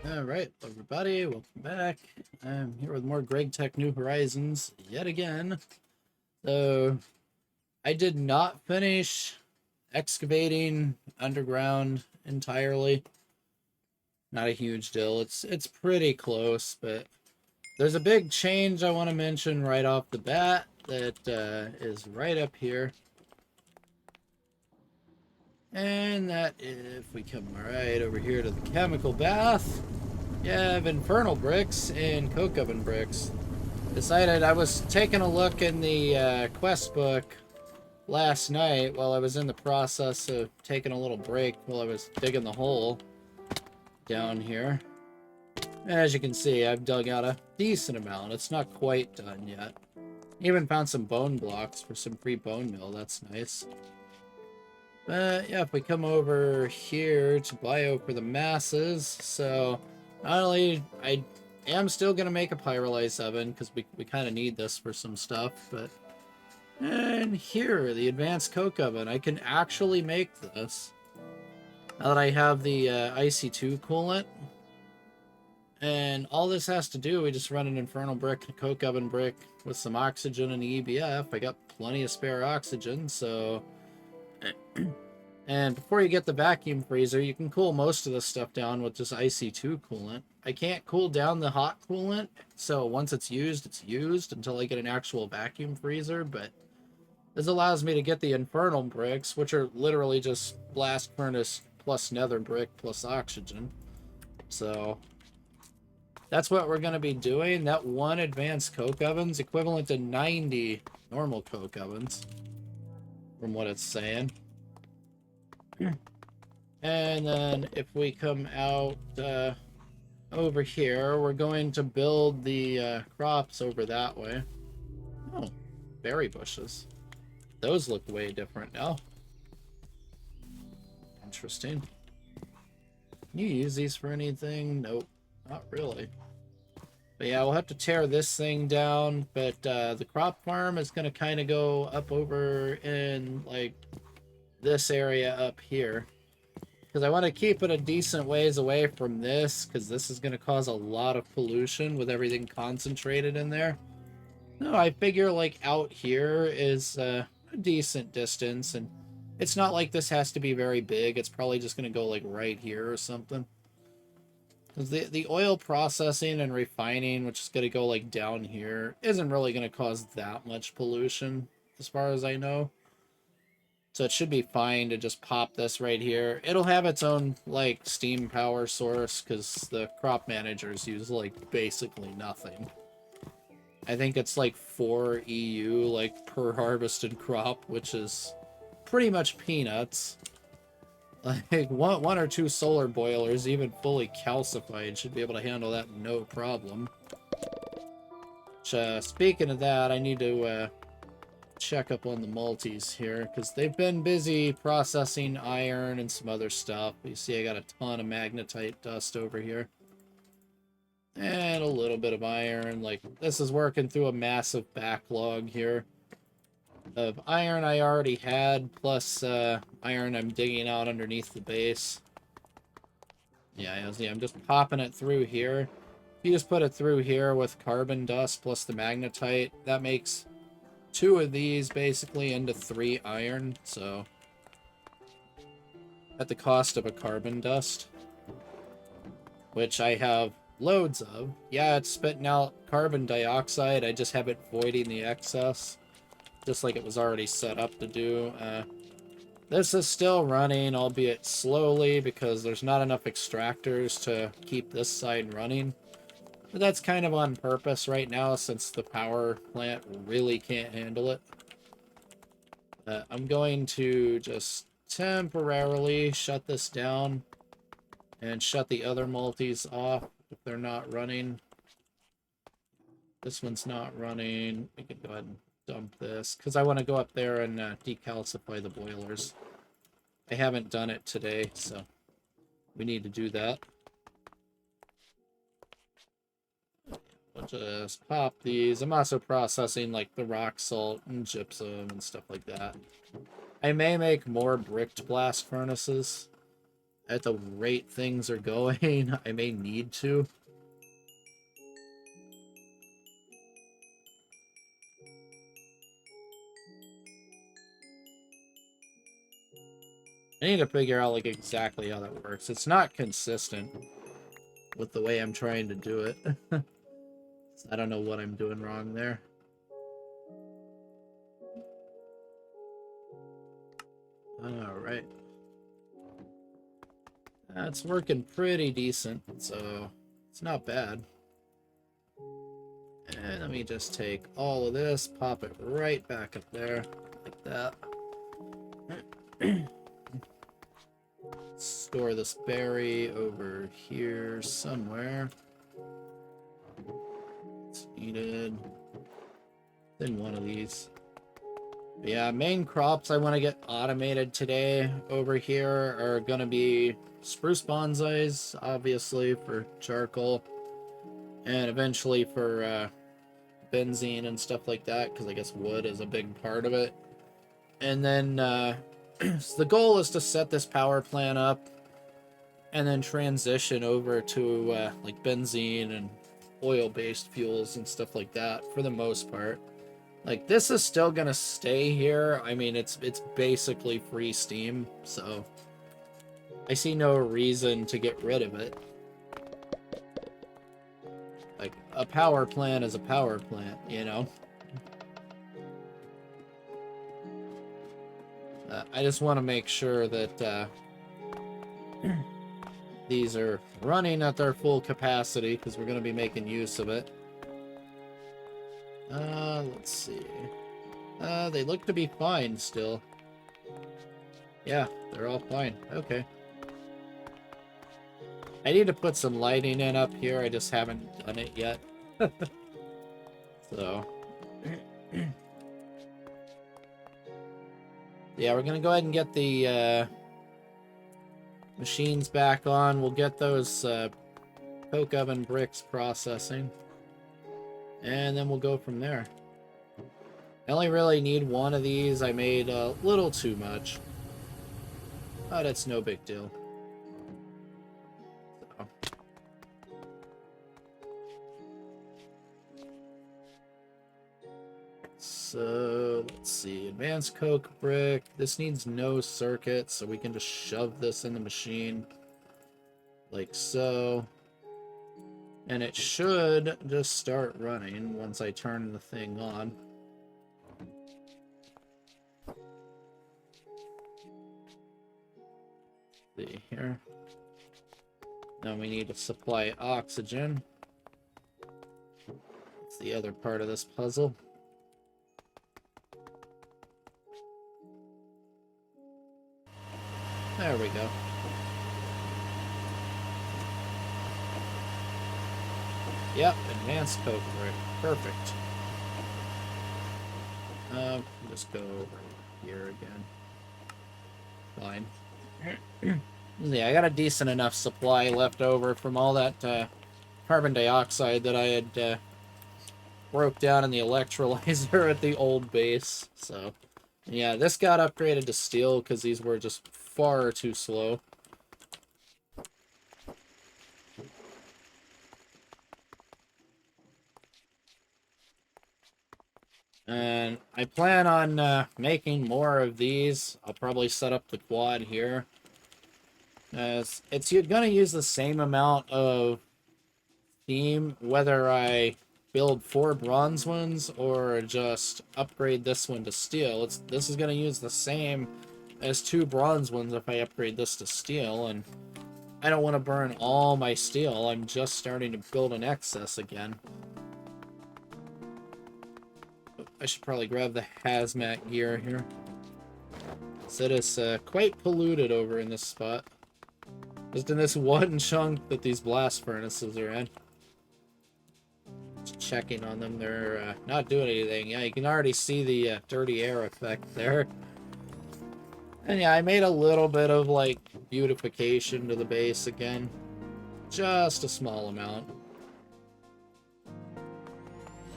Alright, everybody, welcome back. I'm here with more GregTech New Horizons yet again. So, I did not finish excavating underground entirely. Not a huge deal. It's pretty close, but there's a big change I want to mention right off the bat that is right up here. And that if we come right over here to the chemical bath, you have infernal bricks and coke oven bricks. Decided I was taking a look in the quest book last night while I was in the process of taking a little break while I was digging the hole down here. As you can see, I've dug out a decent amount. It's not quite done yet. Even found some bone blocks for some free bone meal. That's nice. But yeah, if we come over here to bio for the masses, so not only I am still gonna make a pyrolyze oven because we kind of need this for some stuff, but and here the advanced coke oven, I can actually make this now that I have the IC2 coolant. And all this has to do, we just run an infernal brick, a coke oven brick with some oxygen and EBF. I got plenty of spare oxygen, so. And before you get the vacuum freezer, you can cool most of this stuff down with just IC2 coolant. I can't cool down the hot coolant, so once it's used until I get an actual vacuum freezer, but this allows me to get the infernal bricks, which are literally just blast furnace plus nether brick plus oxygen. So that's what we're going to be doing. That one advanced coke oven's equivalent to 90 normal coke ovens, from what it's saying. And then if we come out over here, we're going to build the crops over that way. Oh, berry bushes. Those look way different now. Interesting. Can you use these for anything? Nope, not really. But yeah, we'll have to tear this thing down, but the crop farm is going to kind of go up over in, like, this area up here. Because I want to keep it a decent ways away from this, because this is going to cause a lot of pollution with everything concentrated in there. No, I figure, like, out here is a decent distance, and it's not like this has to be very big. It's probably just going to go, like, right here or something. Because the oil processing and refining, which is going to go, like, down here, isn't really going to cause that much pollution, as far as I know. So it should be fine to just pop this right here. It'll have its own, like, steam power source, because the crop managers use, like, basically nothing. I think it's, like, 4 EU, like, per harvested crop, which is pretty much peanuts. Like, one or two solar boilers, even fully calcified, should be able to handle that no problem. Which, speaking of that, I need to check up on the multis here, because they've been busy processing iron and some other stuff. You see I got a ton of magnetite dust over here. And a little bit of iron. Like, this is working through a massive backlog here of iron I already had, plus iron I'm digging out underneath the base. Yeah, I'm just popping it through here. If you just put it through here with carbon dust plus the magnetite, that makes 2 of these basically into 3 iron, so at the cost of a carbon dust, which I have loads of. Yeah, it's spitting out carbon dioxide, I just have it voiding the excess, just like it was already set up to do. This is still running, albeit slowly, because there's not enough extractors to keep this side running. But that's kind of on purpose right now, since the power plant really can't handle it. I'm going to just temporarily shut this down and shut the other multis off if they're not running. This one's not running. We can go ahead and dump this, because I want to go up there and decalcify the boilers. I haven't done it today, so we need to do that. We'll just pop these. I'm also processing, like, the rock salt and gypsum and stuff like that. I may make more bricked blast furnaces. at the rate things are going, I may need to. I need to figure out, like, exactly how that works. It's not consistent with the way I'm trying to do it. I don't know what I'm doing wrong there. Alright. That's working pretty decent, so it's not bad. And let me just take all of this, pop it right back up there, like that. Store this berry over here somewhere. It's needed. Then one of these. But yeah, main crops I want to get automated today over here are going to be spruce bonsais, obviously, for charcoal. And eventually for benzene and stuff like that, because I guess wood is a big part of it. And then so the goal is to set this power plant up and then transition over to like benzene and oil-based fuels and stuff like that for the most part. Like, this is still gonna stay here. I mean, it's basically free steam, so I see no reason to get rid of it. Like, a power plant is a power plant, you know? I just want to make sure that these are running at their full capacity, because we're going to be making use of it. Let's see. They look to be fine still. Yeah, they're all fine. Okay. I need to put some lighting in up here. I just haven't done it yet. So. Yeah, we're going to go ahead and get the machines back on. We'll get those coke oven bricks processing. And then we'll go from there. I only really need one of these. I made a little too much. But it's no big deal. So, let's see. Advanced coke brick. This needs no circuit, so we can just shove this in the machine. Like so. And it should just start running once I turn the thing on. See here. Now we need to supply oxygen. It's the other part of this puzzle. There we go. Yep, advanced coke brick. Perfect. Just go over here again. Fine. Yeah, I got a decent enough supply left over from all that carbon dioxide that I had broke down in the electrolyzer at the old base. So, yeah, this got upgraded to steel because these were just far too slow. And I plan on making more of these. I'll probably set up the quad here. You're gonna use the same amount of theme, whether I build 4 bronze ones or just upgrade this one to steel. This is gonna use the same as 2 bronze ones if I upgrade this to steel, and I don't want to burn all my steel. I'm just starting to build an excess again. I should probably grab the hazmat gear here. So it is quite polluted over in this spot. Just in this one chunk that these blast furnaces are in. Just checking on them. They're not doing anything. Yeah, you can already see the dirty air effect there. And yeah, I made a little bit of, like, beautification to the base again. Just a small amount.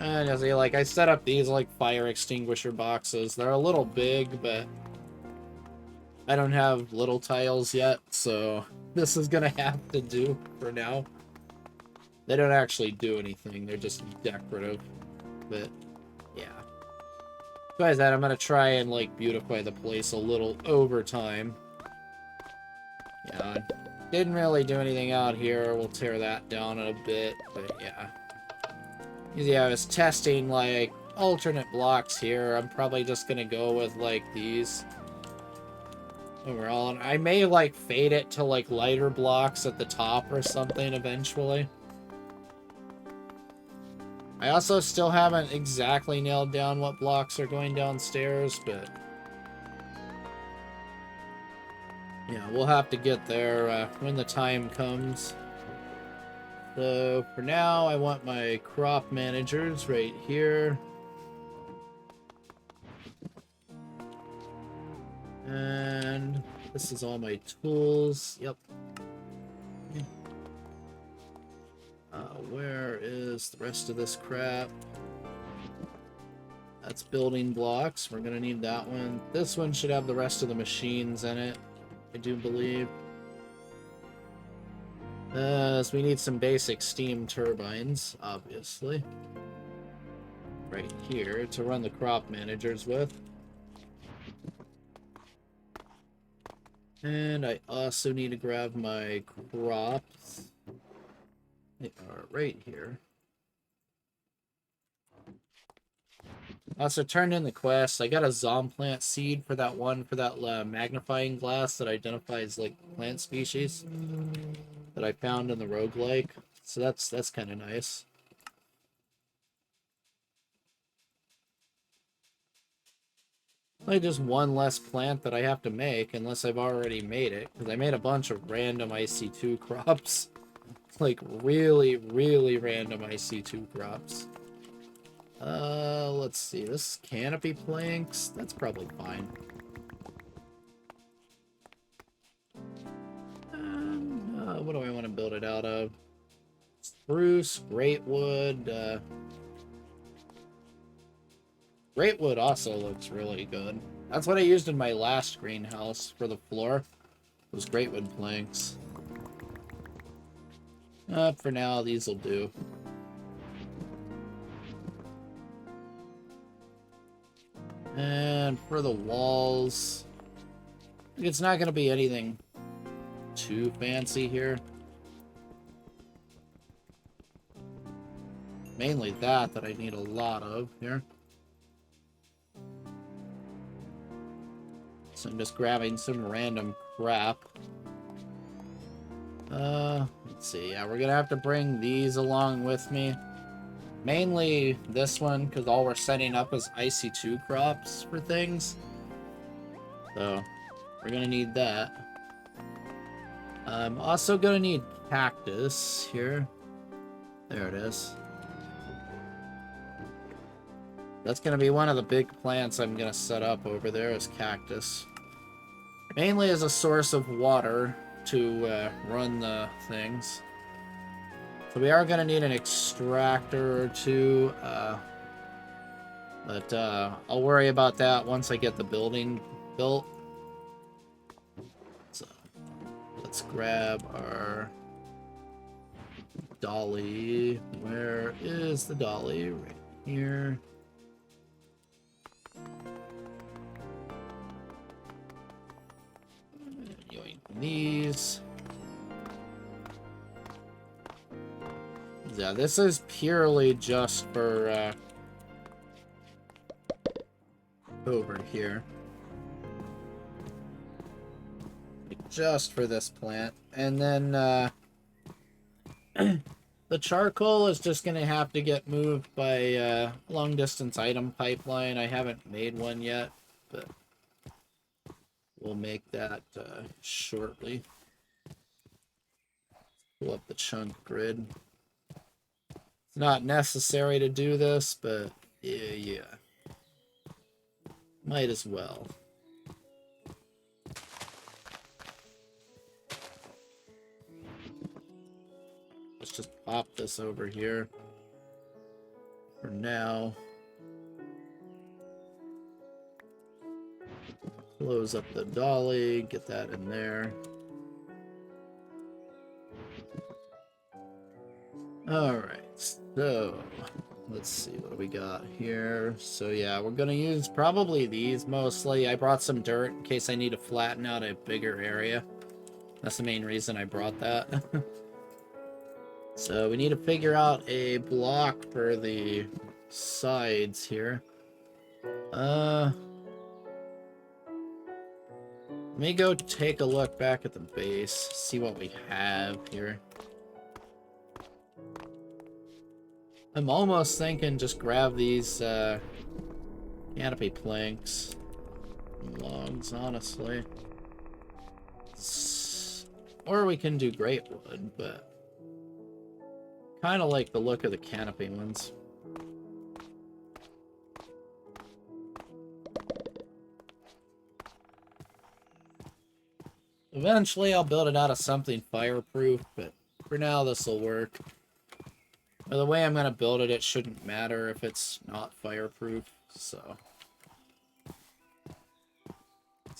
And as I set up these like fire extinguisher boxes. They're a little big, but I don't have little tiles yet, so this is gonna have to do for now. They don't actually do anything, they're just decorative. But, yeah. Besides that, I'm gonna try and, like, beautify the place a little over time. Yeah, didn't really do anything out here. We'll tear that down in a bit, but yeah. Yeah, I was testing, like, alternate blocks here. I'm probably just gonna go with, like, these. Overall, and I may, like, fade it to, like, lighter blocks at the top or something eventually. I also still haven't exactly nailed down what blocks are going downstairs, but yeah, we'll have to get there when the time comes. So, for now, I want my crop managers right here. And this is all my tools. Yep. Where is the rest of this crap? That's building blocks. We're gonna need that one. This one should have the rest of the machines in it, I do believe. So we need some basic steam turbines, obviously. Right here to run the crop managers with. And I also need to grab my crops. They are right here. Also turned in the quest. I got a Zomplant seed for that one, for that magnifying glass that identifies, like, plant species that I found in the roguelike. So that's kind of nice. Like, just one less plant that I have to make, unless I've already made it. Because I made a bunch of random IC2 crops. Like, really, really random IC2 crops. Let's see. This canopy planks, that's probably fine. What do I want to build it out of? Spruce, greatwood, greatwood also looks really good. That's what I used in my last greenhouse for the floor. Was greatwood planks. For now, these will do. And for the walls, it's not going to be anything too fancy here. Mainly that I need a lot of here. So I'm just grabbing some random crap. Let's see. Yeah, we're gonna have to bring these along with me. Mainly this one, because all we're setting up is IC2 crops for things. So, we're gonna need that. I'm also gonna need cactus here. There it is. That's gonna be one of the big plants I'm gonna set up over there is cactus. Mainly as a source of water to run the things. So we are going to need an extractor or two, but I'll worry about that once I get the building built. So let's grab our dolly. Where is the dolly? Right here. Yoink these. Yeah, this is purely just for over here. Just for this plant. And then the charcoal is just going to have to get moved by long distance item pipeline. I haven't made one yet, but we'll make that shortly. Pull up the chunk grid. It's not necessary to do this, but yeah. Might as well. Let's just pop this over here for now. Close up the dolly, get that in there. Alright, so let's see what we got here. So yeah, we're gonna use probably these mostly. I brought some dirt in case I need to flatten out a bigger area. That's the main reason I brought that. So we need to figure out a block for the sides here. Let me go take a look back at the base, see what we have here. I'm almost thinking just grab these canopy planks and logs, honestly. Or we can do great wood, but kind of like the look of the canopy ones. Eventually I'll build it out of something fireproof, but for now this will work. By the way I'm going to build it, it shouldn't matter if it's not fireproof, so.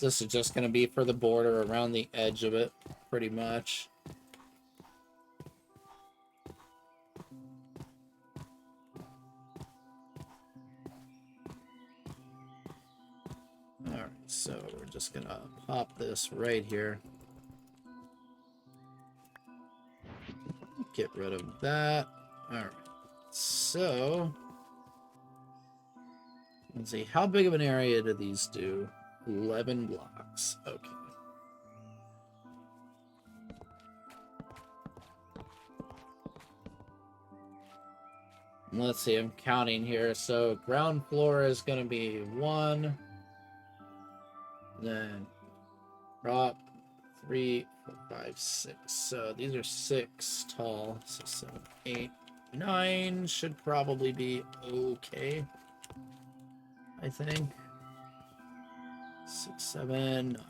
This is just going to be for the border around the edge of it, pretty much. Alright, so we're just going to pop this right here. Get rid of that. Alright, so let's see, how big of an area do these do? 11 blocks. Okay. Let's see, I'm counting here. So ground floor is going to be 1. Then prop 3, 4, 5, 6. So these are 6 tall. So 7, 8, 9 should probably be okay, I think. 6, 7, 9.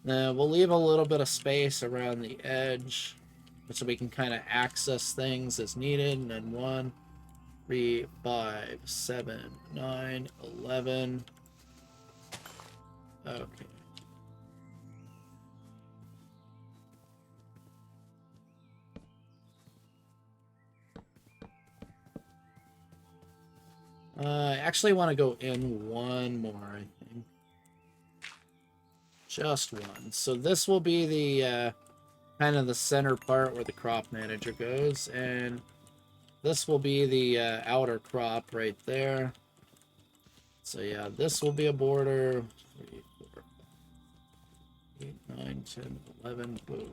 Then we'll leave a little bit of space around the edge so we can kind of access things as needed. And then 1, 3, 5, 7, 9, 11. Okay. I actually want to go in one more, I think. Just one. So this will be the kind of the center part where the crop manager goes, and this will be the outer crop right there. So yeah, this will be a border. 3, 4, 5, 8, 9, 10, 11, boom.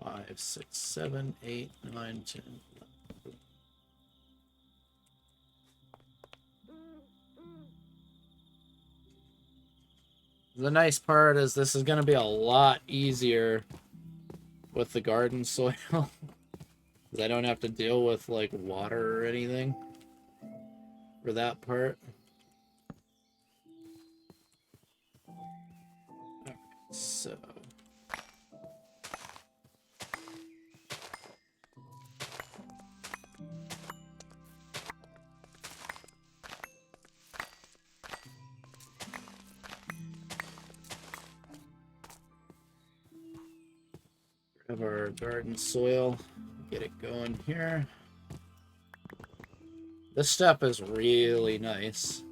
5, 6, 7, 8, 9, 10, 11. The nice part is this is going to be a lot easier with the garden soil. Because I don't have to deal with, like, water or anything for that part. Okay, so... Grab our garden soil, get it going here. This stuff is really nice.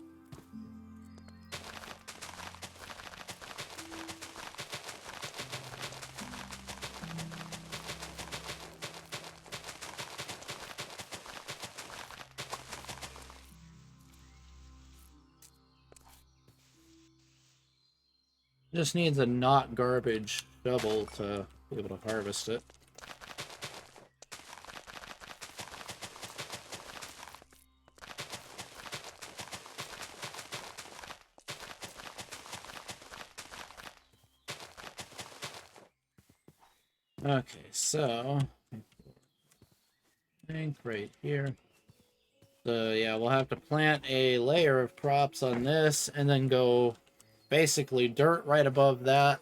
Just needs a not garbage shovel to be able to harvest it. Okay, so I think right here. So yeah, we'll have to plant a layer of crops on this and then go basically dirt right above that.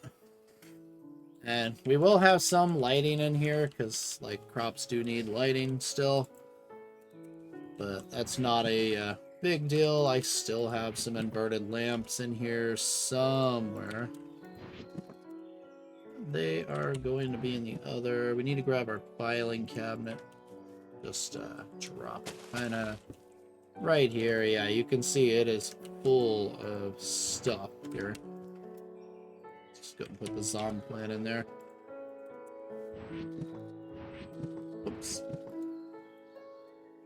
And we will have some lighting in here because, like, crops do need lighting still. But that's not a big deal. I still have some inverted lamps in here somewhere. They are going to be in the other... We need to grab our filing cabinet. Just drop it kind of right here. Yeah, you can see it is full of stuff here. Just go and put the Zom plant in there. Oops.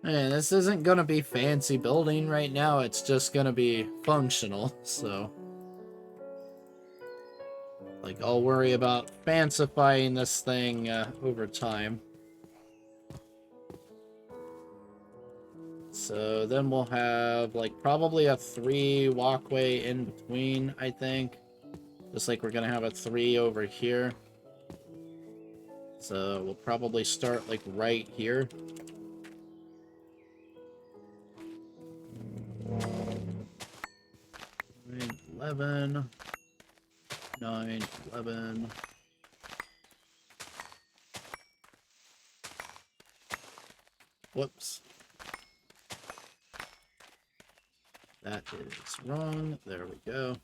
Man, this isn't going to be fancy building right now. It's just going to be functional, so... Like, I'll worry about fancifying this thing over time. So then we'll have, like, probably a 3 walkway in between, I think. Just like we're going to have a 3 over here. So we'll probably start, like, right here. 11... 9, 11. Whoops. That is wrong. There we go.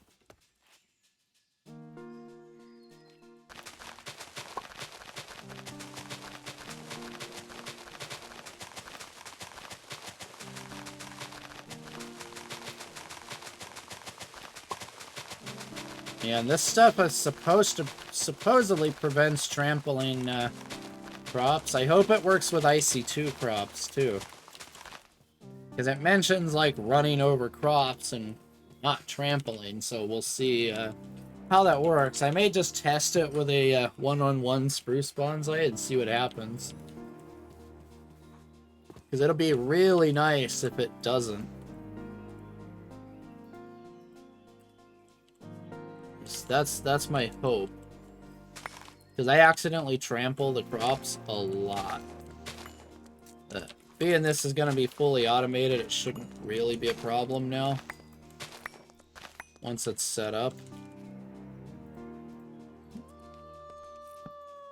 Yeah, and this stuff is supposedly prevents trampling crops. I hope it works with IC2 crops too, because it mentions like running over crops and not trampling. So we'll see how that works. I may just test it with a one-on-one spruce bonsai and see what happens, because it'll be really nice if it doesn't. That's my hope. Because I accidentally trample the crops a lot. Being this is going to be fully automated, it shouldn't really be a problem now. Once it's set up.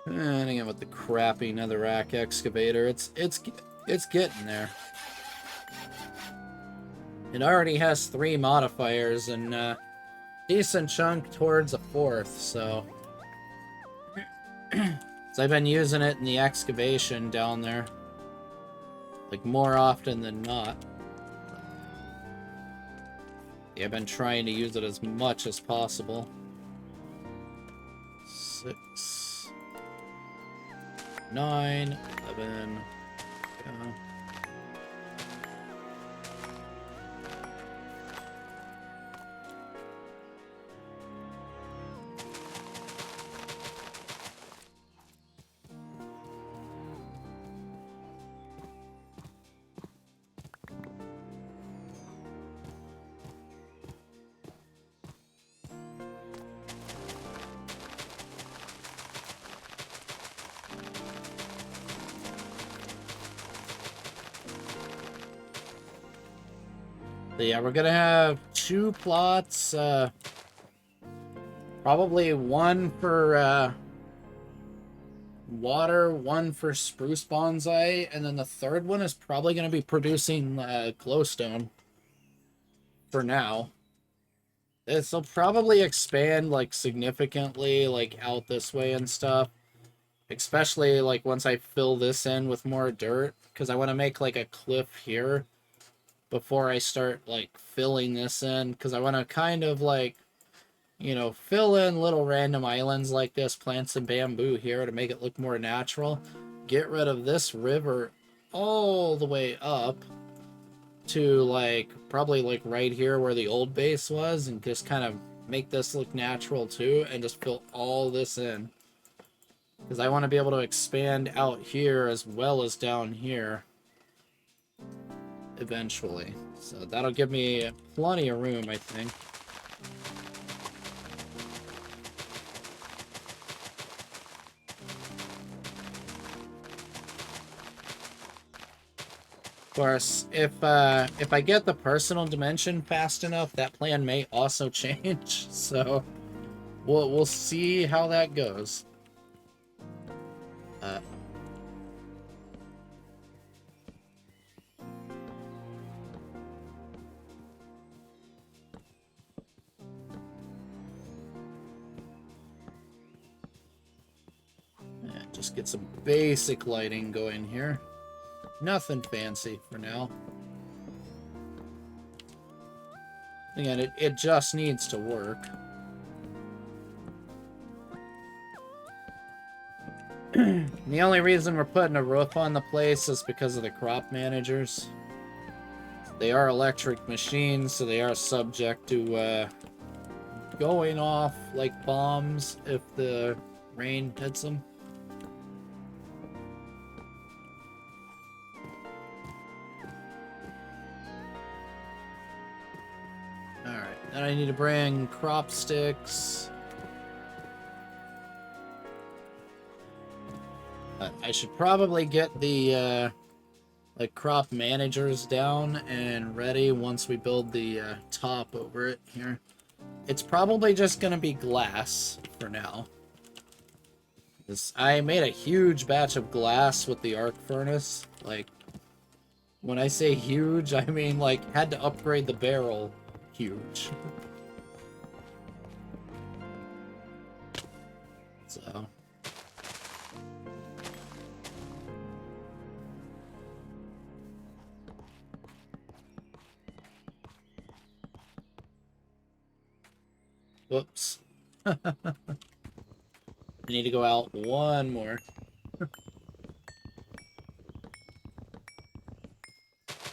And again with the crappy netherrack excavator, it's getting there. It already has 3 modifiers and decent chunk towards a 4th, so... So I've been using it in the excavation down there. Like, more often than not. Yeah, I've been trying to use it as much as possible. 6... 9... 11... Yeah. But yeah, we're gonna have 2 plots, probably 1 for water, 1 for spruce bonsai, and then the 3rd one is probably gonna be producing glowstone for now. This will probably expand like significantly like out this way and stuff, especially like once I fill this in with more dirt, because I want to make like a cliff here before I start like filling this in, because I want to kind of like, you know, fill in little random islands like this, plant some bamboo here to make it look more natural, get rid of this river all the way up to like probably like right here where the old base was, and just kind of make this look natural too, and just fill all this in, because I want to be able to expand out here as well as down here eventually. So that'll give me plenty of room, I think. Of course, if I get the personal dimension fast enough, that plan may also change. So we'll see how that goes. Just get some basic lighting going here. Nothing fancy for now. Again, it just needs to work. The only reason we're putting a roof on the place is because of the crop managers. They are electric machines, so they are subject to going off like bombs if the rain hits them. Alright, then I need to bring crop sticks. I should probably get the like crop managers down and ready once we build the top over it here. It's probably just gonna be glass for now. I made a huge batch of glass with the arc furnace. Like, when I say huge, I mean like had to upgrade the barrel huge. So whoops. I need to go out one more.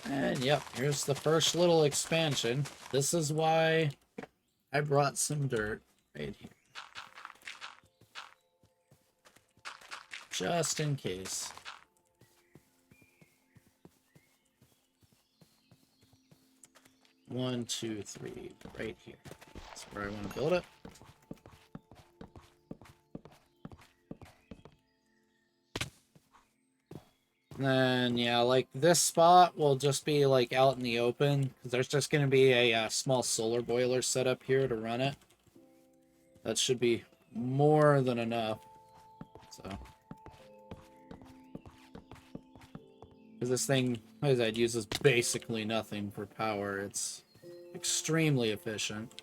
And yep, here's the first little expansion. This is why I brought some dirt right here. Just in case. One, two, three, right here. That's where I want to build it. And then, yeah, like this spot will just be like out in the open because there's just going to be a small solar boiler set up here to run it. That should be more than enough. So, because this thing, as I said, uses basically nothing for power. It's extremely efficient.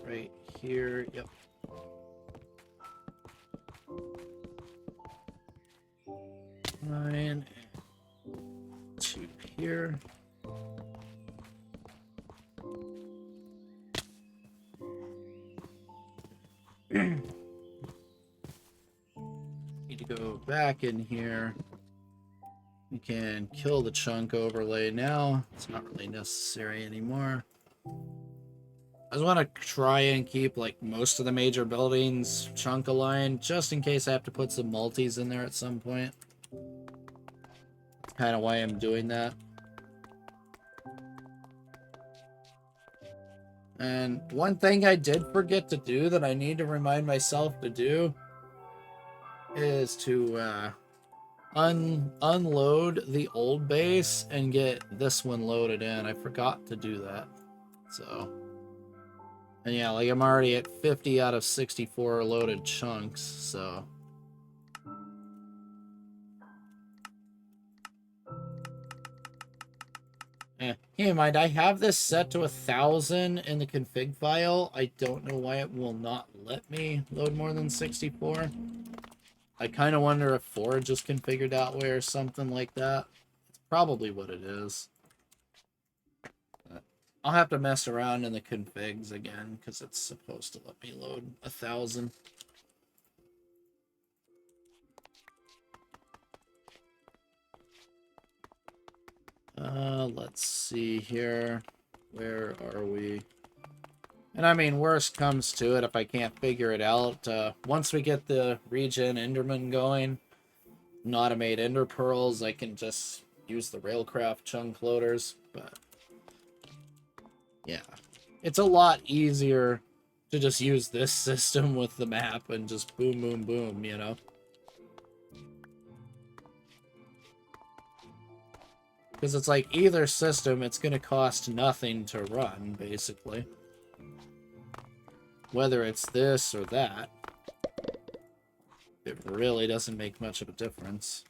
Right here, yep. Nine, two here. Need to go back in here. We can kill the chunk overlay now. It's not really necessary anymore. I just want to try and keep like most of the major buildings chunk aligned, just in case I have to put some multis in there at some point. That's kind of why I'm doing that. And one thing I did forget to do that I need to remind myself to do is to unload the old base and get this one loaded in. I forgot to do that. So, and yeah, like I'm already at 50 out of 64 loaded chunks, so. Keep in mind, I have this set to 1,000 in the config file. I don't know why it will not let me load more than 64. I kind of wonder if Forge is configured that way or something like that. It's probably what it is. But I'll have to mess around in the configs again, because it's supposed to let me load 1,000. Let's see here. Where are we? And I mean, worst comes to it if I can't figure it out. Once we get the regen Enderman going, and automate Ender Pearls, I can just use the Railcraft chunk loaders. But yeah, it's a lot easier to just use this system with the map and just boom, boom, boom, you know? Because it's like either system, it's going to cost nothing to run, basically. Whether it's this or that, it really doesn't make much of a difference.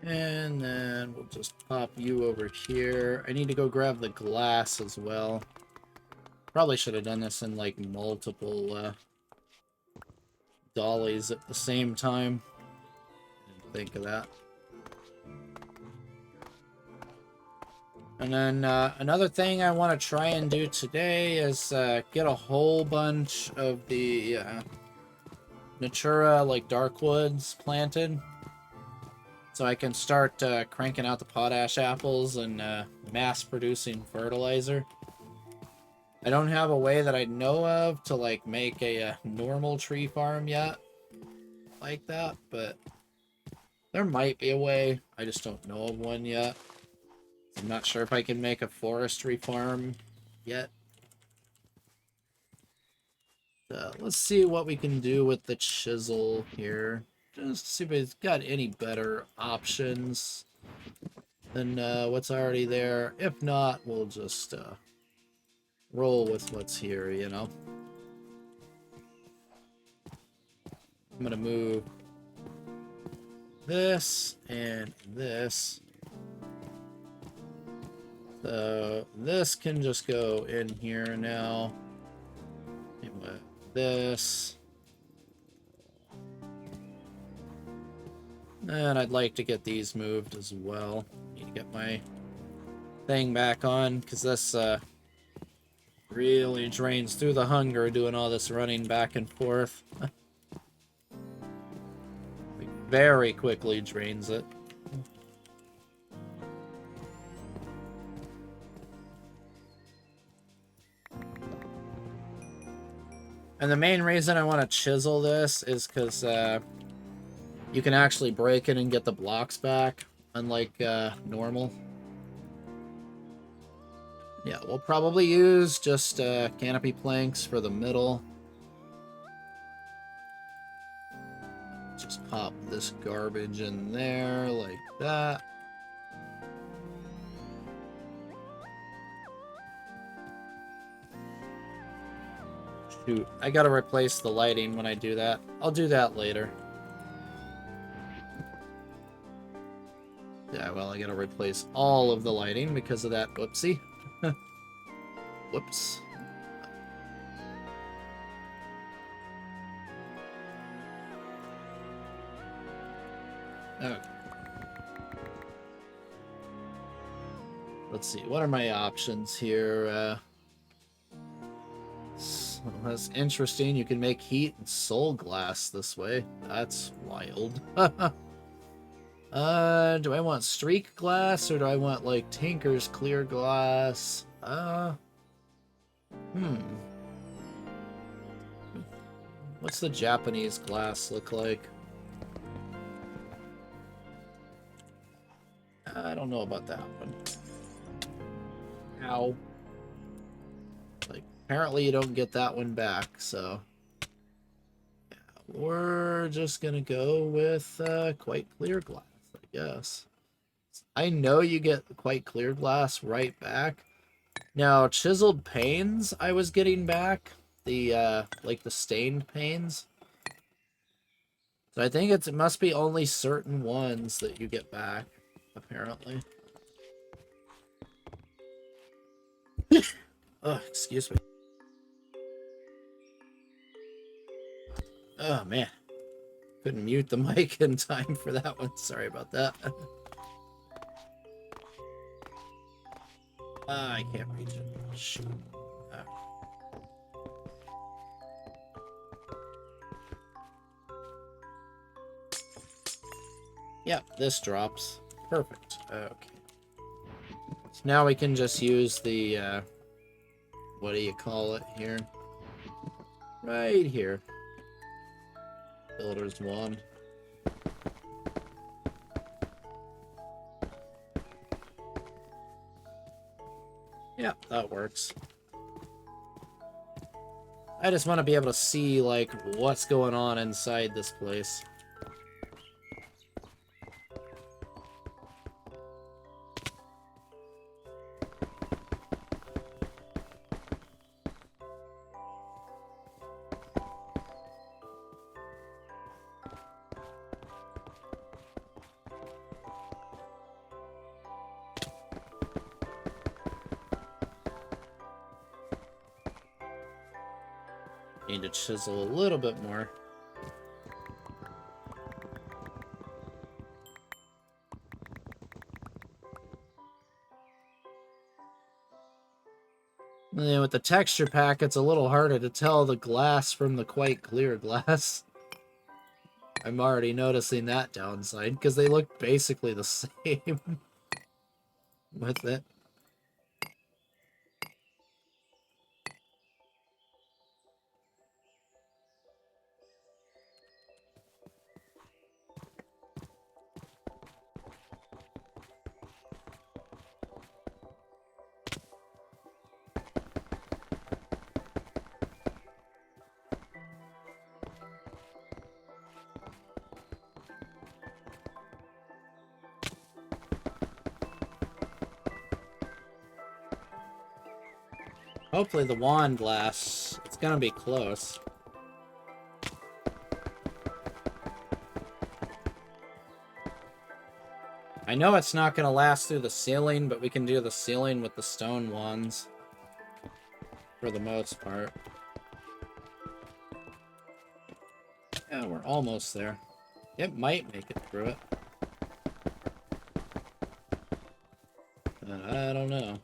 And then we'll just pop you over here. I need to go grab the glass as well. Probably should have done this in, like, multiple dollies at the same time. Didn't think of that. And then another thing I want to try and do today is get a whole bunch of the Natura, like, Darkwoods planted. So I can start cranking out the potash apples and mass-producing fertilizer. I don't have a way that I know of to, like, make a normal tree farm yet like that, but there might be a way. I just don't know of one yet. I'm not sure if I can make a forestry farm yet. Let's see what we can do with the chisel here. Just to see if it's got any better options than what's already there. If not, we'll just roll with what's here, you know? I'm gonna move this and this. So this can just go in here now. And with this. And I'd like to get these moved as well. Need to get my thing back on, because this really drains through the hunger doing all this running back and forth. Like, very quickly drains it. And the main reason I want to chisel this is because you can actually break it and get the blocks back, unlike normal. Yeah, we'll probably use just canopy planks for the middle. Just pop this garbage in there like that. Shoot, I gotta replace the lighting when I do that. I'll do that later. Yeah, well, I gotta replace all of the lighting because of that whoopsie. Whoops. Okay. Let's see, what are my options here? So that's interesting. You can make heat and soul glass this way. That's wild. Do I want streak glass or do I want, like, Tinker's clear glass? What's the Japanese glass look like? I don't know about that one. Ow. Like, apparently you don't get that one back, so... yeah, we're just gonna go with quite clear glass, I guess. I know you get quite clear glass right back. Now, chiseled panes I was getting back. The, like the stained panes. So I think it must be only certain ones that you get back, apparently. Oh, excuse me. Oh, man. Couldn't mute the mic in time for that one. Sorry about that. I can't reach it. Shoot. Yep, this drops. Perfect. Okay. So now we can just use the, what do you call it here? Right here. Builder's wand. Yeah, that works. I just want to be able to see, like, what's going on inside this place. Need to chisel a little bit more. And then with the texture pack, it's a little harder to tell the glass from the quite clear glass. I'm already noticing that downside, because they look basically the same with it. Hopefully the wand glass, it's gonna be close. I know it's not gonna last through the ceiling, but we can do the ceiling with the stone wands. For the most part. Yeah, we're almost there. It might make it through it. But I don't know.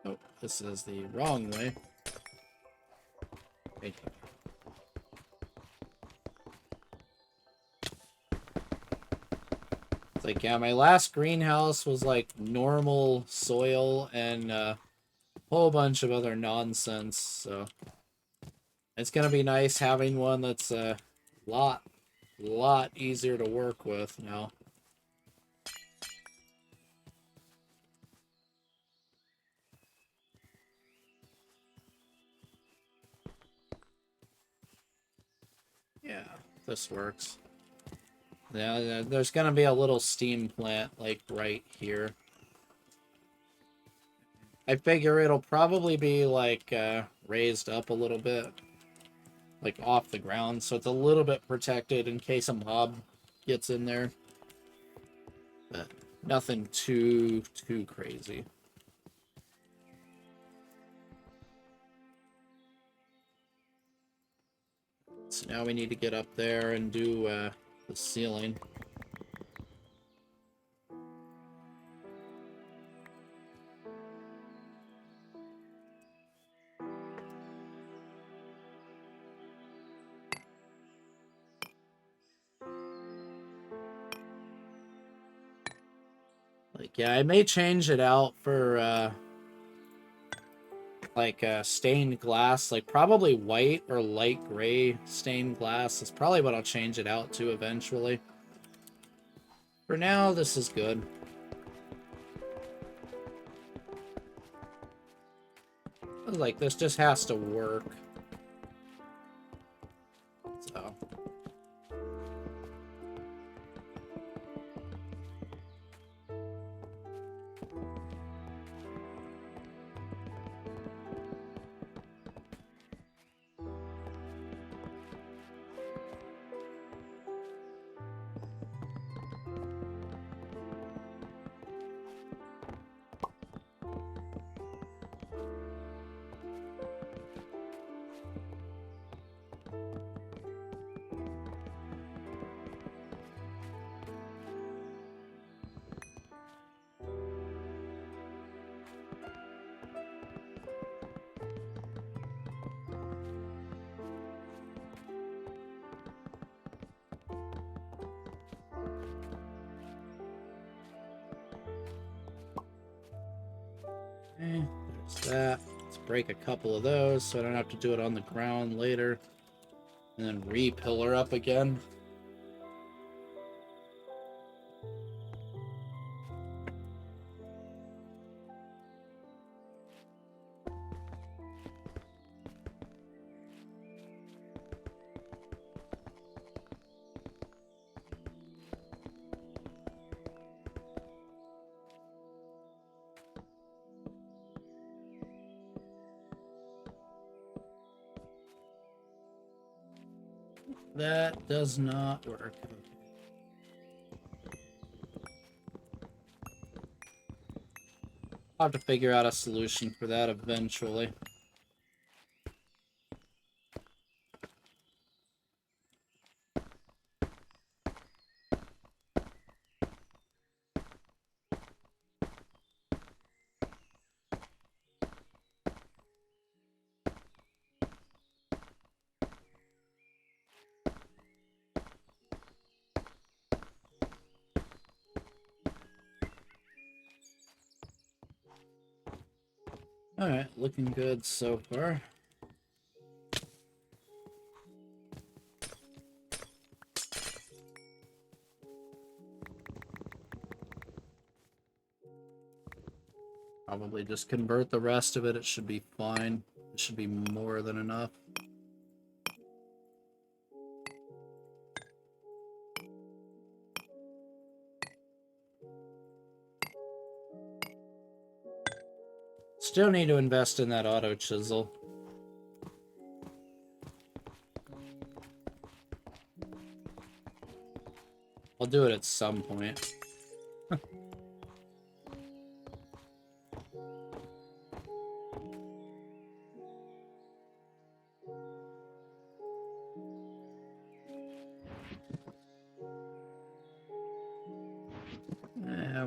Oh, this is the wrong way. Right here. It's like, yeah, my last greenhouse was like normal soil and a whole bunch of other nonsense, so it's gonna be nice having one that's a lot easier to work with now. Yeah, this works. Yeah, there's gonna be a little steam plant, like, right here. I figure it'll probably be, like, raised up a little bit. Like, off the ground, so it's a little bit protected in case a mob gets in there. But nothing too crazy. So now we need to get up there and do, the ceiling. Like, yeah, I may change it out for, like, stained glass, like, probably white or light gray stained glass is probably what I'll change it out to eventually. For now, this is good. Like, this just has to work. So. Okay, there's that. Let's break a couple of those so I don't have to do it on the ground later. And then re-pillar up again. That does not work. I'll have to figure out a solution for that eventually. Alright, looking good so far. Probably just convert the rest of it. It should be fine. It should be more than enough. Still need to invest in that auto chisel. I'll do it at some point.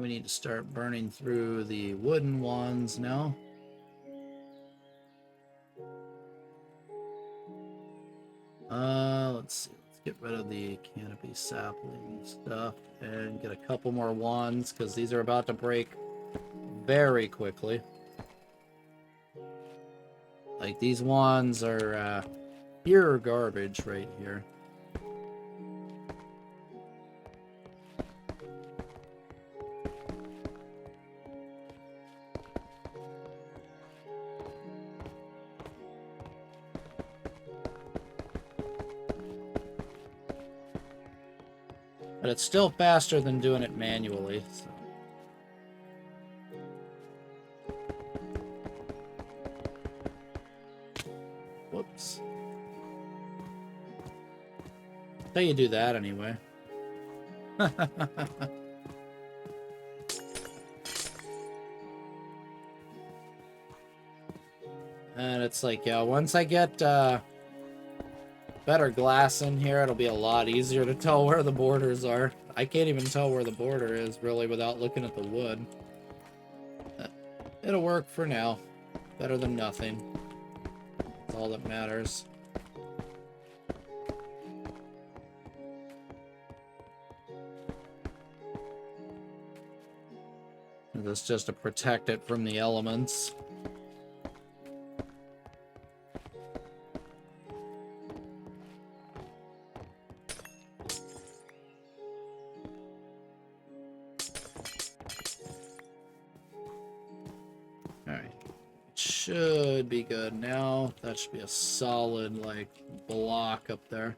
We need to start burning through the wooden ones now. Let's see. Let's get rid of the canopy sapling stuff and get a couple more wands because these are about to break very quickly. Like, these wands are pure garbage right here. But it's still faster than doing it manually, so. Whoops. How you do that anyway? And it's like, yeah, once I get better glass in here, it'll be a lot easier to tell where the borders are. I can't even tell where the border is, really, without looking at the wood. It'll work for now. Better than nothing. That's all that matters. This just to protect it from the elements. Should be good now. That should be a solid, like, block up there.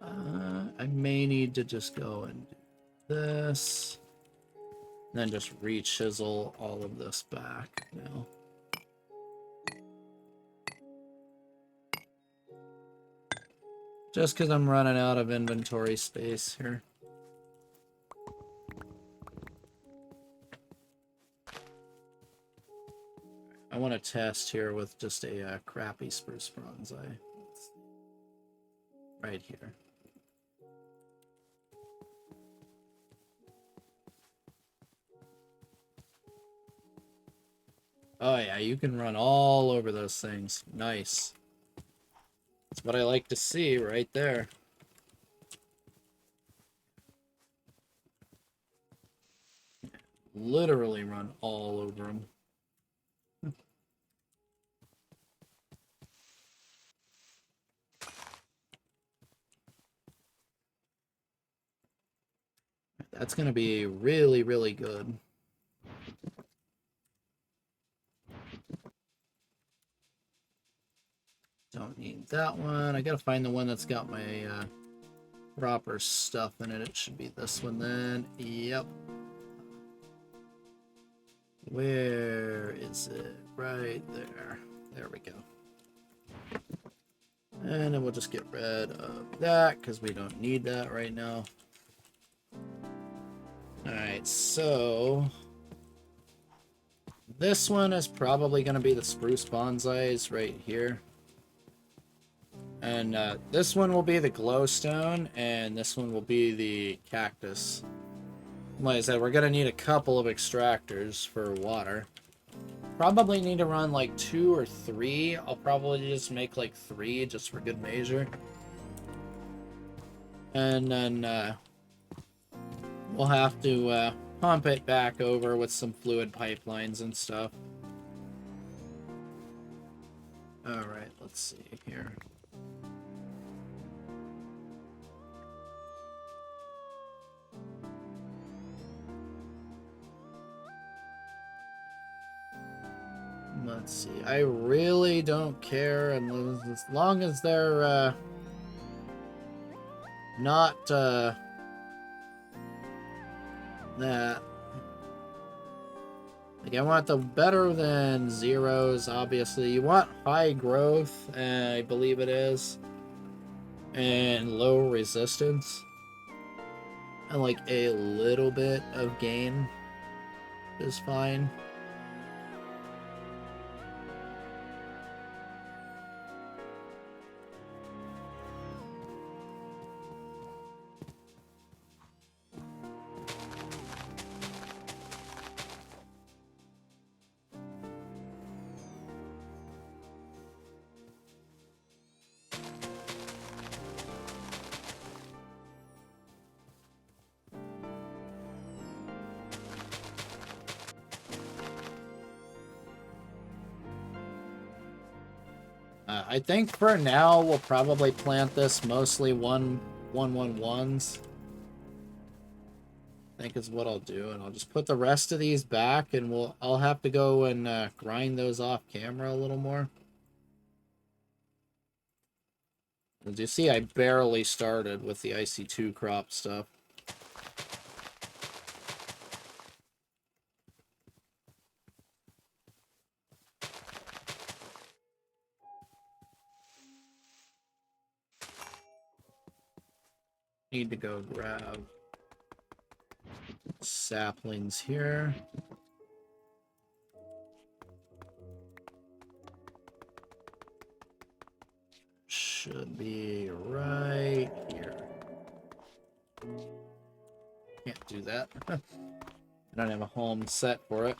I may need to just go and do this. Then just re-chisel all of this back now. Just because I'm running out of inventory space here. I want to test here with just a crappy spruce bonsai. Right here. Oh yeah, you can run all over those things. Nice. That's what I like to see right there. Literally run all over them. That's going to be really, really good. Don't need that one. I got to find the one that's got my proper stuff in it. It should be this one then. Yep. Where is it? right there. There we go. And then we'll just get rid of that because we don't need that right now. Alright, so this one is probably going to be the spruce bonsais right here. And this one will be the glowstone, and this one will be the cactus. Like I said, we're going to need a couple of extractors for water. Probably need to run like 2 or 3. I'll probably just make like 3 just for good measure. And then we'll have to pump it back over with some fluid pipelines and stuff. Alright, let's see here. Let's see. I really don't care as long as they're not that. Like, I want the better than zeros, obviously. You want high growth, I believe it is, and low resistance, and like a little bit of gain is fine. I think for now we'll probably plant this mostly 1-1-1s. I think is what I'll do, and I'll just put the rest of these back, and I'll have to go and grind those off camera a little more. As you see, I barely started with the IC2 crop stuff. Need to go grab saplings here. Should be right here. Can't do that. I don't have a home set for it.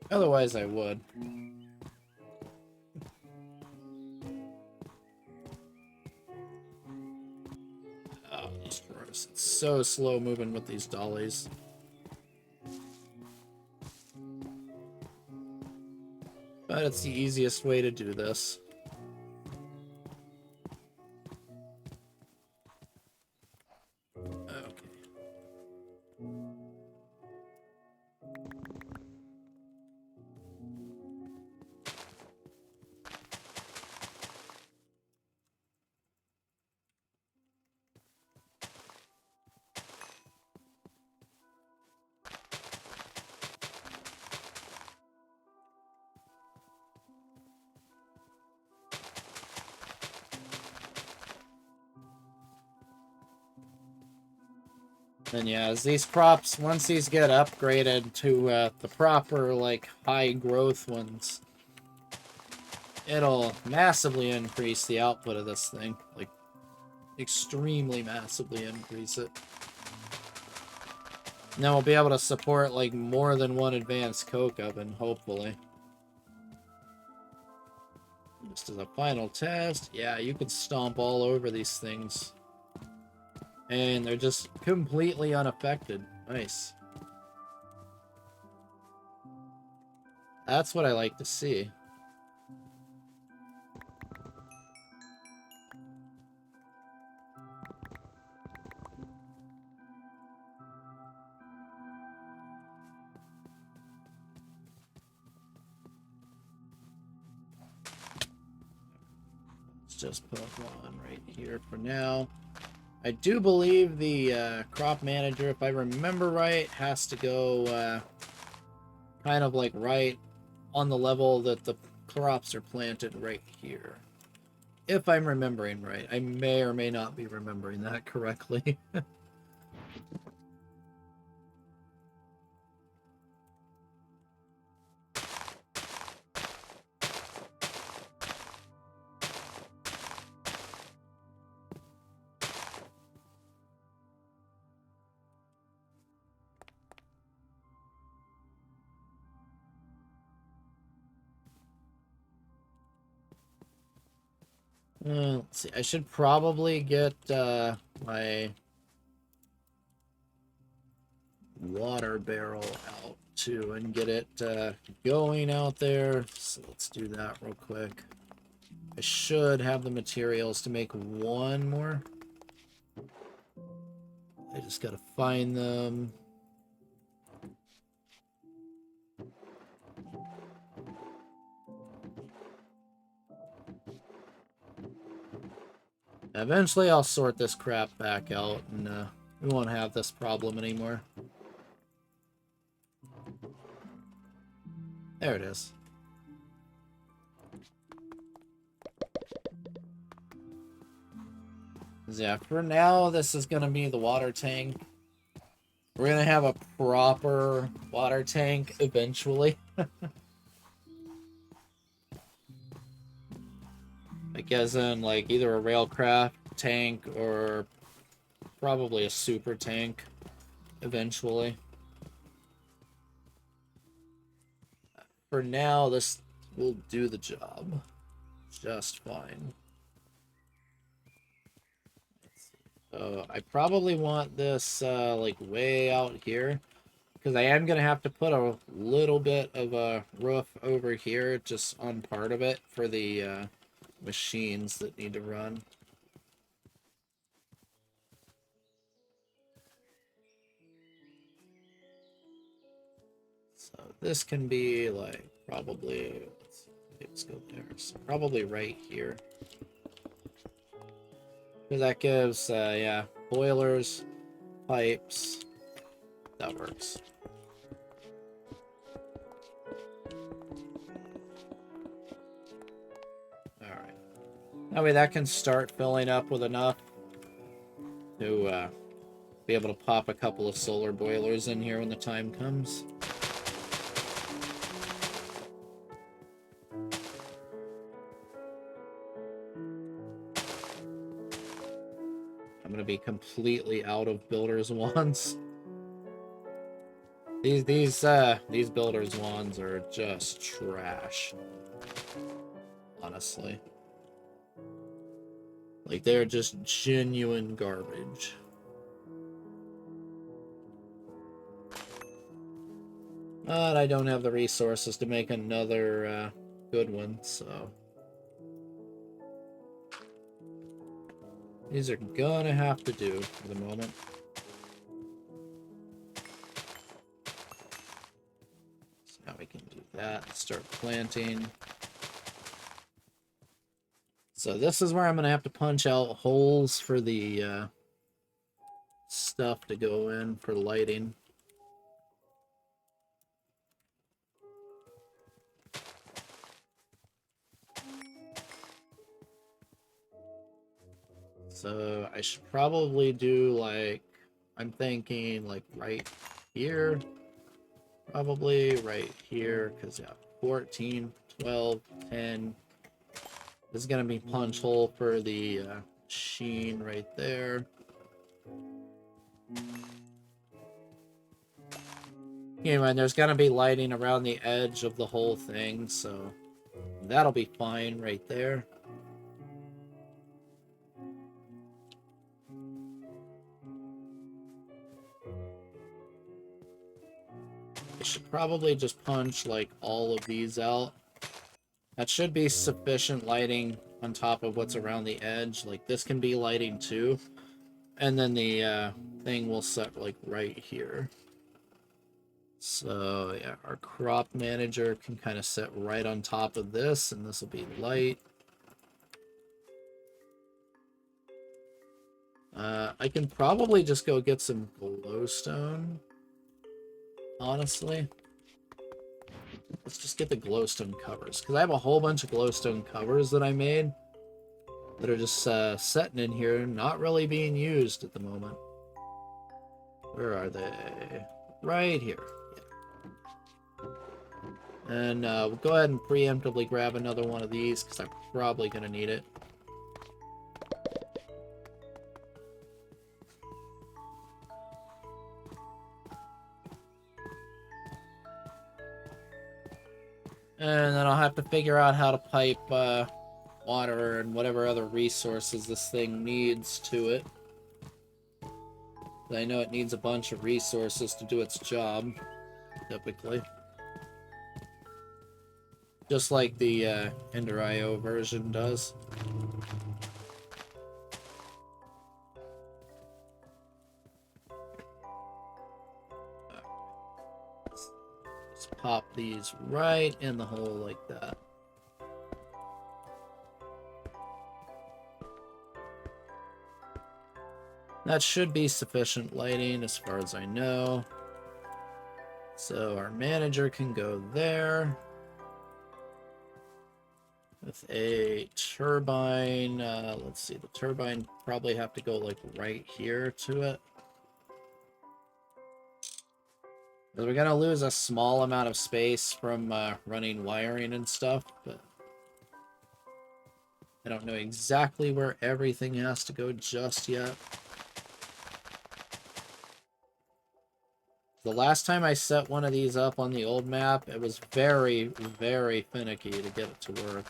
Otherwise, I would. Oh, it's gross. It's so slow moving with these dollies. But it's the easiest way to do this. Okay. And yeah, as these crops, once these get upgraded to the proper, like, high growth ones, it'll massively increase the output of this thing. Like, extremely massively increase it. And then we'll be able to support, like, more than one advanced coke oven, hopefully. Just as a final test, yeah, you can stomp all over these things. And they're just completely unaffected. Nice. That's what I like to see. Let's just put one right here for now. I do believe the crop manager, if I remember right, has to go kind of like right on the level that the crops are planted right here. If I'm remembering right. I may or may not be remembering that correctly. Let's see. I should probably get my water barrel out too and get it going out there. So let's do that real quick. I should have the materials to make one more. I just gotta find them. Eventually I'll sort this crap back out and we won't have this problem anymore. There it is. Yeah, for now this is gonna be the water tank. We're gonna have a proper water tank eventually. Like as in like either a railcraft tank or probably a super tank eventually. For now, this will do the job just fine. So I probably want this like way out here because I am gonna have to put a little bit of a roof over here just on part of it for the machines that need to run. So this can be like probably, let's go there. So probably right here. Because that gives, yeah, boilers, pipes. That works. Alright. That way that can start filling up with enough to be able to pop a couple of solar boilers in here when the time comes. I'm gonna be completely out of builder's wands. These builder's wands are just trash. Honestly. Like they're just genuine garbage. But I don't have the resources to make another good one, so these are gonna have to do for the moment. So now we can do that, start planting. So this is where I'm gonna have to punch out holes for the stuff to go in for lighting. So I should probably do like, I'm thinking like right here. Probably right here, because yeah, 14, 12, 10. This is going to be punch hole for the machine right there. Anyway, there's going to be lighting around the edge of the whole thing, so that'll be fine right there. I should probably just punch like all of these out. That should be sufficient lighting on top of what's around the edge. Like this can be lighting too. And then the thing will set like right here. So yeah, our crop manager can kind of sit right on top of this, and this will be light. I can probably just go get some glowstone, honestly. let's just get the glowstone covers, because I have a whole bunch of glowstone covers that I made that are just sitting in here, not really being used at the moment. Where are they? Right here. Yeah. And we'll go ahead and preemptively grab another one of these, because I'm probably going to need it. And then I'll have to figure out how to pipe water and whatever other resources this thing needs to it. I know it needs a bunch of resources to do its job, typically. Just like the Ender IO version does. Let's pop these right in the hole like that. That should be sufficient lighting as far as I know. So our manager can go there. With a turbine, let's see, the turbine probably have to go like right here to it. We're gonna lose a small amount of space from running wiring and stuff, but I don't know exactly where everything has to go just yet. The last time I set one of these up on the old map, it was very, very finicky to get it to work.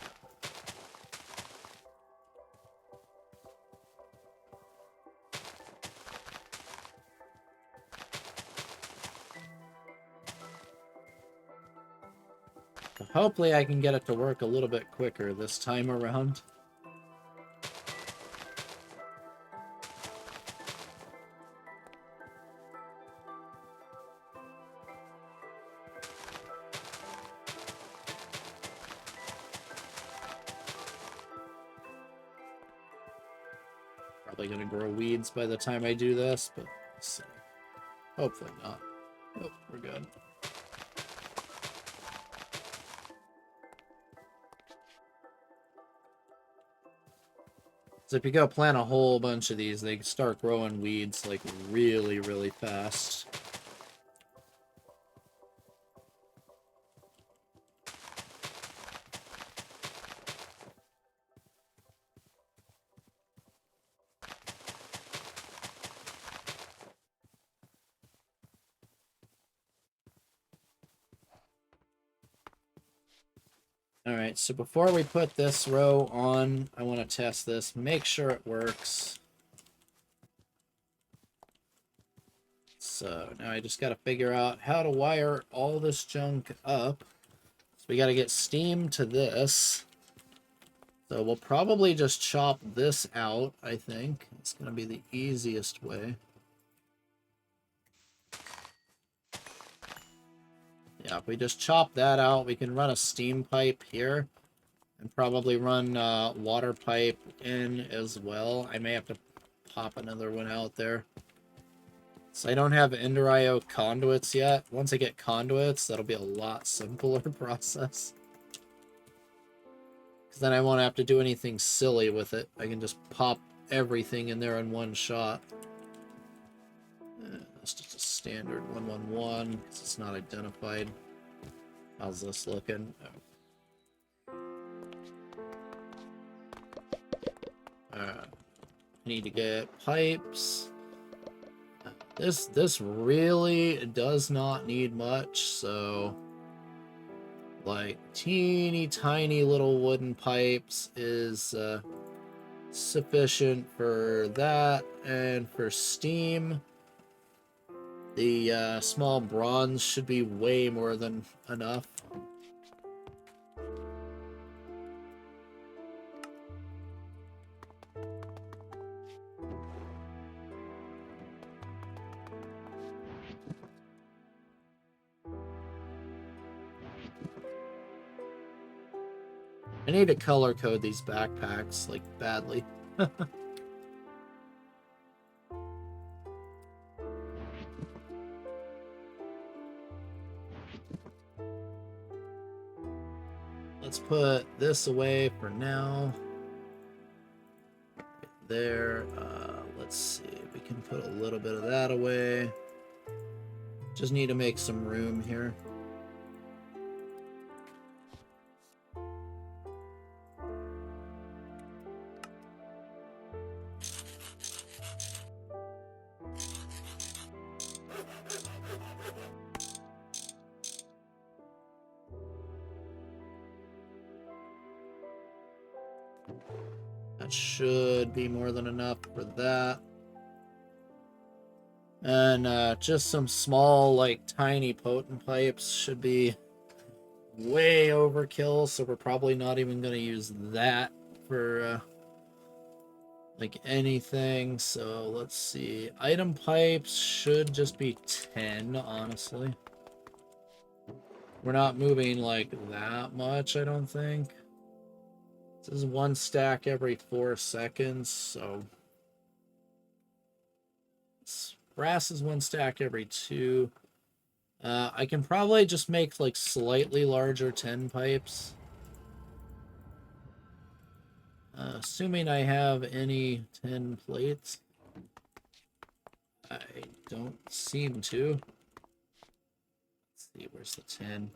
So hopefully I can get it to work a little bit quicker this time around. Probably gonna grow weeds by the time I do this, but let's see. Hopefully not. Oh, we're good. So if you go plant a whole bunch of these, they start growing weeds like really, really fast. Alright, so before we put this row on, I want to test this, make sure it works. So now I just got to figure out how to wire all this junk up. So we got to get steam to this. So we'll probably just chop this out, I think. It's going to be the easiest way. Yeah, if we just chop that out, we can run a steam pipe here. And probably run water pipe in as well. I may have to pop another one out there. So I don't have Ender IO conduits yet. Once I get conduits, that'll be a lot simpler process. Because then I won't have to do anything silly with it. I can just pop everything in there in one shot. That's just a standard 111 because it's not identified. How's this looking? I need to get pipes. This really does not need much, so like teeny tiny little wooden pipes is sufficient for that. And for steam, the small bronze should be way more than enough. I need to color code these backpacks, like, badly. let's put this away for now. Right there. Let's see. We can put a little bit of that away. Just need to make some room here. That should be more than enough for that. And just some small, like, tiny potent pipes should be way overkill, so we're probably not even going to use that for, like, anything. So, let's see. Item pipes should just be 10, honestly. We're not moving, like, that much, I don't think. This is one stack every 4 seconds, so... Brass is one stack every 2. I can probably just make, like, slightly larger 10 pipes. Assuming I have any 10 plates. I don't seem to. Let's see, where's the 10?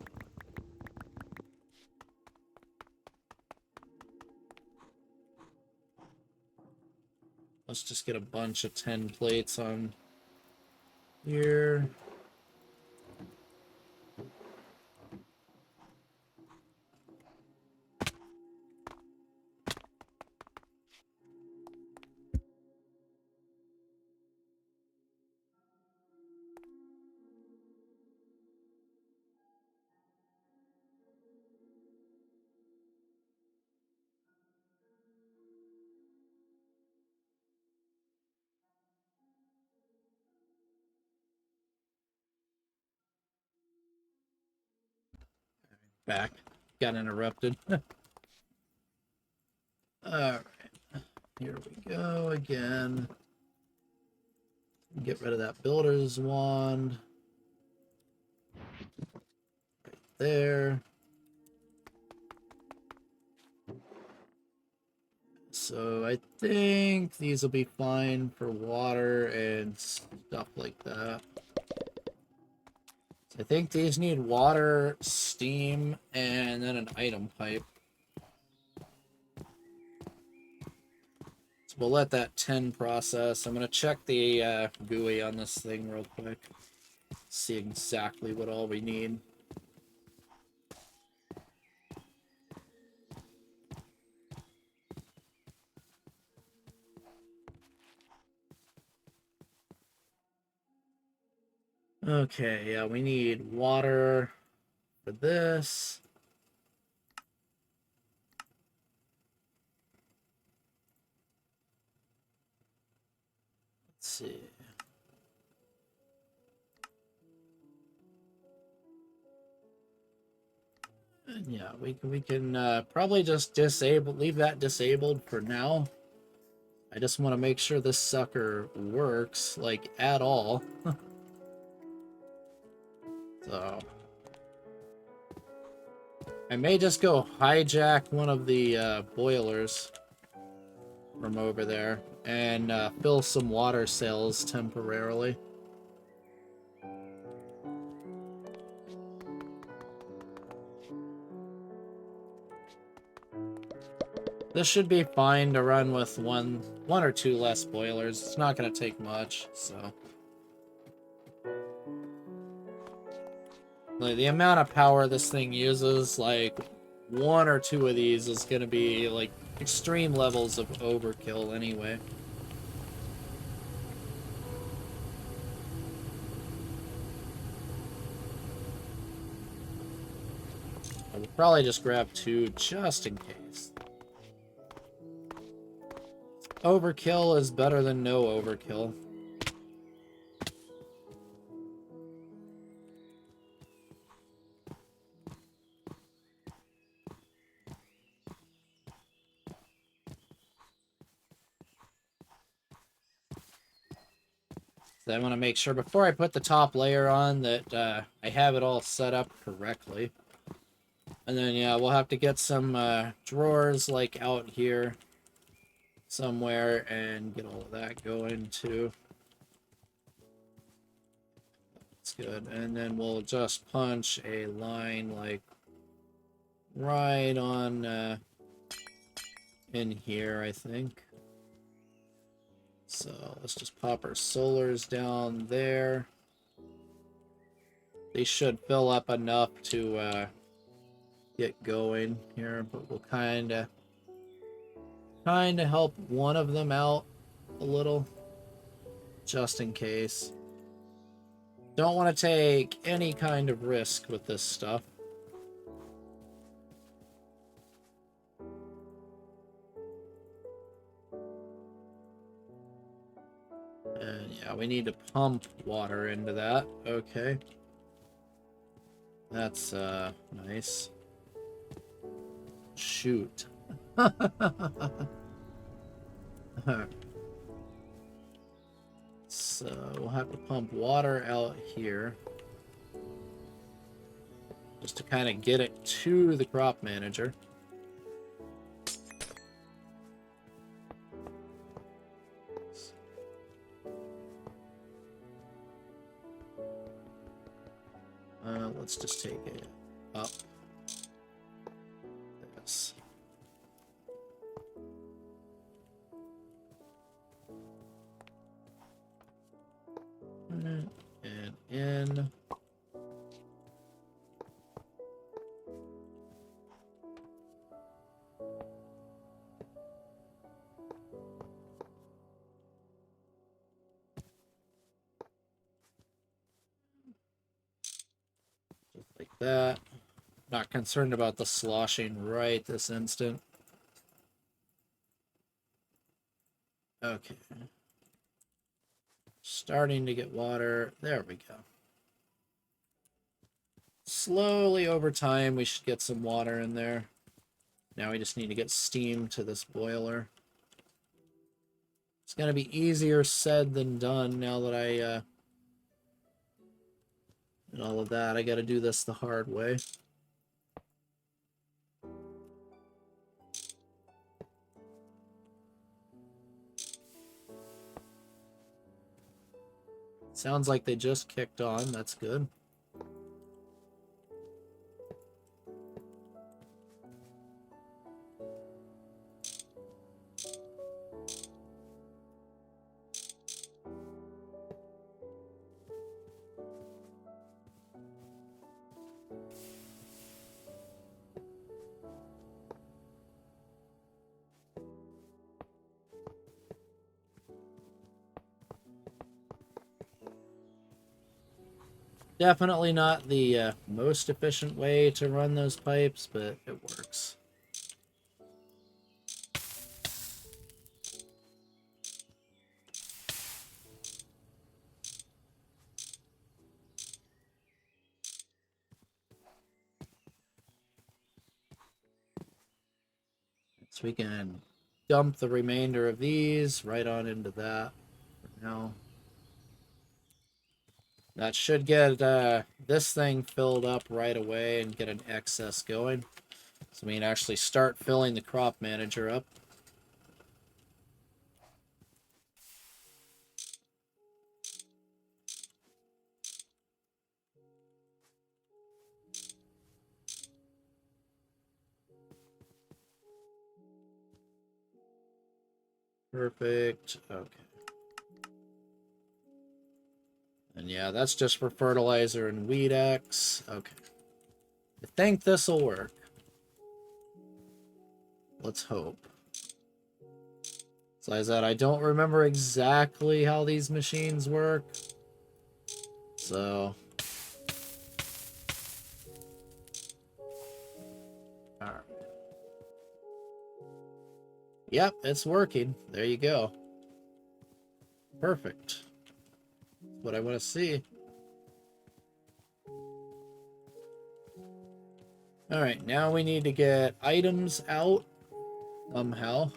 Let's just get a bunch of 10 plates on here. Back. Got interrupted. Alright. Here we go again. Get rid of that builder's wand. Right there. So I think these will be fine for water and stuff like that. So I think these need water, steam, and then an item pipe. So we'll let that 10 process. I'm going to check the GUI on this thing real quick. See exactly what all we need. Okay, yeah, we need water for this. Let's see. And yeah, we can probably just leave that disabled for now. I just want to make sure this sucker works, like, at all. So... I may just go hijack one of the boilers from over there and fill some water cells temporarily. This should be fine to run with one or two less boilers. It's not going to take much, so... Like, the amount of power this thing uses, like, 1 or 2 of these is going to be, like, extreme levels of overkill anyway. I would probably just grab 2 just in case. Overkill is better than no overkill. So I want to make sure before I put the top layer on that I have it all set up correctly. And then, yeah, we'll have to get some drawers, like, out here somewhere and get all of that going, too. That's good. And then we'll just punch a line, like, right on in here, I think. So let's just pop our solars down there. They should fill up enough to get going here, but we'll kind of help one of them out a little, just in case. Don't want to take any kind of risk with this stuff. And yeah, we need to pump water into that. Okay. That's nice. Shoot. So we'll have to pump water out here just to kind of get it to the crop manager. Let's just take it up. This. And in. Just like that. Not concerned about the sloshing right this instant. Okay. Starting to get water. There we go. Slowly over time, we should get some water in there. Now we just need to get steam to this boiler. It's going to be easier said than done now that I, and all of that. I got to do this the hard way. Sounds like they just kicked on. That's good. Definitely not the most efficient way to run those pipes, but it works. So we can dump the remainder of these right on into that for now. That should get this thing filled up right away and get an excess going. So we can actually start filling the crop manager up. Perfect. Okay. And yeah, that's just for fertilizer and weed X. Okay. I think this will work. Let's hope. So as that, I don't remember exactly how these machines work. So. Alright. Yep, it's working. There you go. Perfect. That's what I want to see. Alright, now we need to get items out somehow.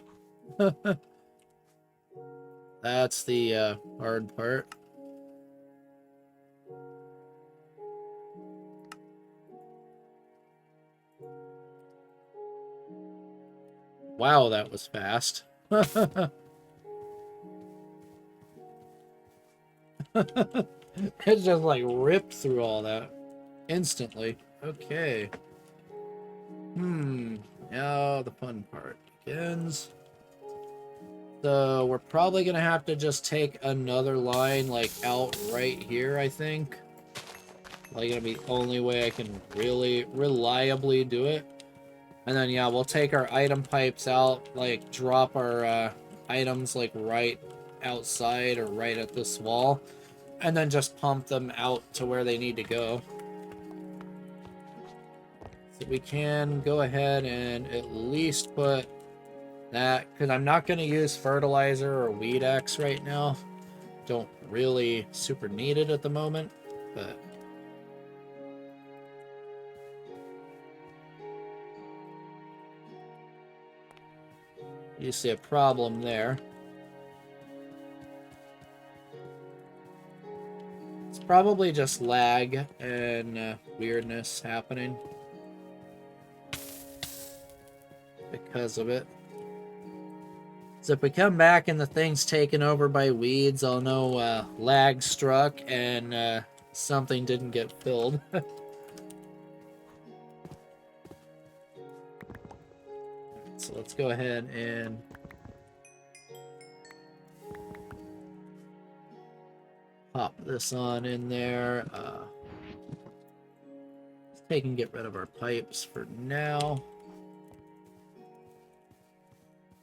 That's the hard part. Wow, that was fast. It just like ripped through all that instantly. Okay. Now the fun part begins. So we're probably gonna have to just take another line like out right here, I think. Like gonna be the only way I can really reliably do it. And then yeah, we'll take our item pipes out, like drop our items like right outside or right at this wall, and then just pump them out to where they need to go. So we can go ahead and at least put that, because I'm not going to use fertilizer or weed X right now. Don't really super need it at the moment, but you see a problem there. It's probably just lag and weirdness happening because of it. So if we come back and the thing's taken over by weeds, I'll know lag struck and something didn't get filled. So let's go ahead and pop this on in there. Let's take and get rid of our pipes for now.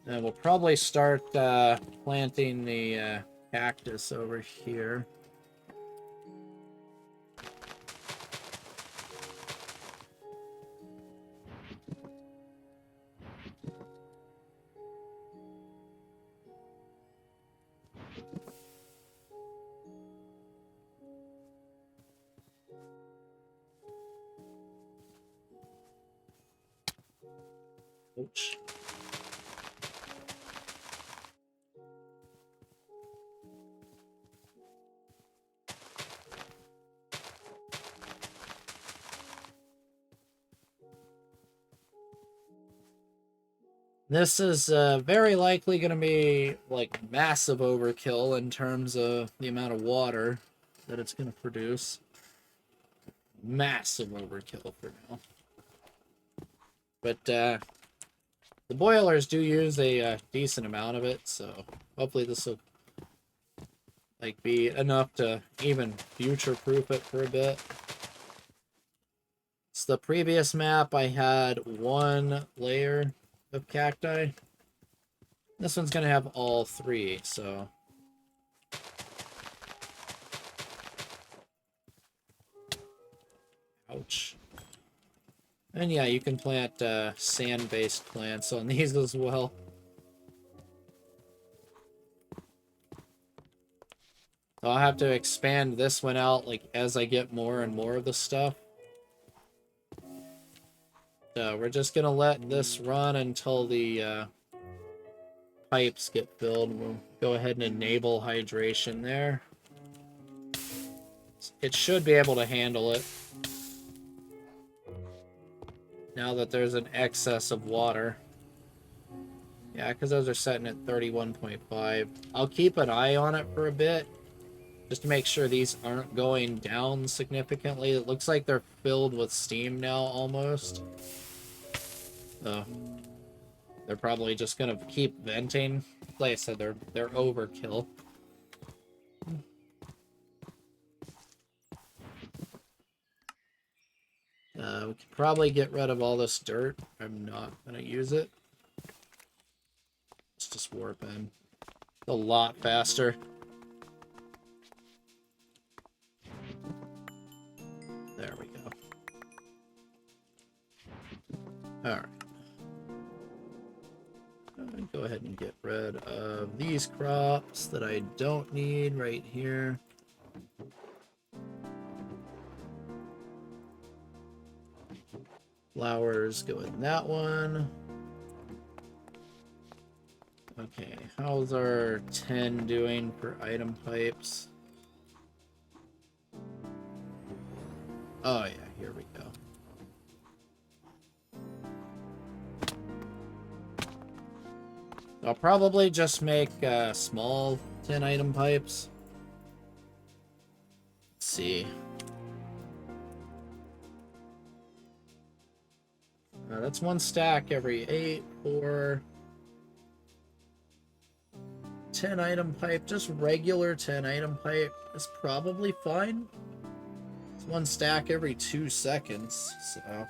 And we'll probably start planting the cactus over here. Ouch. This is very likely going to be like massive overkill in terms of the amount of water that it's going to produce. Massive overkill for now. But the boilers do use a decent amount of it, so hopefully this will like be enough to even future-proof it for a bit. It's the previous map I had one layer of cacti. This one's gonna have all three, so ouch. And yeah, you can plant sand-based plants on these as well. So I'll have to expand this one out like as I get more and more of the stuff. So we're just gonna let this run until the pipes get filled. We'll go ahead and enable hydration there. It should be able to handle it now that there's an excess of water. Yeah, because those are setting at 31.5. I'll keep an eye on it for a bit, just to make sure these aren't going down significantly. It looks like they're filled with steam now, almost. So, they're probably just going to keep venting. Like I said, they're overkill. We could probably get rid of all this dirt. I'm not going to use it. Let's just warp in. It's a lot faster. There we go. Alright. Go ahead and get rid of these crops that I don't need right here. Flowers go in that one. Okay, how's our 10 doing for item pipes? Oh yeah, here we go. I'll probably just make small 10-item pipes. Let's see. That's 1 stack every 8 or 10-item pipe. Just regular 10-item pipe is probably fine. It's 1 stack every 2 seconds, so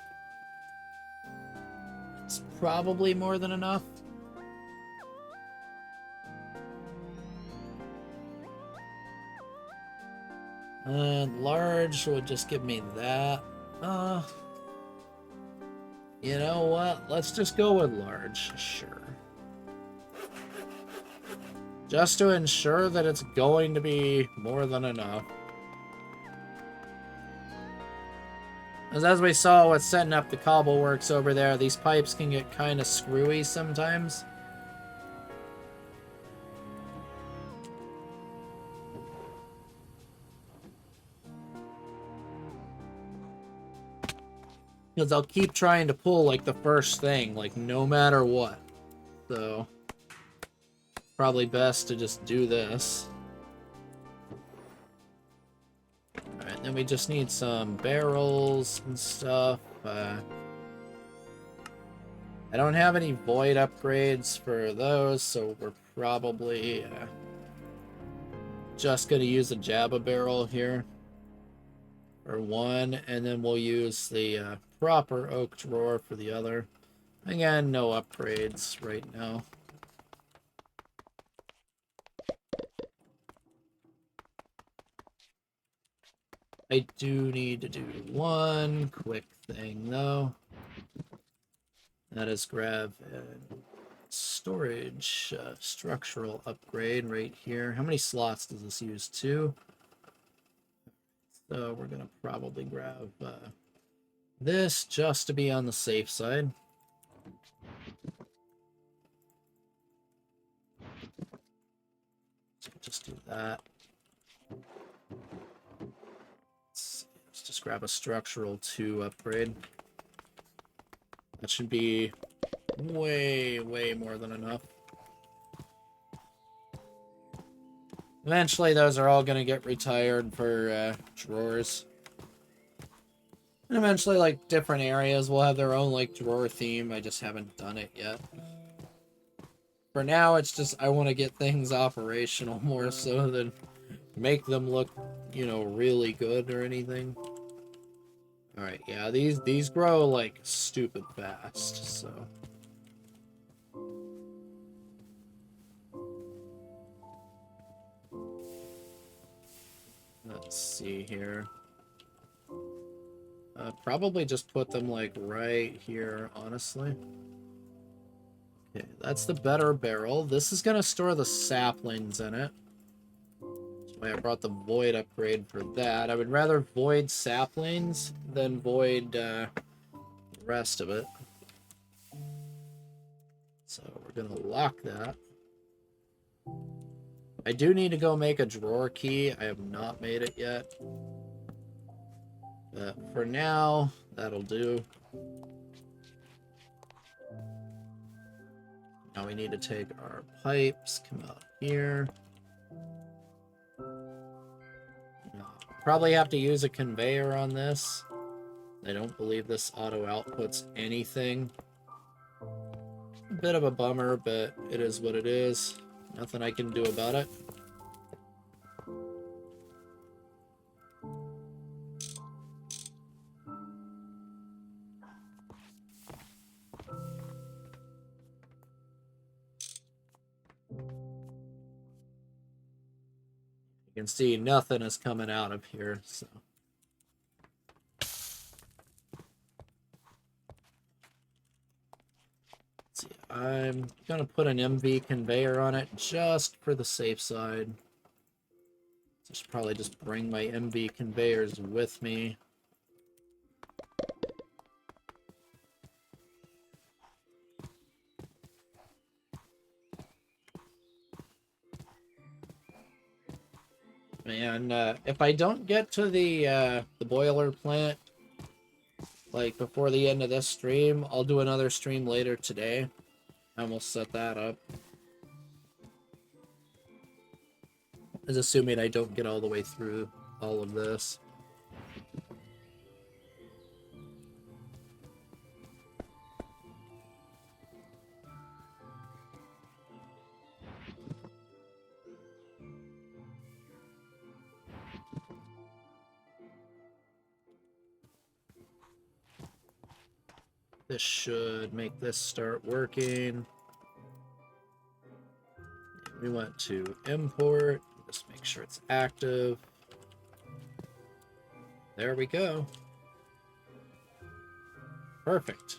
it's probably more than enough. Large would just give me that. You know what? Let's just go with large. Sure. Just to ensure that it's going to be more than enough. As we saw with setting up the cobble works over there, these pipes can get kind of screwy sometimes. Because I'll keep trying to pull, like, the first thing, like, no matter what. So, probably best to just do this. Alright, then we just need some barrels and stuff. I don't have any void upgrades for those, so we're probably just going to use a Jabba barrel here. For one, and then we'll use the proper oak drawer for the other. Again, no upgrades right now. I do need to do one quick thing, though. That is grab a storage structural upgrade right here. How many slots does this use? 2? So we're going to probably grab this just to be on the safe side. So just do that. Let's just grab a structural 2 upgrade. That should be way, way more than enough. Eventually, those are all going to get retired for drawers. And eventually, like, different areas will have their own, like, drawer theme. I just haven't done it yet. For now, it's just I want to get things operational more so than make them look, you know, really good or anything. Alright, yeah, these grow, like, stupid fast, so... Let's see here. Probably just put them, like, right here, honestly. Okay, that's the better barrel. This is going to store the saplings in it. That's why I brought the void upgrade for that. I would rather void saplings than void the rest of it. So we're going to lock that. I do need to go make a drawer key. I have not made it yet. But for now, that'll do. Now we need to take our pipes, come out here. Probably have to use a conveyor on this. I don't believe this auto outputs anything. A bit of a bummer, but it is what it is. Nothing I can do about it. You can see nothing is coming out of here, so. Let's see, I'm gonna put an MV conveyor on it just for the safe side. I should probably just bring my MV conveyors with me. And if I don't get to the boiler plant, like, before the end of this stream, I'll do another stream later today, and we'll set that up. is assuming I don't get all the way through all of this. This should make this start working. We went to import, just make sure it's active. There we go. Perfect.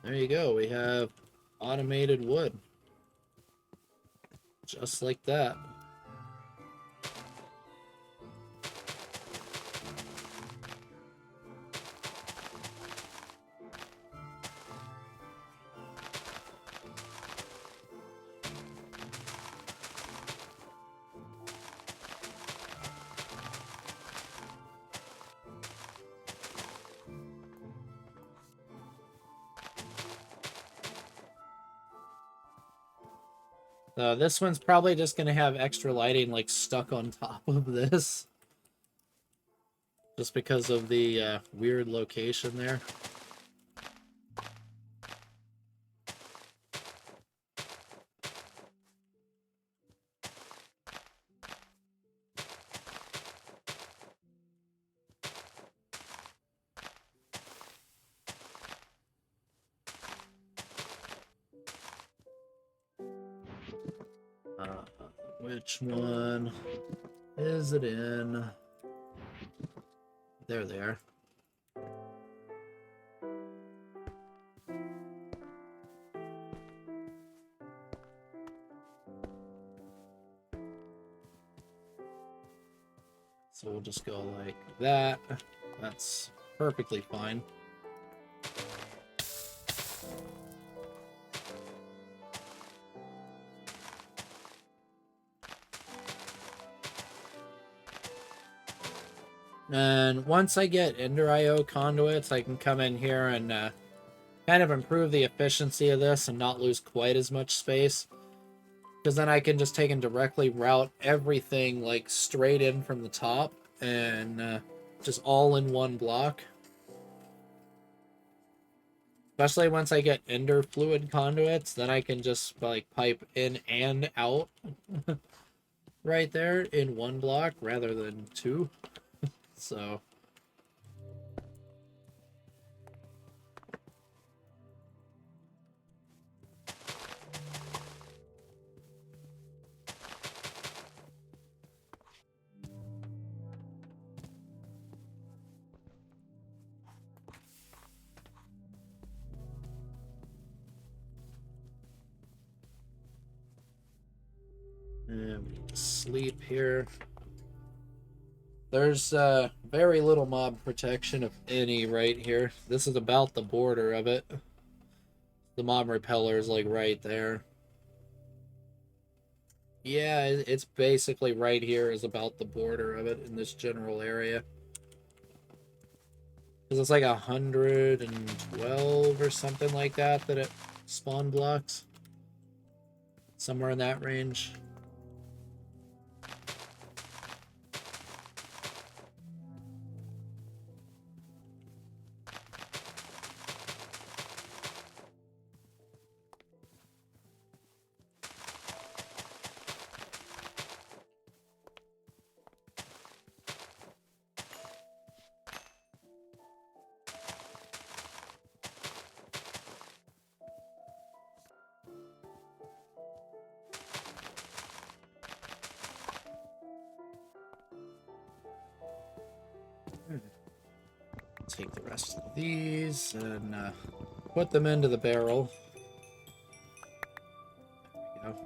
There you go. We have automated wood. Just like that. This one's probably just going to have extra lighting like stuck on top of this. Just because of the weird location there. Which one is it in? There they are. So we'll just go like that. That's perfectly fine. And once I get Ender IO conduits, I can come in here and kind of improve the efficiency of this and not lose quite as much space. Because then I can just take and directly route everything like straight in from the top and just all in one block. Especially once I get Ender fluid conduits, then I can just like pipe in and out right there in one block rather than two. So and we need to sleep here. There's very little mob protection, if any, right here. This is about the border of it. The mob repeller is like right there. Yeah, it's basically right here is about the border of it in this general area. Because it's like 112 or something like that it spawn blocks. Somewhere in that range. Take the rest of these and put them into the barrel. There we go.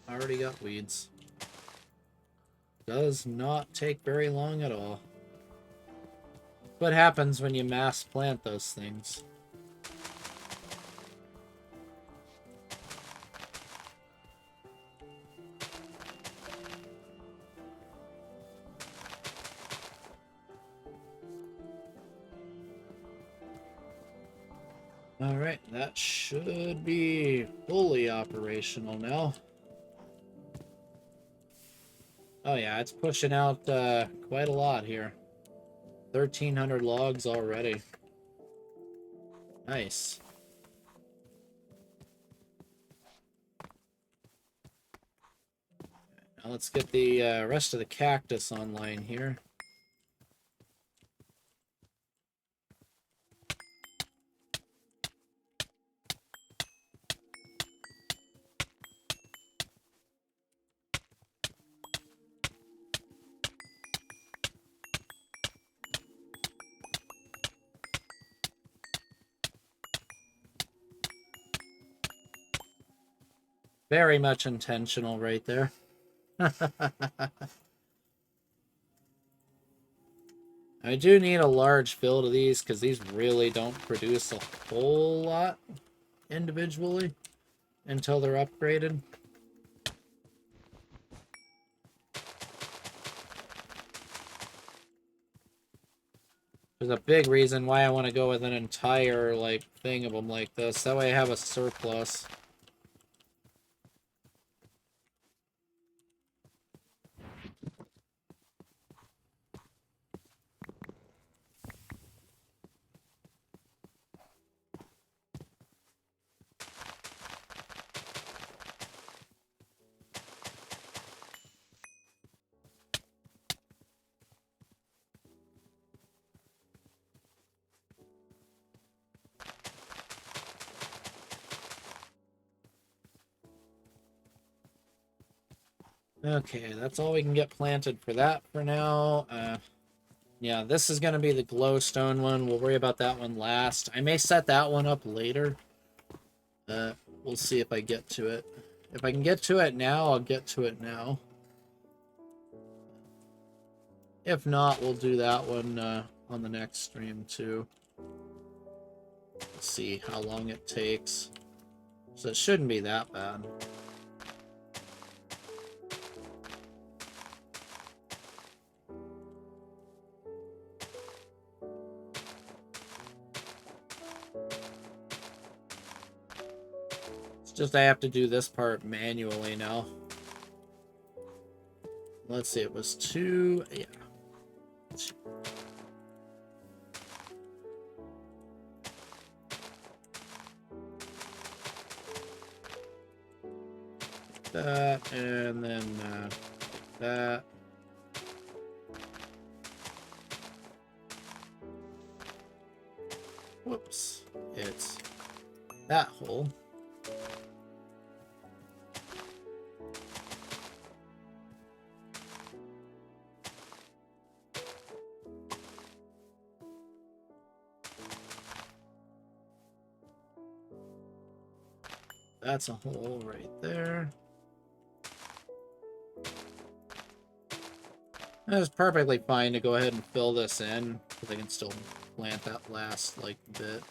Already got weeds. Does not take very long at all. What happens when you mass plant those things? Alright, that should be fully operational now. Oh yeah, it's pushing out quite a lot here. 1,300 logs already. Nice. Now let's get the rest of the cactus online here. Very much intentional right there. I do need a large field of these because these really don't produce a whole lot individually until they're upgraded. There's a big reason why I want to go with an entire like thing of them like this. That way I have a surplus. Okay, that's all we can get planted for that for now. Yeah, this is going to be the glowstone one. We'll worry about that one last. I may set that one up later. We'll see if I get to it. If I can get to it now, I'll get to it now. If not, we'll do that one on the next stream too. Let's see how long it takes. So it shouldn't be that bad. It's just I have to do this part manually now. Let's see, it was 2... Yeah. That, and then that. Whoops. It's that hole. That's a hole right there. It's perfectly fine to go ahead and fill this in, because I can still plant that last, like, bit.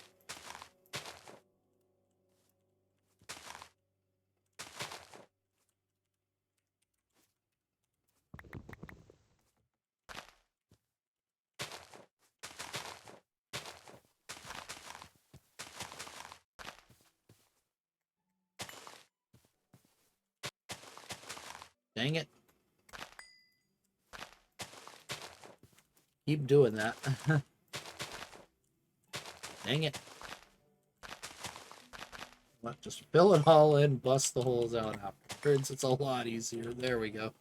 Dang it. Keep doing that. Dang it. What, just fill it all in, bust the holes out afterwards. It's a lot easier. There we go.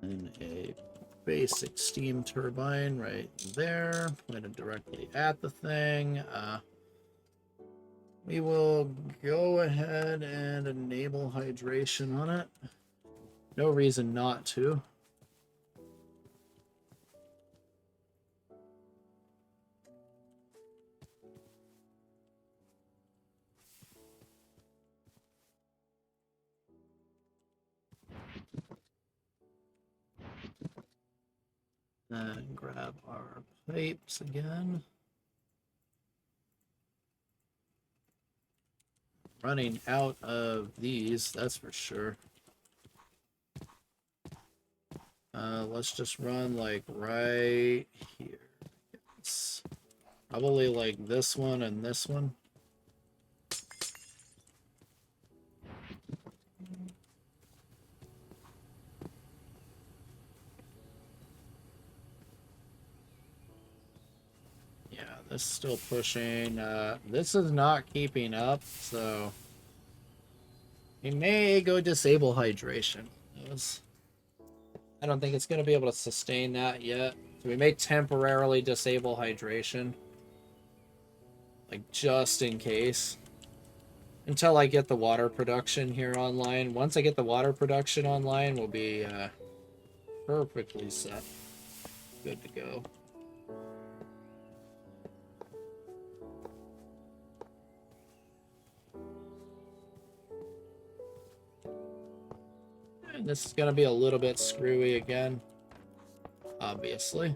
And a basic steam turbine right there, pointed directly at the thing. We will go ahead and enable hydration on it. No reason not to. And grab our pipes again. Running out of these, that's for sure. Let's just run like right here. Yes. Probably like this one and this one. Yeah, this is still pushing. This is not keeping up, so we may go disable hydration. I don't think it's going to be able to sustain that yet. So we may temporarily disable hydration. Like, just in case. Until I get the water production here online. Once I get the water production online, we'll be perfectly set. Good to go. And this is going to be a little bit screwy again. Obviously.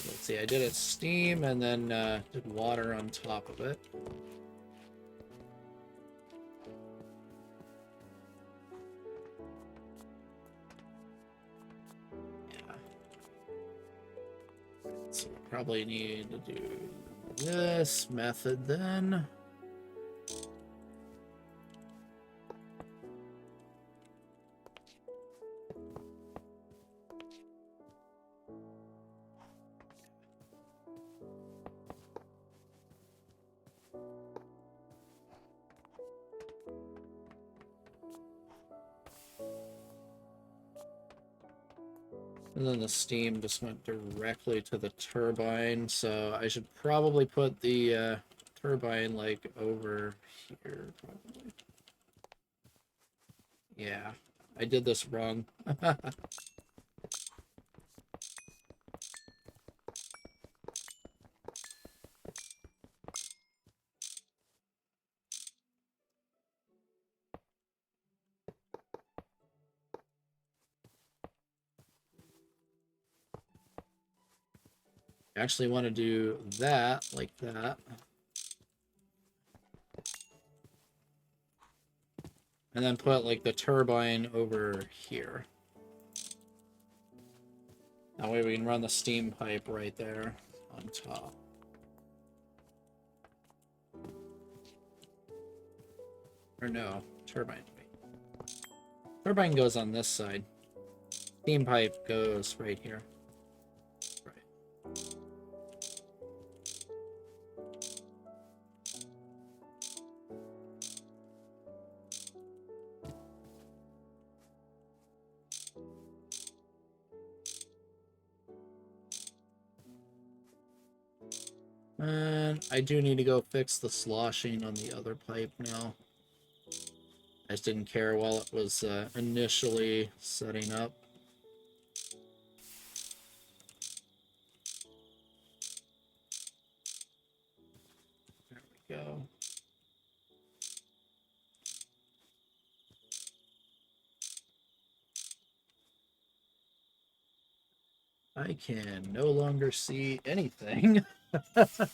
Let's see, I did it steam and then did water on top of it. Yeah. So we probably need to do this method then. And then the steam just went directly to the turbine, so I should probably put the turbine like over here, probably. Yeah, I did this wrong. I actually want to do that like that. And then put like the turbine over here. That way we can run the steam pipe right there on top. Or no, turbine. Turbine goes on this side. Steam pipe goes right here. Right. And I do need to go fix the sloshing on the other pipe now. I just didn't care while it was initially setting up. There we go. I can no longer see anything. It's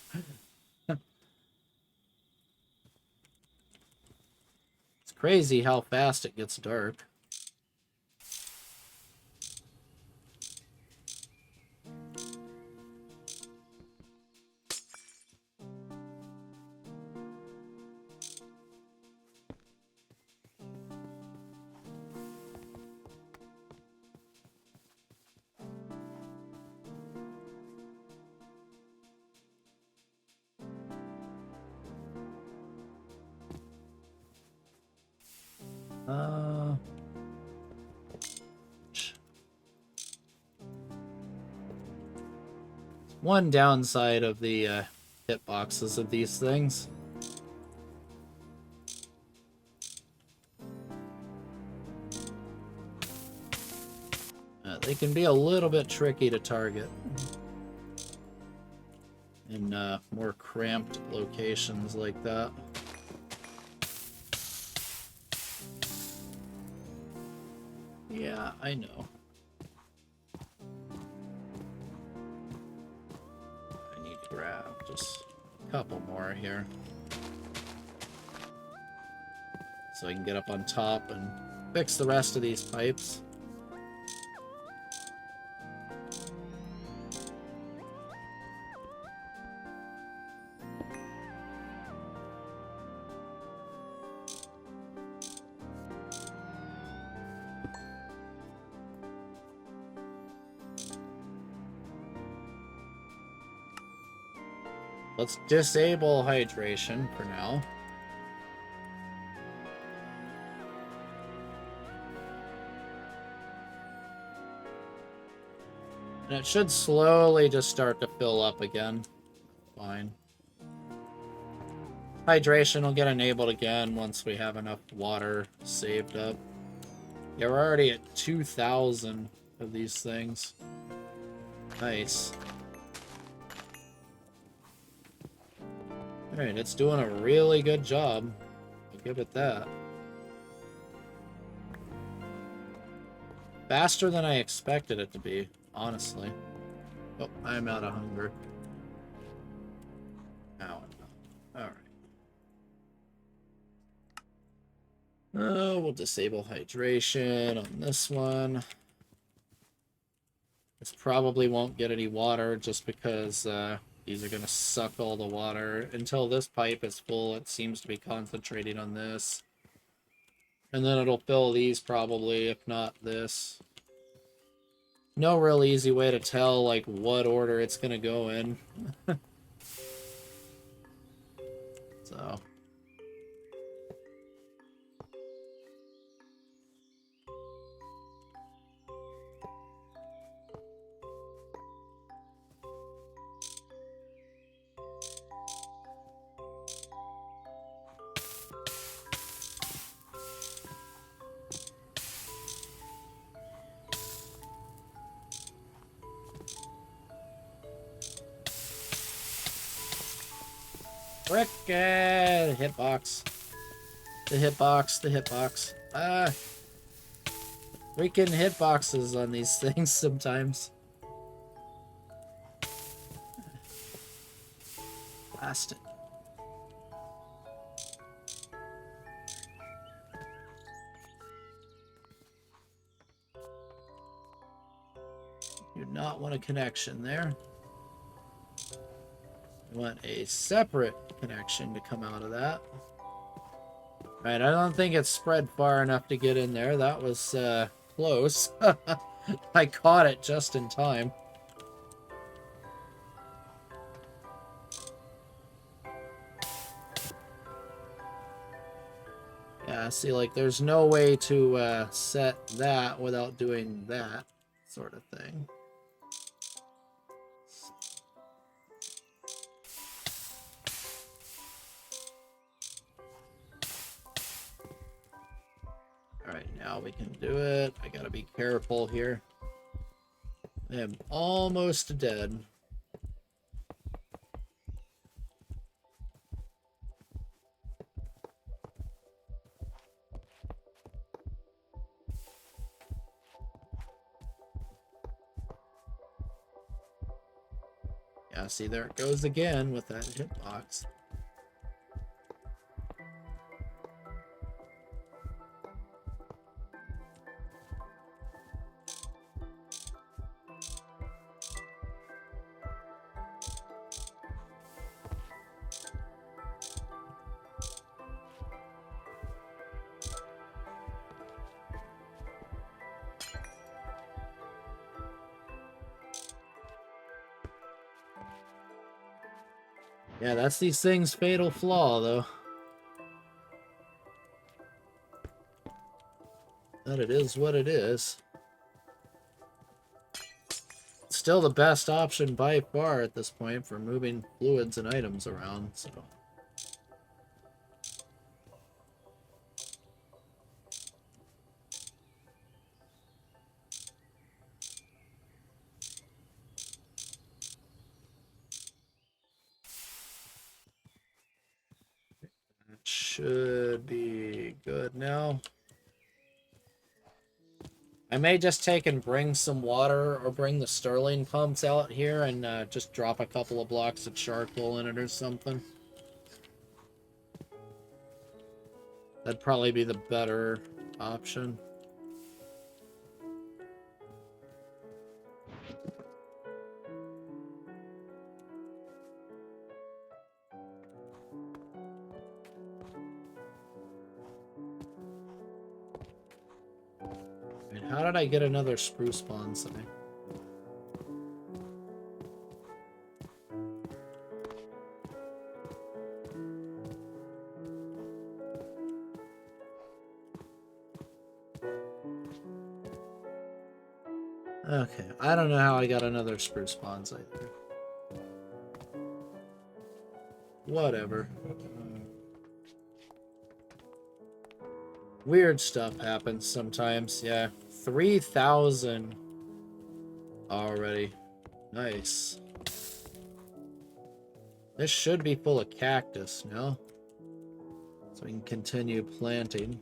crazy how fast it gets dark. one downside of the hitboxes of these things. They can be a little bit tricky to target in more cramped locations like that. Yeah, I know. I need to grab just a couple more here so I can get up on top and fix the rest of these pipes. Let's disable hydration for now. And it should slowly just start to fill up again. Fine. Hydration will get enabled again once we have enough water saved up. Yeah, we're already at 2,000 of these things. Nice. Alright, it's doing a really good job. I'll give it that. Faster than I expected it to be, honestly. Oh, I'm out of hunger. Ow. Alright. We'll disable hydration on this one. This probably won't get any water just because these are going to suck all the water. Until this pipe is full, it seems to be concentrating on this. And then it'll fill these probably, if not this. No real easy way to tell, like, what order it's going to go in. So... Frickin' hitbox. The hitbox. Freaking hitboxes on these things sometimes. Blast it. Do not want a connection there. We want a separate connection to come out of that. Right, I don't think it's spread far enough to get in there. That was close. I caught it just in time. Yeah, see, like, there's no way to set that without doing that sort of thing. Alright, now we can do it. I gotta be careful here. I am almost dead. Yeah, see, there it goes again with that hitbox. Yeah, that's these things' fatal flaw, though. But it is what it is. Let's still the best option by far at this point for moving fluids and items around, so. That should be good now. I may just take and bring some water or bring the Stirling pumps out here and just drop a couple of blocks of charcoal in it or something. That'd probably be the better option. And how did I get another spruce bonsai? Okay, I don't know how I got another spruce bonsai there. Whatever. Weird stuff happens sometimes, yeah. 3,000 already. Nice. This should be full of cactus, no? So we can continue planting.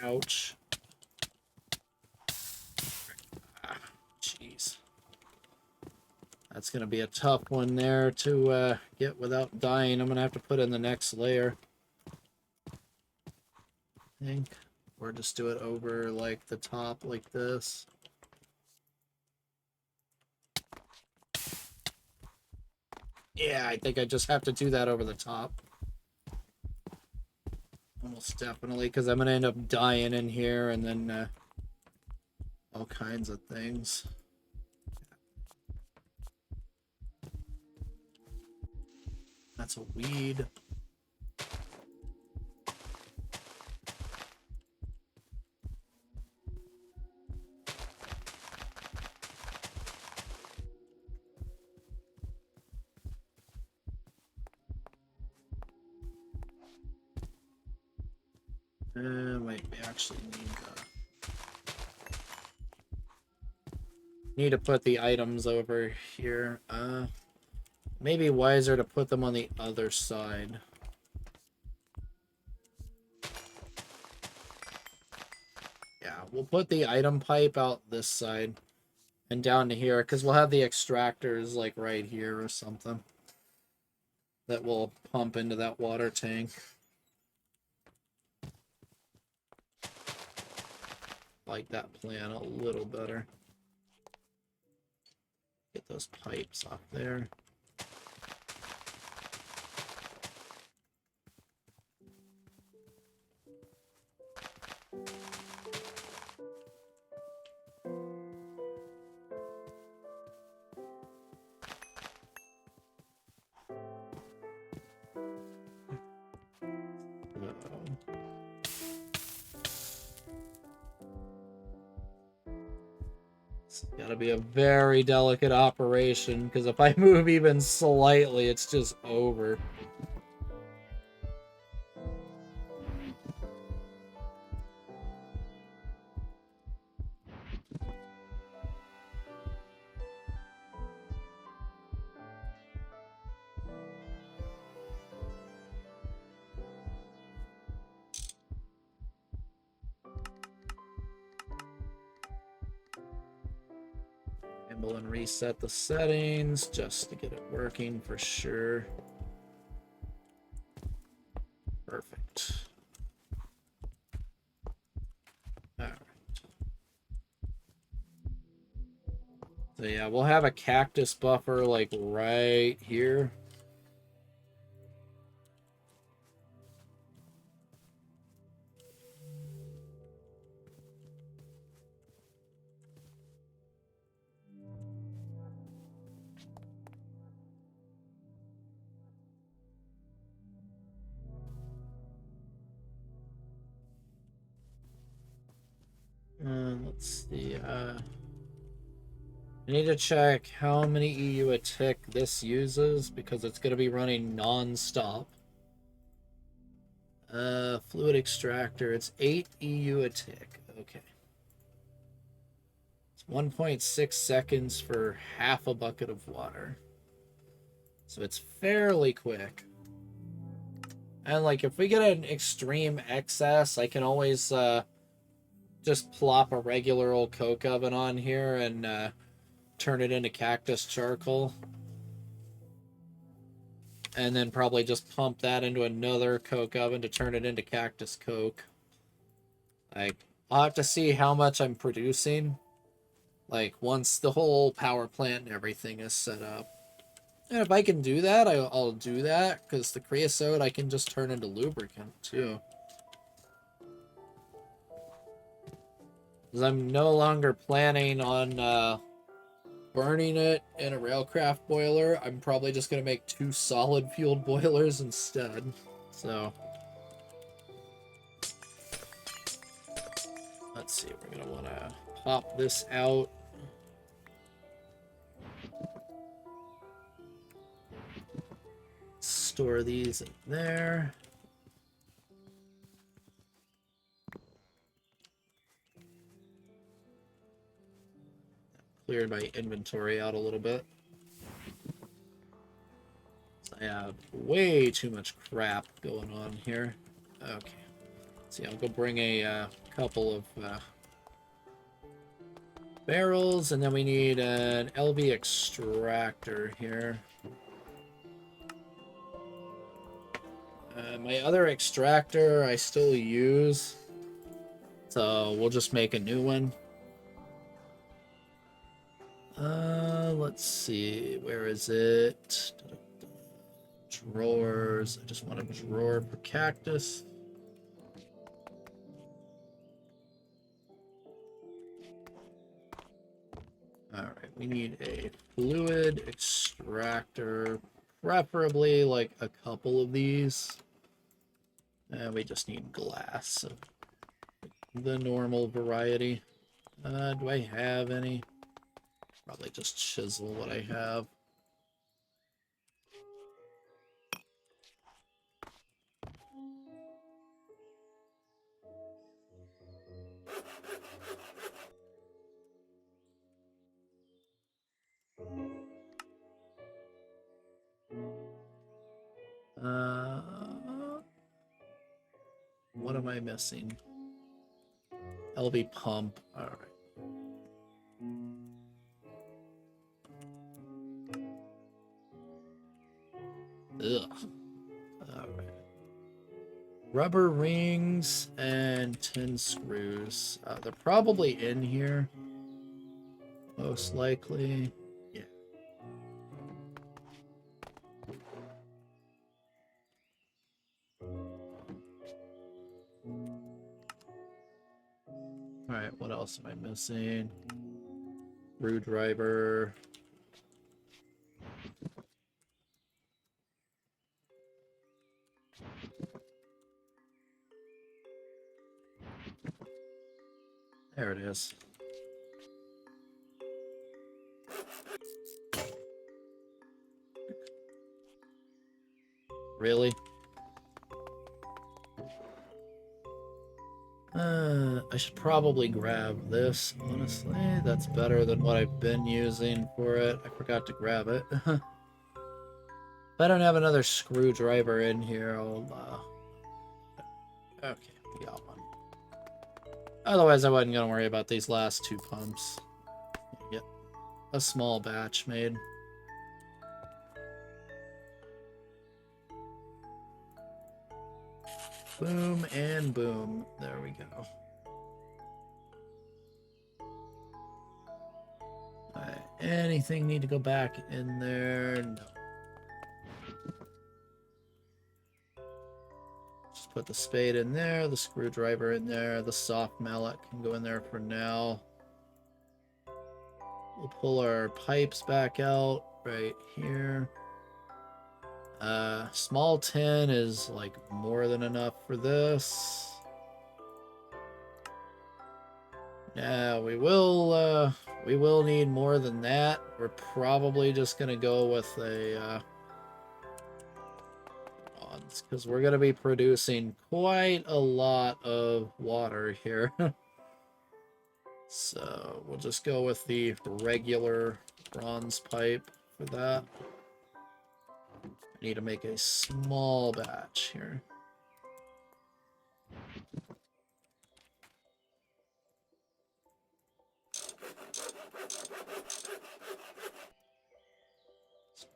Ouch. Jeez. That's going to be a tough one there to get without dying. I'm going to have to put in the next layer, I think. Or just do it over, like, the top like this. Yeah, I think I just have to do that over the top. Almost definitely, because I'm going to end up dying in here and then all kinds of things. That's a weed. Might actually need to put the items over here. Maybe wiser to put them on the other side. Yeah, we'll put the item pipe out this side and down to here, because we'll have the extractors like right here or something that will pump into that water tank. Like that plan a little better. Get those pipes off there. It's gotta be a very delicate operation, because if I move even slightly, it's just over. Scramble and reset the settings just to get it working for sure. Perfect. Alright. So yeah, we'll have a cactus buffer like right here. Let's see. I need to check how many EU a tick this uses because it's going to be running non-stop. Fluid extractor. It's 8 EU a tick. Okay. It's 1.6 seconds for half a bucket of water. So it's fairly quick. And like if we get an extreme excess, I can always just plop a regular old coke oven on here and turn it into cactus charcoal. And then probably just pump that into another coke oven to turn it into cactus coke. Like, I'll have to see how much I'm producing. Like, once the whole power plant and everything is set up. And if I can do that, I'll do that. Because the creosote I can just turn into lubricant, too. Because I'm no longer planning on burning it in a railcraft boiler. I'm probably just going to make 2 solid fueled boilers instead. So, let's see. We're going to want to pop this out. Store these in there. Cleared my inventory out a little bit. I have way too much crap going on here. Okay. Let's see, I'll go bring a couple of barrels, and then we need an LV extractor here. My other extractor I still use, so we'll just make a new one. Let's see, where is it? Drawers. I just want a drawer for cactus. Alright, we need a fluid extractor, preferably like a couple of these. And we just need glass, so the normal variety. Do I have any? Probably just chisel what I have. What am I missing? LV pump. Alright. Ugh. Alright. Rubber rings and tin screws. They're probably in here. Most likely. Yeah. Alright, what else am I missing? Screwdriver. There it is. Really? I should probably grab this, honestly. That's better than what I've been using for it. I forgot to grab it. If I don't have another screwdriver in here, I'll, okay, we got one. Otherwise, I wasn't going to worry about these last 2 pumps. Yep. a small batch made. Boom and boom. There we go. Alright, anything need to go back in there? No. Just put the spade in there, the screwdriver in there, the soft mallet can go in there for now. We'll pull our pipes back out right here. Small tin is like more than enough for this. Yeah, we will need more than that. We're probably just gonna go with a because we're gonna be producing quite a lot of water here. So we'll just go with the regular bronze pipe for that. I need to make a small batch here.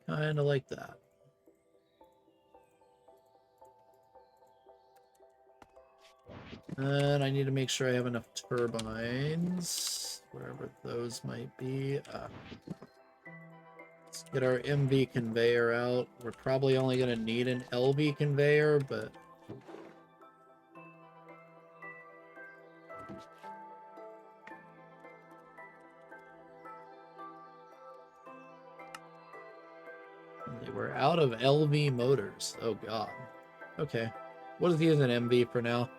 Kind of like that. And I need to make sure I have enough turbines, wherever those might be. Let's get our MV conveyor out. We're probably only going to need an LV conveyor, but... We're out of LV motors. Oh, God. Okay. We'll just use an MV for now.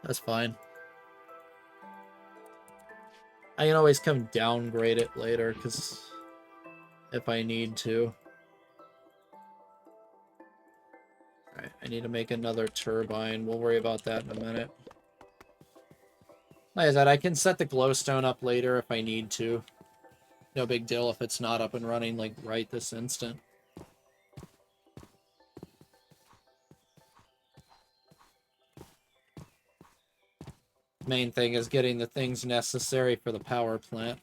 That's fine. I can always come downgrade it later, because if I need to. Alright, I need to make another turbine. We'll worry about that in a minute. Like I said, I can set the glowstone up later if I need to. No big deal if it's not up and running, like, right this instant. Main thing is getting the things necessary for the power plant.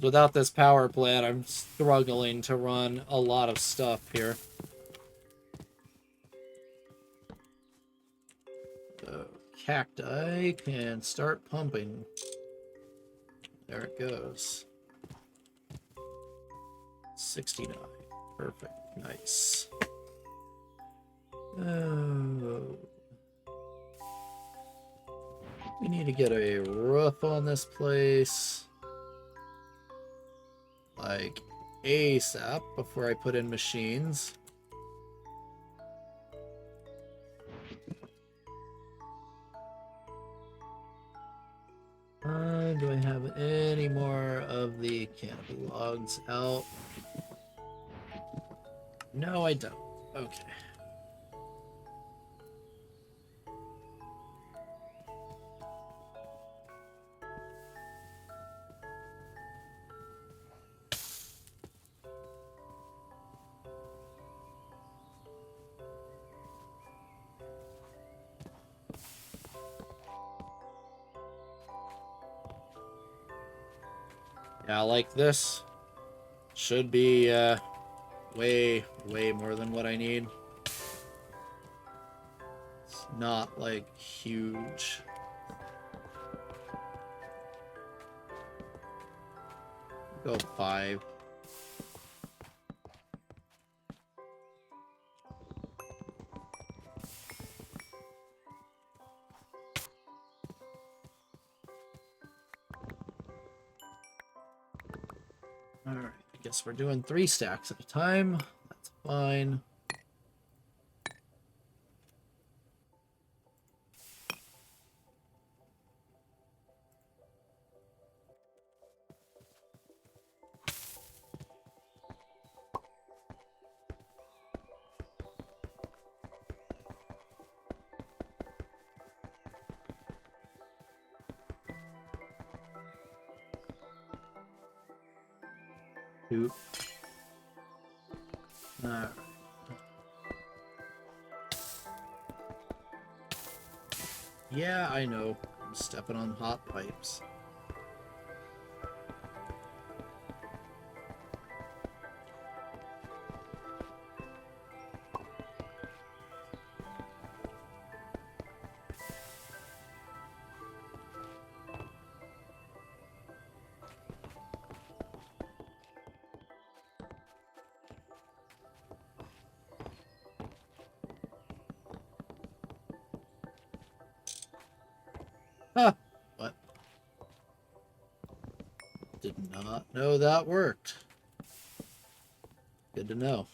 Without this power plant, I'm struggling to run a lot of stuff here. So, cacti can start pumping. There it goes. 69. Perfect. Nice. Oh. We need to get a roof on this place. Like ASAP before I put in machines. Do I have any more of the canopy logs out? No, I don't. Okay. Yeah, like this should be way more than what I need. It's not like huge. Go 5. Alright, I guess we're doing 3 stacks at a time. That's fine. Alright. Yeah, I know. I'm stepping on hot pipes. know that worked. Good to know.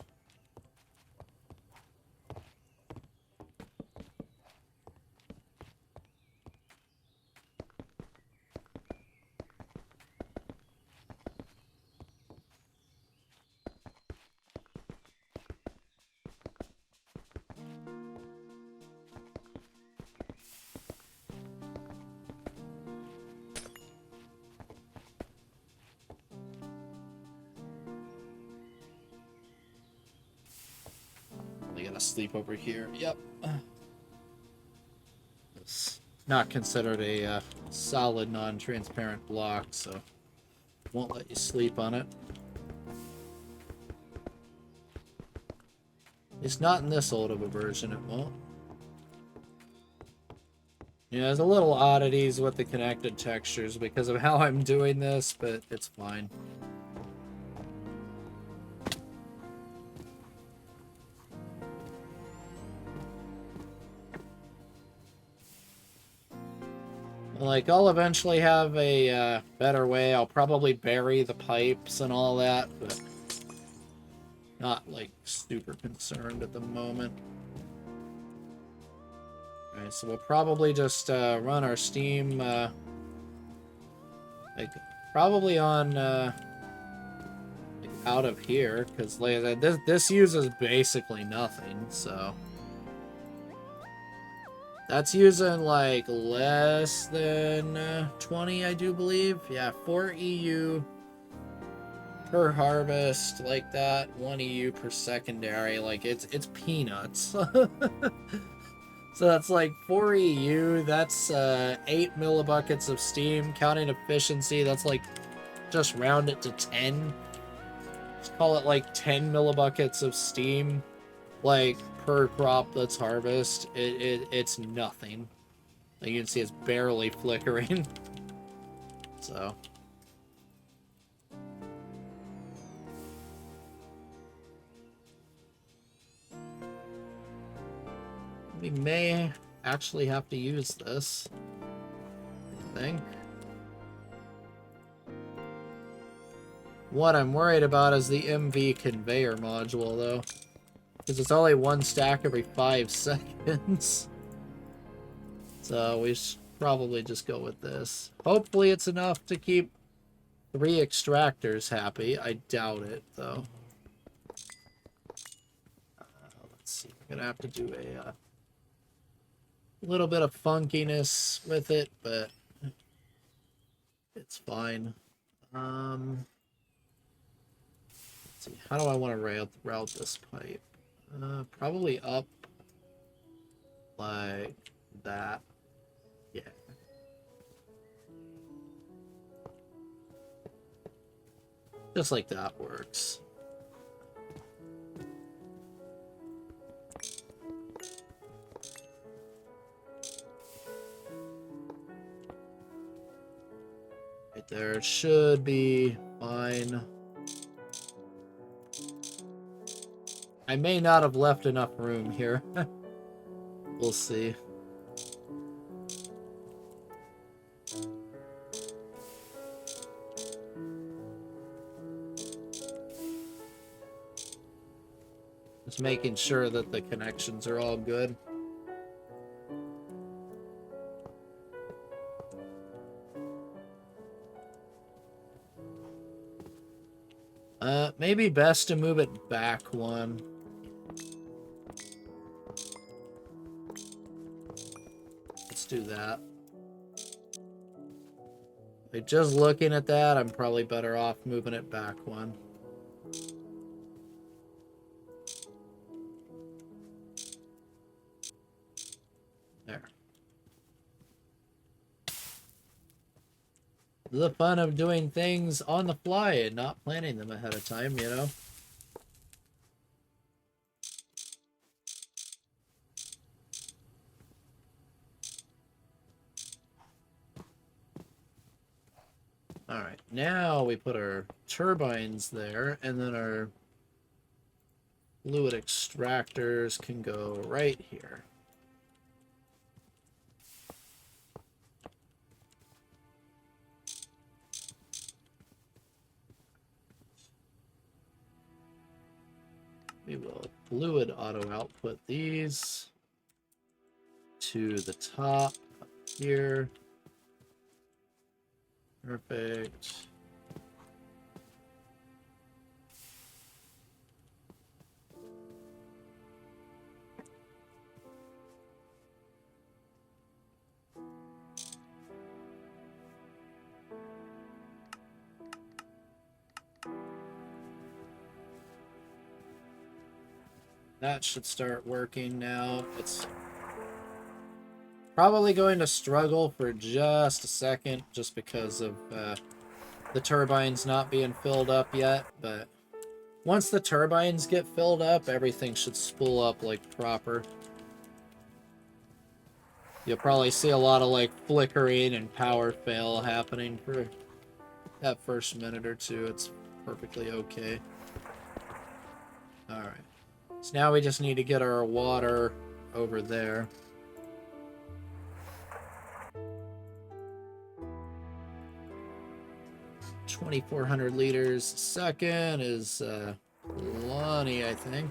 I gotta sleep over here. Yep. It's not considered a solid, non-transparent block, so won't let you sleep on it. It's not in this old of a version, it won't. Yeah, there's a little oddities with the connected textures because of how I'm doing this, but it's fine. Like, I'll eventually have a better way. I'll probably bury the pipes and all that, but not, like, super concerned at the moment. Alright, so we'll probably just run our steam, like, probably on, like, out of here, because like I said, this uses basically nothing, so... That's using, like, less than 20, I do believe. Yeah, 4 EU per harvest, like that. 1 EU per secondary. Like, it's peanuts. So that's, like, 4 EU. That's 8 millibuckets of steam. Counting efficiency, that's, like, just round it to 10. Just call it, like, 10 millibuckets of steam. Like, per crop that's harvest, it's nothing. Like, you can see it's barely flickering. So. We may actually have to use this, I think. What I'm worried about is the MV conveyor module, though. Because it's only 1 stack every 5 seconds. So we should probably just go with this. Hopefully it's enough to keep 3 extractors happy. I doubt it, though. Let's see. We're going to have to do a little bit of funkiness with it, but it's fine. Let's see. How do I want to route this pipe? Probably up like that. Yeah. Just like that works. Right there. It should be fine. I may not have left enough room here. We'll see. Just making sure that the connections are all good. Maybe best to move it back 1. Let's do that. But just looking at that, I'm probably better off moving it back 1. There. The fun of doing things on the fly and not planning them ahead of time, you know? Alright, now we put our turbines there, and then our fluid extractors can go right here. We will fluid auto output these to the top up here. Perfect. That should start working now. It's probably going to struggle for just a second just because of the turbines not being filled up yet, but once the turbines get filled up, everything should spool up like proper. You'll probably see a lot of like flickering and power fail happening for that first minute or two. It's perfectly okay. Alright. So now we just need to get our water over there. 2,400 liters a second is plenty, I think.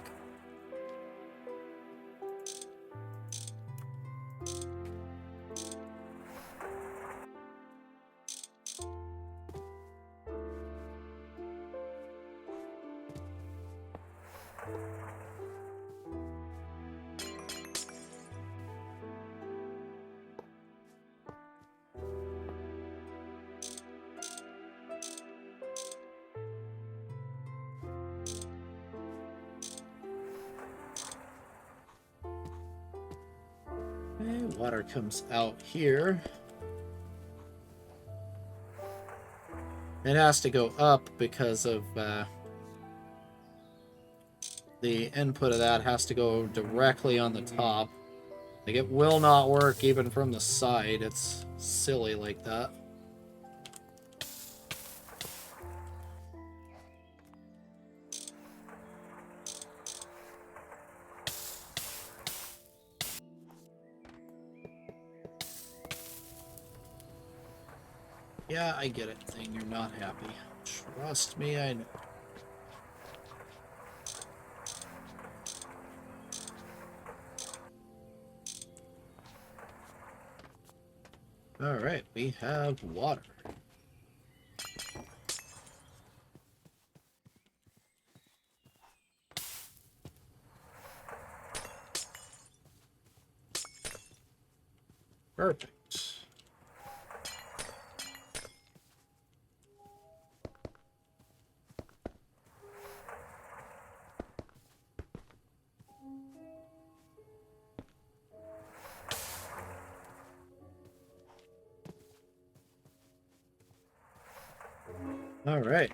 Okay, water comes out here. It has to go up because of the input of that has to go directly on the top. Like, it will not work even from the side. It's silly like that. Yeah, I get it, thing. You're not happy. Trust me, I know. Alright, we have water. Perfect. All right.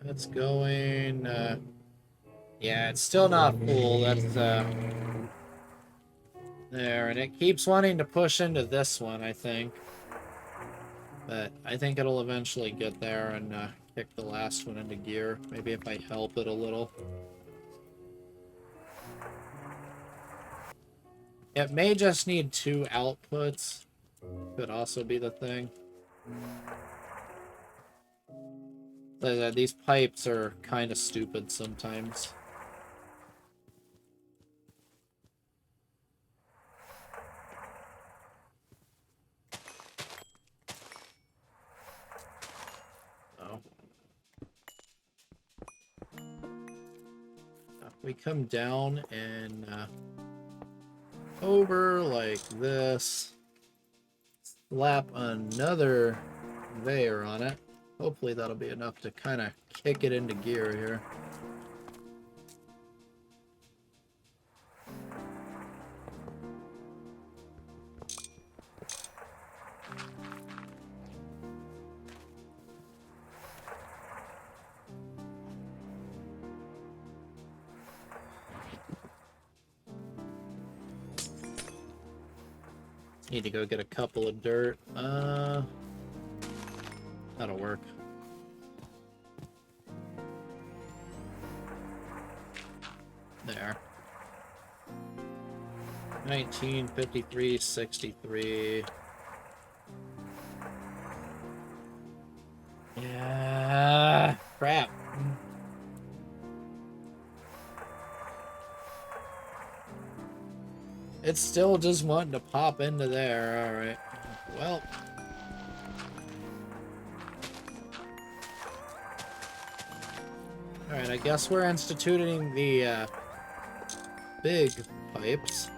That's going, yeah, it's still not full. That's, there, and it keeps wanting to push into this one, I think. But I think it'll eventually get there and kick the last one into gear. Maybe if I help it a little. It may just need 2 outputs. Could also be the thing. These pipes are kind of stupid sometimes. Oh. We come down and over like this. Slap another conveyor on it. Hopefully that'll be enough to kind of kick it into gear here. Need to go get a couple of dirt. That'll work. There. 1953, 63. Yeah, crap. It's still just wanting to pop into there. All right. Well. All right, I guess we're instituting the big pipes.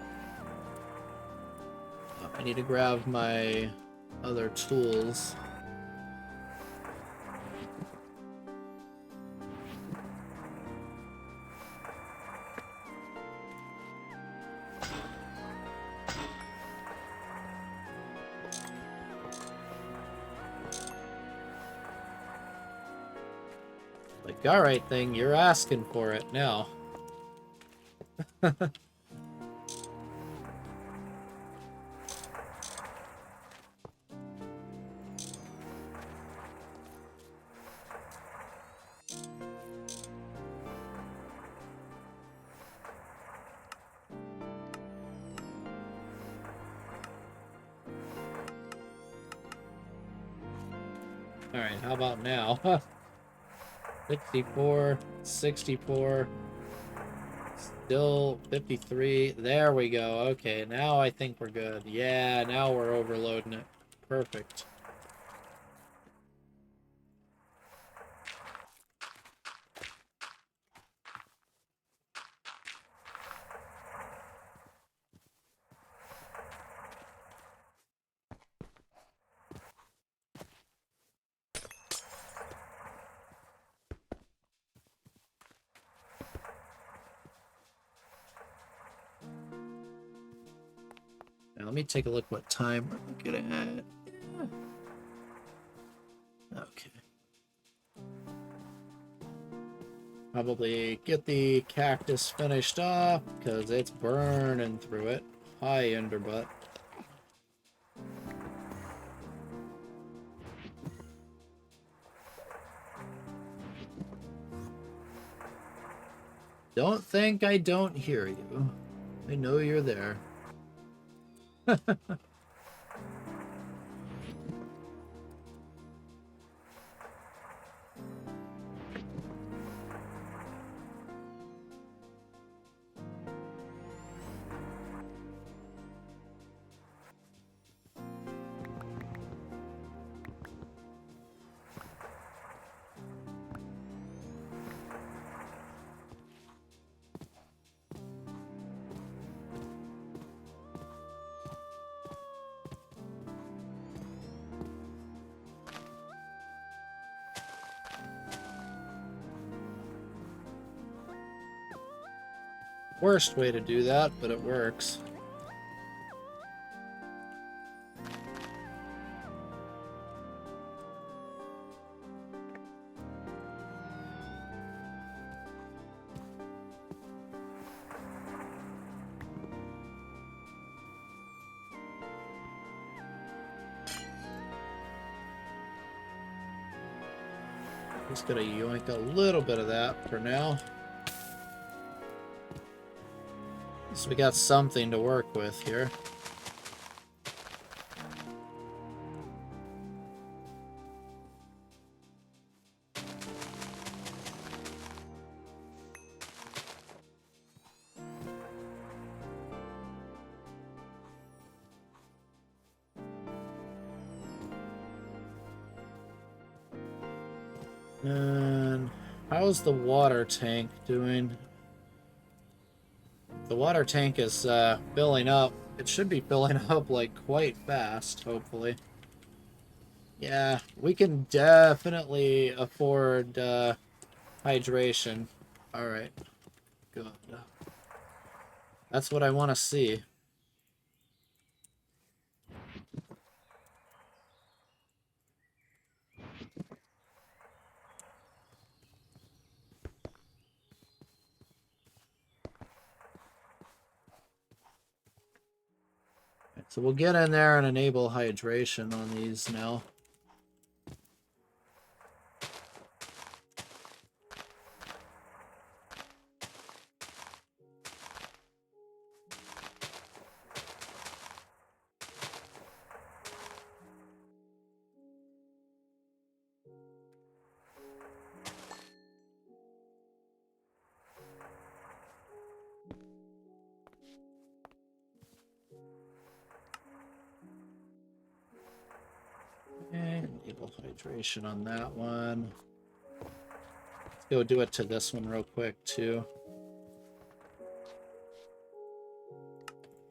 Oh, I need to grab my other tools. Like, all right, thing, you're asking for it now. All right, how about now? 64, 64, still 53. There we go. Okay, now I think we're good. Yeah, now we're overloading it. Perfect. Now let me take a look what time we're looking at. Okay. Probably get the cactus finished off because it's burning through it. Hi, Enderbutt. Don't think I don't hear you. I know you're there. Worst way to do that, but it works. Just gonna yoink a little bit of that for now. So we got something to work with here. And how's the water tank doing? The water tank is filling up. It should be filling up like quite fast, hopefully. Yeah, we can definitely afford hydration. All right, good. That's what I want to see. So we'll get in there and enable hydration on these now. And enable hydration on that one. Let's go do it to this one real quick, too.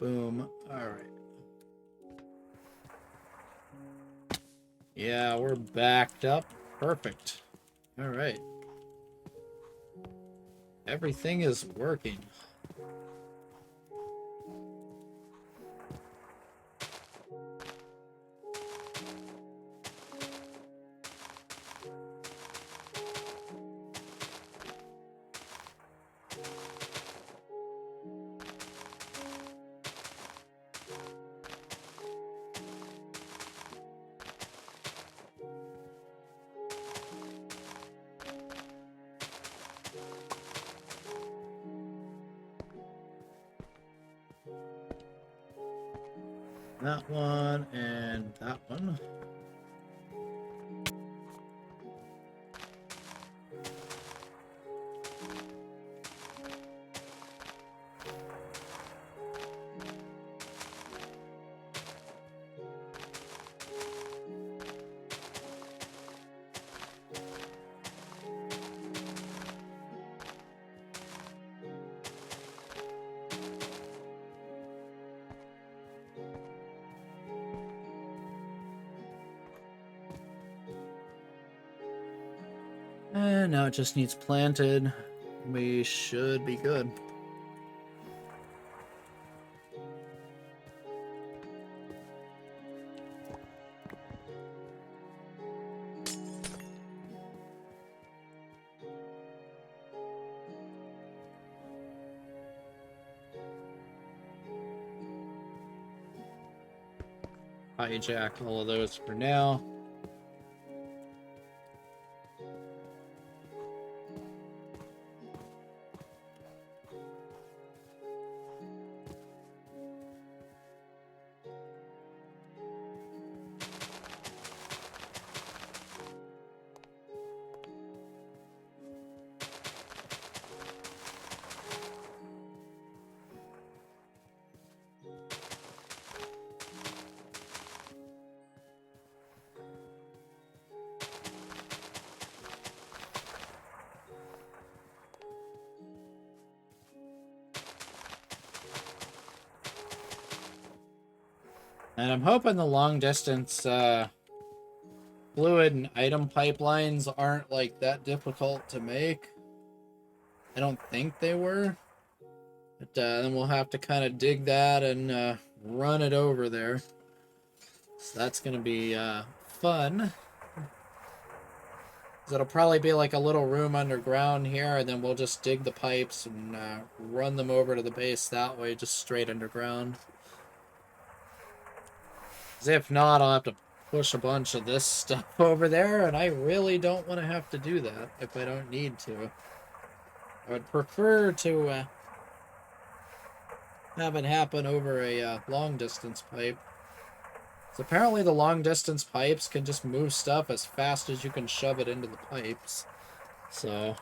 Boom. Alright. Yeah, we're backed up. Perfect. Alright. Everything is working. That one and that one. And now it just needs planted. We should be good. Hijack all of those for now. And I'm hoping the long distance fluid and item pipelines aren't like that difficult to make. I don't think they were. But then we'll have to kind of dig that and run it over there. So that's going to be fun. It'll probably be like a little room underground here, and then we'll just dig the pipes and run them over to the base that way, just straight underground. Because if not, I'll have to push a bunch of this stuff over there, and I really don't want to have to do that if I don't need to. I would prefer to have it happen over a long-distance pipe. So apparently the long-distance pipes can just move stuff as fast as you can shove it into the pipes. So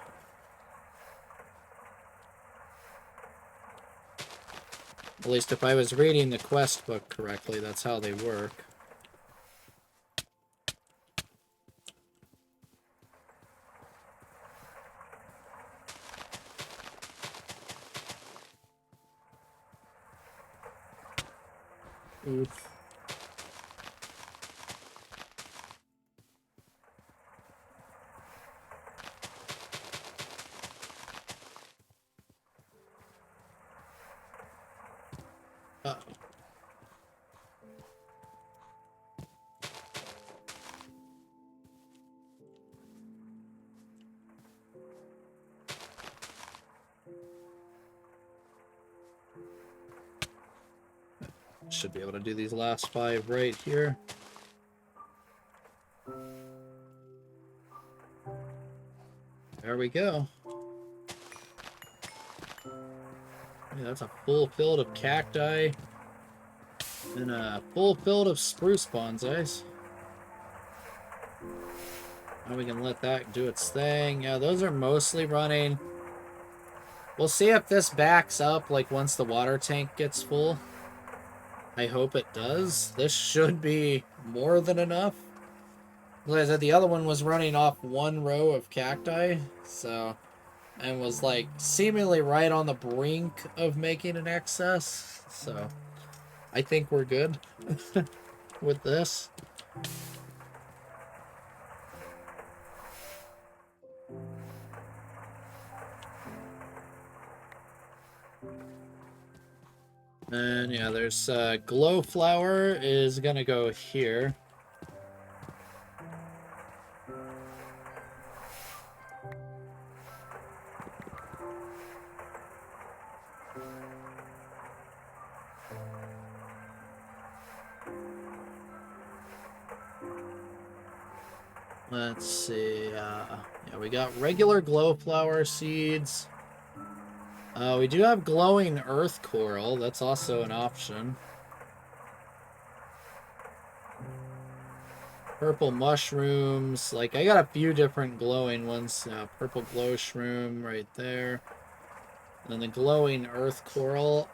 at least if I was reading the quest book correctly, that's how they work. Oof. Uh-oh. Should be able to do these last 5 right here. There we go. Yeah, that's a full field of cacti and a full field of spruce bonsais. Now we can let that do its thing. Yeah, those are mostly running. We'll see if this backs up like once the water tank gets full. I hope it does. This should be more than enough. Like I said, the other one was running off one row of cacti, so, and was like seemingly right on the brink of making an excess. So I think we're good with this. And yeah, there's glow flower is gonna go here. Let's see. Yeah, we got regular glow flower seeds. We do have glowing earth coral. That's also an option. Purple mushrooms. Like, I got a few different glowing ones. Purple glow shroom right there. And then the glowing earth coral.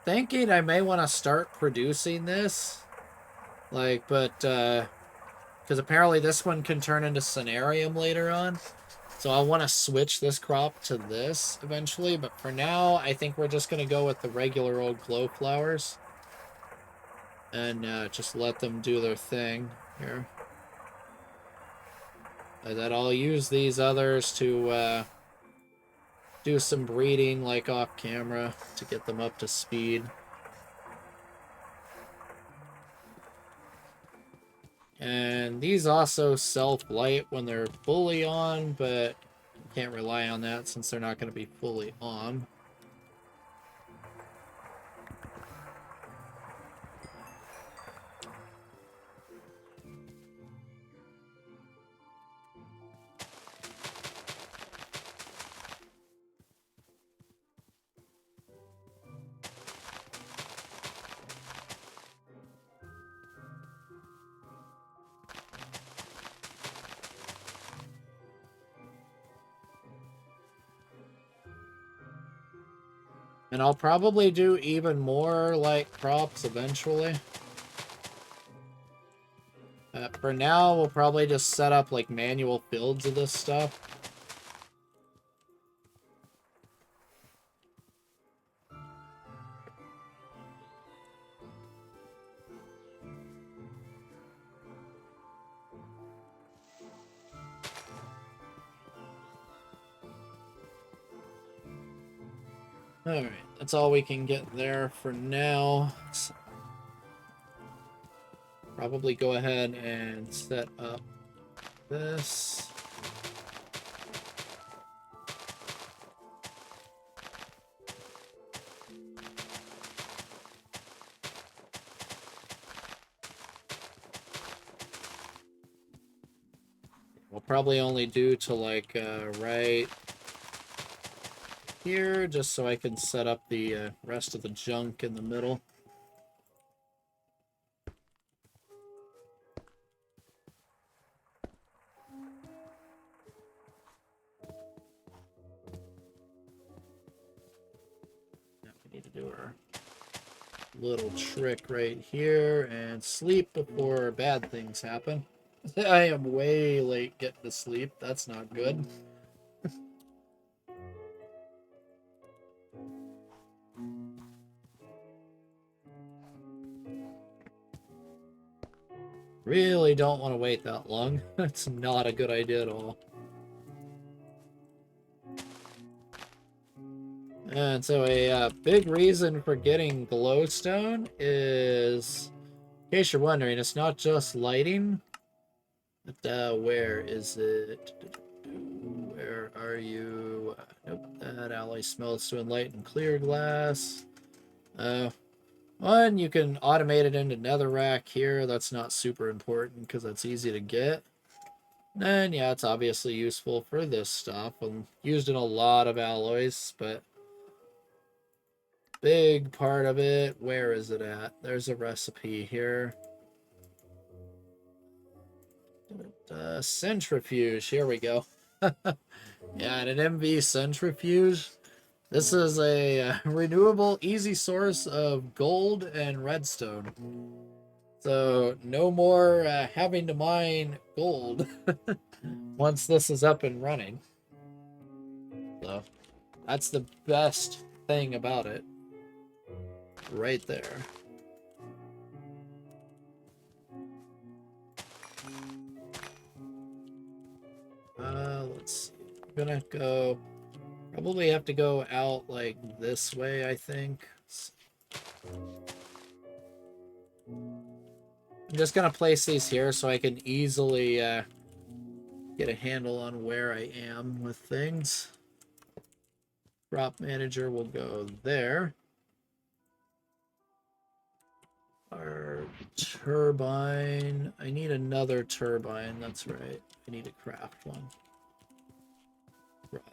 Thinking I may want to start producing this. Like, but, because apparently this one can turn into Cenarium later on. So I want to switch this crop to this eventually, but for now, I think we're just going to go with the regular old glow flowers. And just let them do their thing here. And then I'll use these others to do some breeding, like off camera, to get them up to speed. And these also self-light when they're fully on, but can't rely on that since they're not going to be fully on. And I'll probably do even more like crops eventually. For now, we'll probably just set up like manual builds of this stuff. Alright, that's all we can get there for now. Let's probably go ahead and set up this. We'll probably only do to like right here, just so I can set up the rest of the junk in the middle. Now we need to do our little trick right here and sleep before bad things happen. I am way late getting to sleep. That's not good. Really don't want to wait that long. That's not a good idea at all. And so a big reason for getting glowstone is, in case you're wondering, it's not just lighting. But where is it? Where are you? Nope, that alloy smelts to enlighten clear glass. One, you can automate it into netherrack here. That's not super important because that's easy to get. And yeah, it's obviously useful for this stuff. I'm used in a lot of alloys, but big part of it, where is it at? There's a recipe here. Centrifuge, here we go. Yeah, and an MV centrifuge. This is a renewable, easy source of gold and redstone. So no more having to mine gold once this is up and running. So that's the best thing about it. Right there. Let's see. I'm gonna go... Probably have to go out like this way, I think. I'm just gonna place these here so I can easily get a handle on where I am with things. Crop manager will go there. Our turbine. I need another turbine. That's right. I need to craft one. Rod.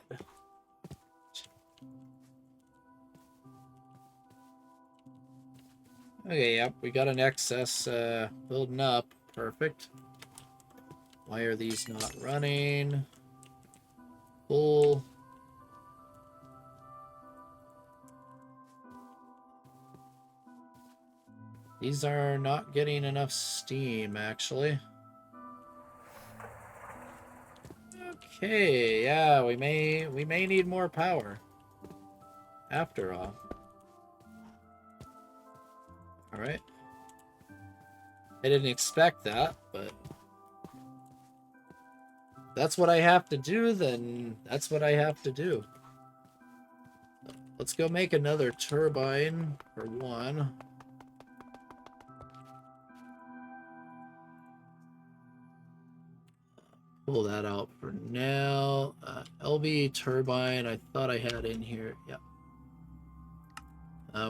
Okay, yep, we got an excess building up. Perfect. Why are these not running? Full. These are not getting enough steam, actually. Okay, yeah, we may need more power. After all. Alright. I didn't expect that, but that's what I have to do, then that's what I have to do. Let's go make another turbine for one. Pull that out for now. LB turbine, I thought I had in here. Yep.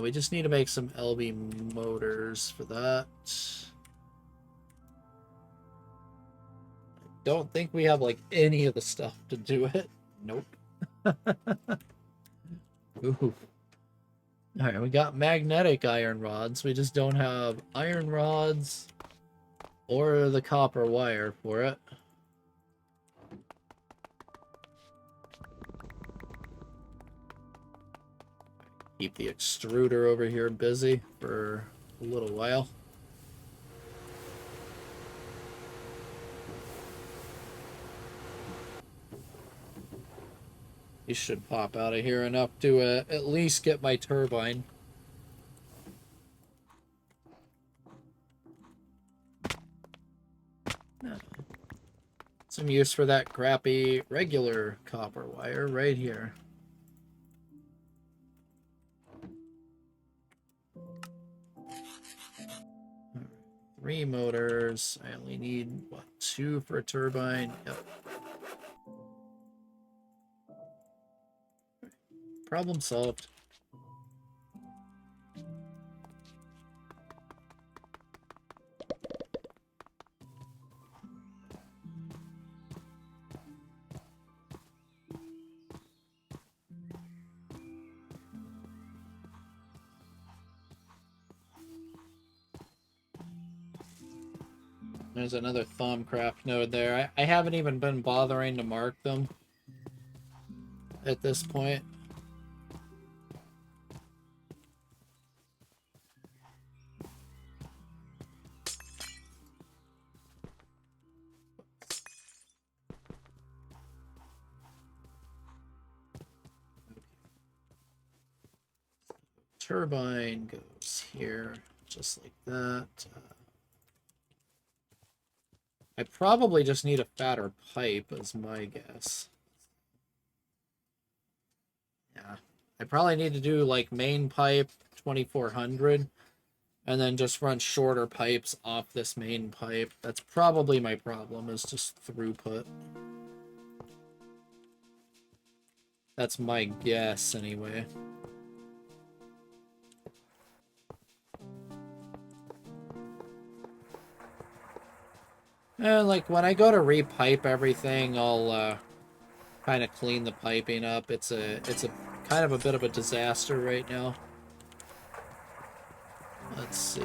We just need to make some LB motors for that. I don't think we have like any of the stuff to do it. Nope. Ooh. Alright, we got magnetic iron rods. We just don't have iron rods or the copper wire for it. Keep the extruder over here busy for a little while. He should pop out of here enough to at least get my turbine. Some use for that crappy regular copper wire right here. Three motors. I only need, what, two for a turbine? Yep. Problem solved. There's another Thumbcraft node there. I haven't even been bothering to mark them at this point. Turbine goes here, just like that. I probably just need a fatter pipe, is my guess. Yeah. I probably need to do, like, main pipe 2400, and then just run shorter pipes off this main pipe. That's probably my problem, is just throughput. That's my guess, anyway. And, like, when I go to repipe everything, I'll, kind of clean the piping up. It's a kind of a bit of a disaster right now. Let's see.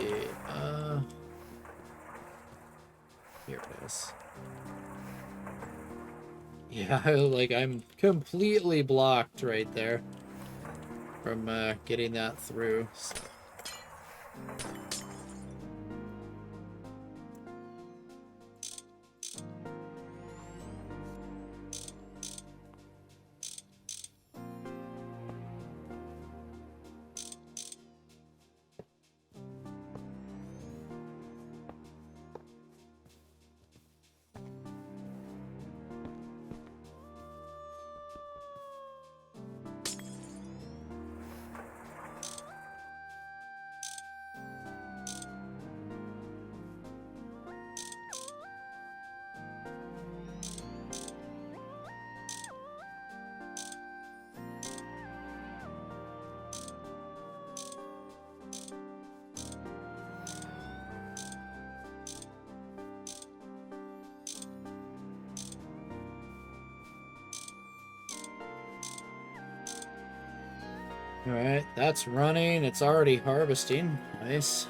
Here it is. Yeah, like, I'm completely blocked right there from getting that through. So. Alright, that's running. It's already harvesting. Nice.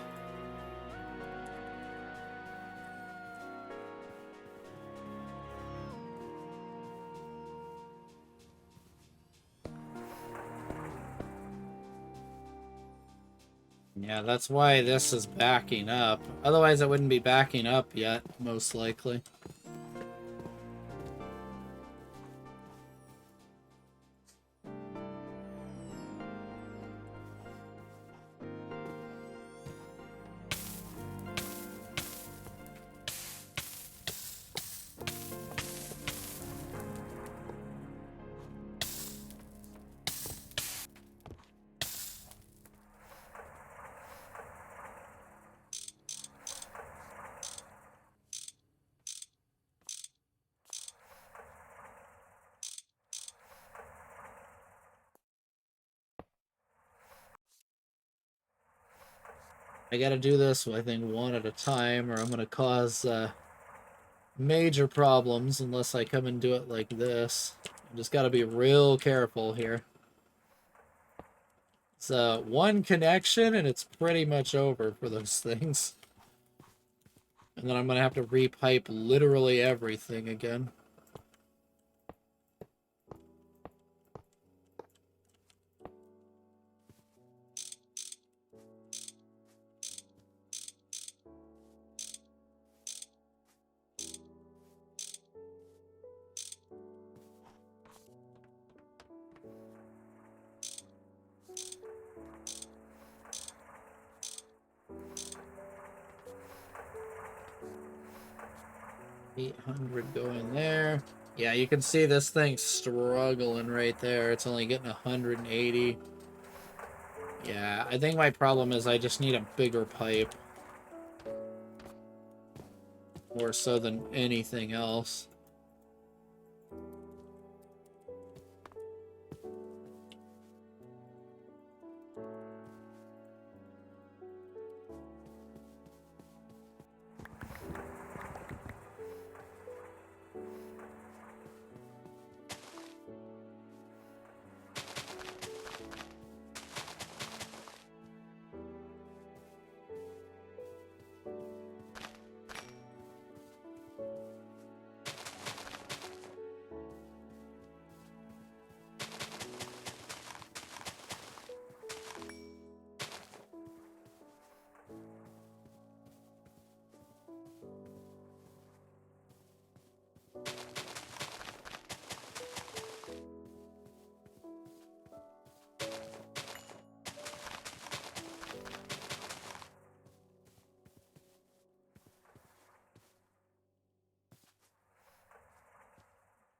Yeah, that's why this is backing up. Otherwise, it wouldn't be backing up yet, most likely. I gotta do this, I think, one at a time, or I'm gonna cause major problems unless I come and do it like this. I just gotta be real careful here. It's one connection, and it's pretty much over for those things. And then I'm gonna have to repipe literally everything again. 800 going there. Yeah, you can see this thing's struggling right there. It's only getting 180. Yeah, I think my problem is I just need a bigger pipe. More so than anything else.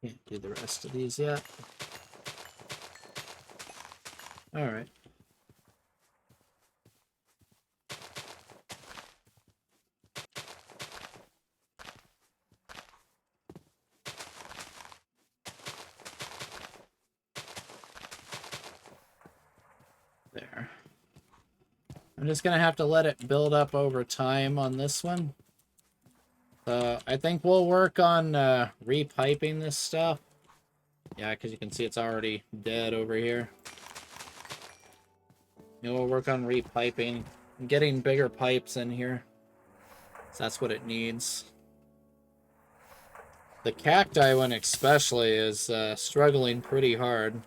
Can't do the rest of these yet. Alright. There. I'm just gonna have to let it build up over time on this one. I think we'll work on repiping this stuff. Yeah, because you can see it's already dead over here. We'll work on repiping and getting bigger pipes in here. So that's what it needs. The cacti one especially is struggling pretty hard.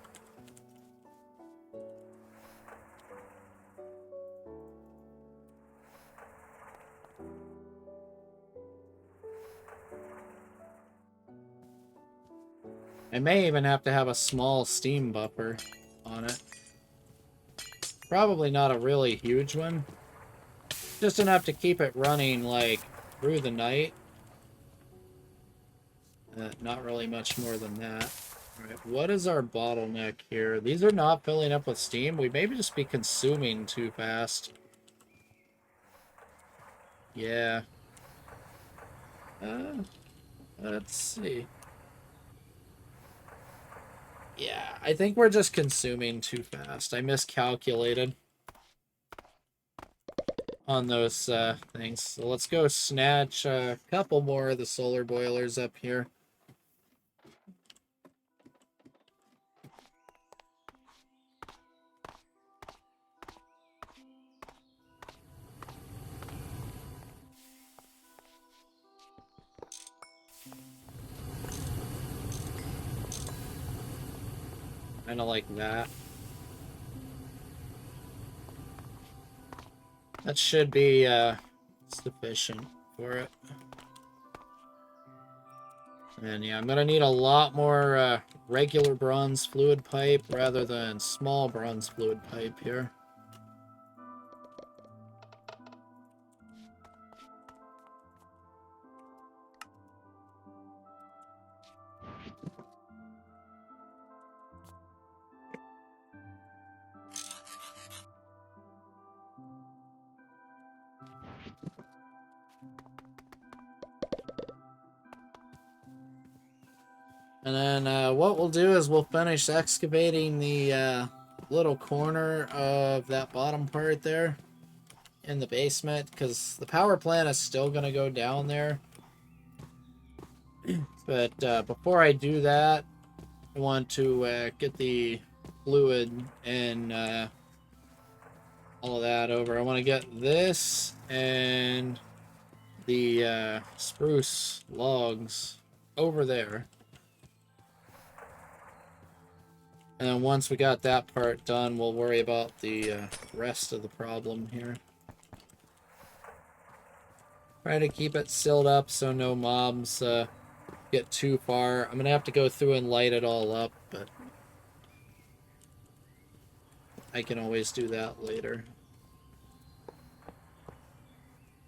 I may even have to have a small steam buffer on it. Probably not a really huge one. Just enough to keep it running, like, through the night. Not really much more than that. Alright, what is our bottleneck here? These are not filling up with steam. We may just be consuming too fast. Yeah. Let's see. Yeah, I think we're just consuming too fast. I miscalculated on those things. So let's go snatch a couple more of the solar boilers up here. Kind of like that. That should be sufficient for it. And yeah, I'm gonna need a lot more regular bronze fluid pipe rather than small bronze fluid pipe here. And then what we'll do is we'll finish excavating the little corner of that bottom part there in the basement, because the power plant is still going to go down there. But before I do that, I want to get the fluid and all of that over. I want to get this and the spruce logs over there. And then once we got that part done, we'll worry about the rest of the problem here. Try to keep it sealed up so no mobs get too far. I'm going to have to go through and light it all up, but I can always do that later.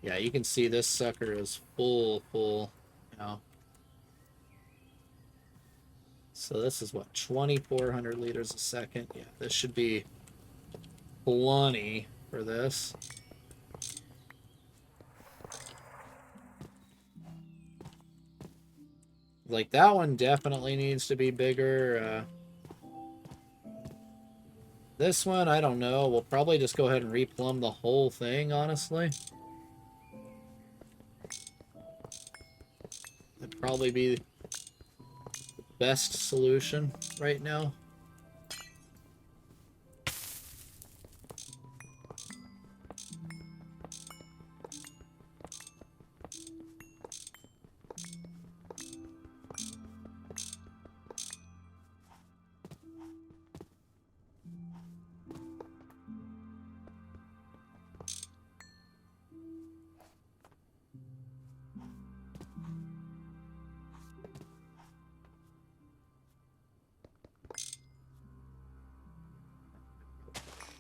Yeah, you can see this sucker is full now. So this is what, 2,400 liters a second? Yeah, this should be plenty for this. Like, that one definitely needs to be bigger. This one, I don't know. We'll probably just go ahead and replumb the whole thing, honestly. That'd probably be the best solution right now.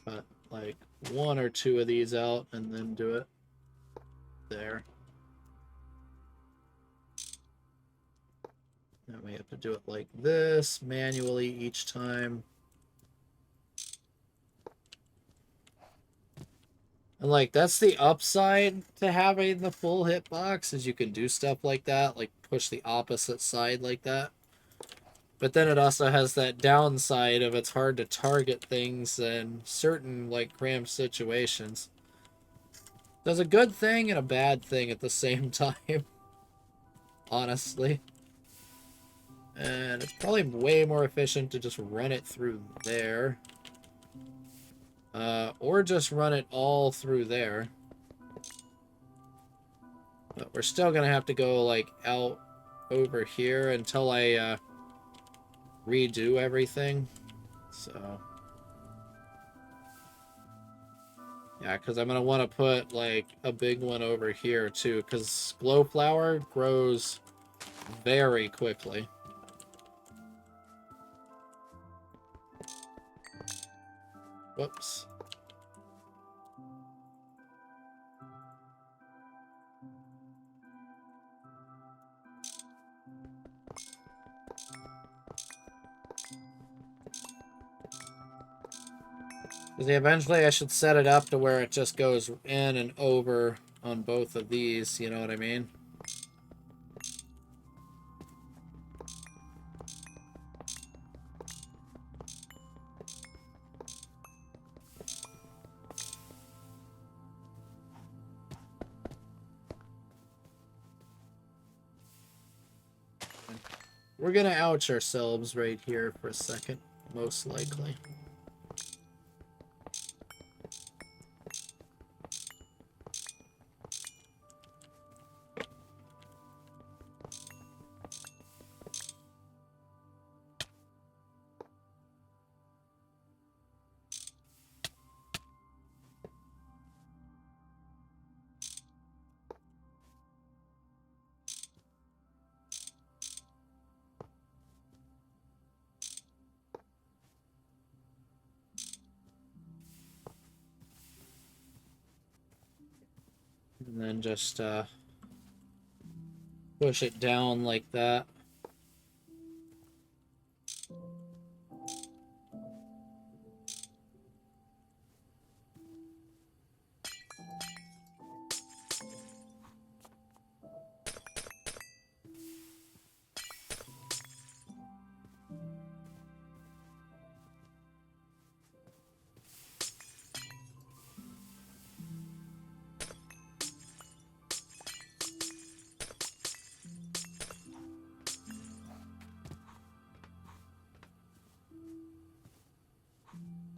Cut like one or two of these out and then do it there. Then we have to do it like this manually each time. And like, that's the upside to having the full hitbox, is you can do stuff like that, like push the opposite side like that. But then it also has that downside of it's hard to target things in certain like cramped situations. There's a good thing and a bad thing at the same time, honestly. And it's probably way more efficient to just run it through there. Or just run it all through there. But we're still gonna have to go like out over here until I redo everything. So yeah, because I'm gonna want to put like a big one over here too, because glowflower grows very quickly. Whoops. Eventually I should set it up to where it just goes in and over on both of these, you know what I mean? We're gonna ouch ourselves right here for a second, most likely. And then just push it down like that.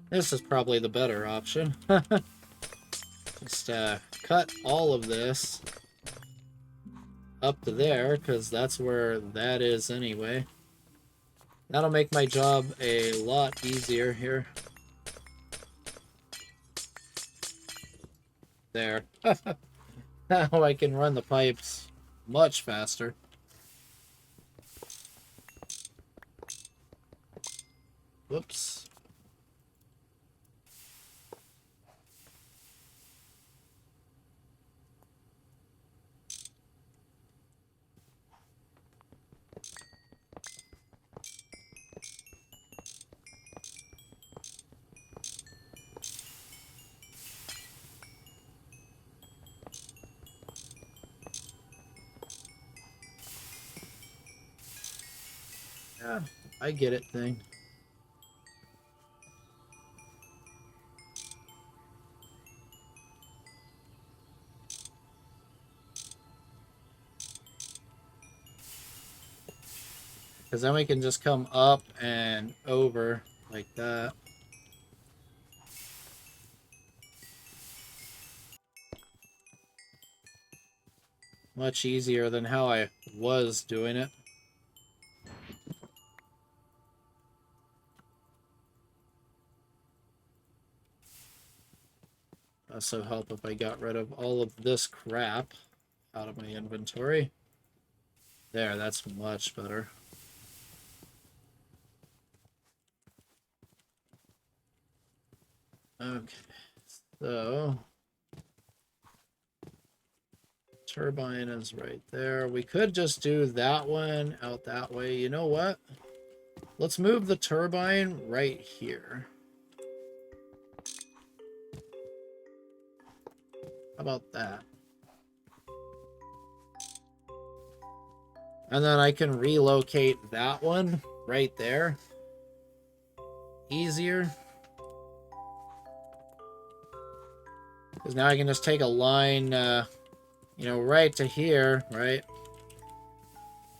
This is probably the better option. Just cut all of this up to there, because that's where that is anyway. That'll make my job a lot easier here. There. Now I can run the pipes much faster. Whoops. Yeah, I get it thing. Because then we can just come up and over like that. Much easier than how I was doing it. Also help if I got rid of all of this crap out of my inventory. There, that's much better. Okay, so turbine is right there. We could just do that one out that way. You know what? Let's move the turbine right here. How about that? And then I can relocate that one right there. Easier. Because now I can just take a line, you know, right to here, right?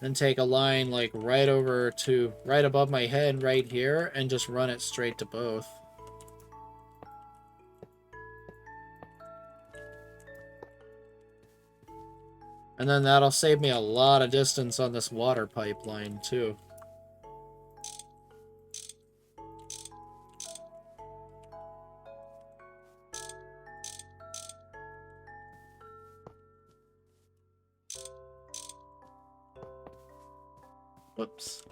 Then take a line like right over to, right above my head right here, and just run it straight to both. And then that'll save me a lot of distance on this water pipeline, too. Whoops.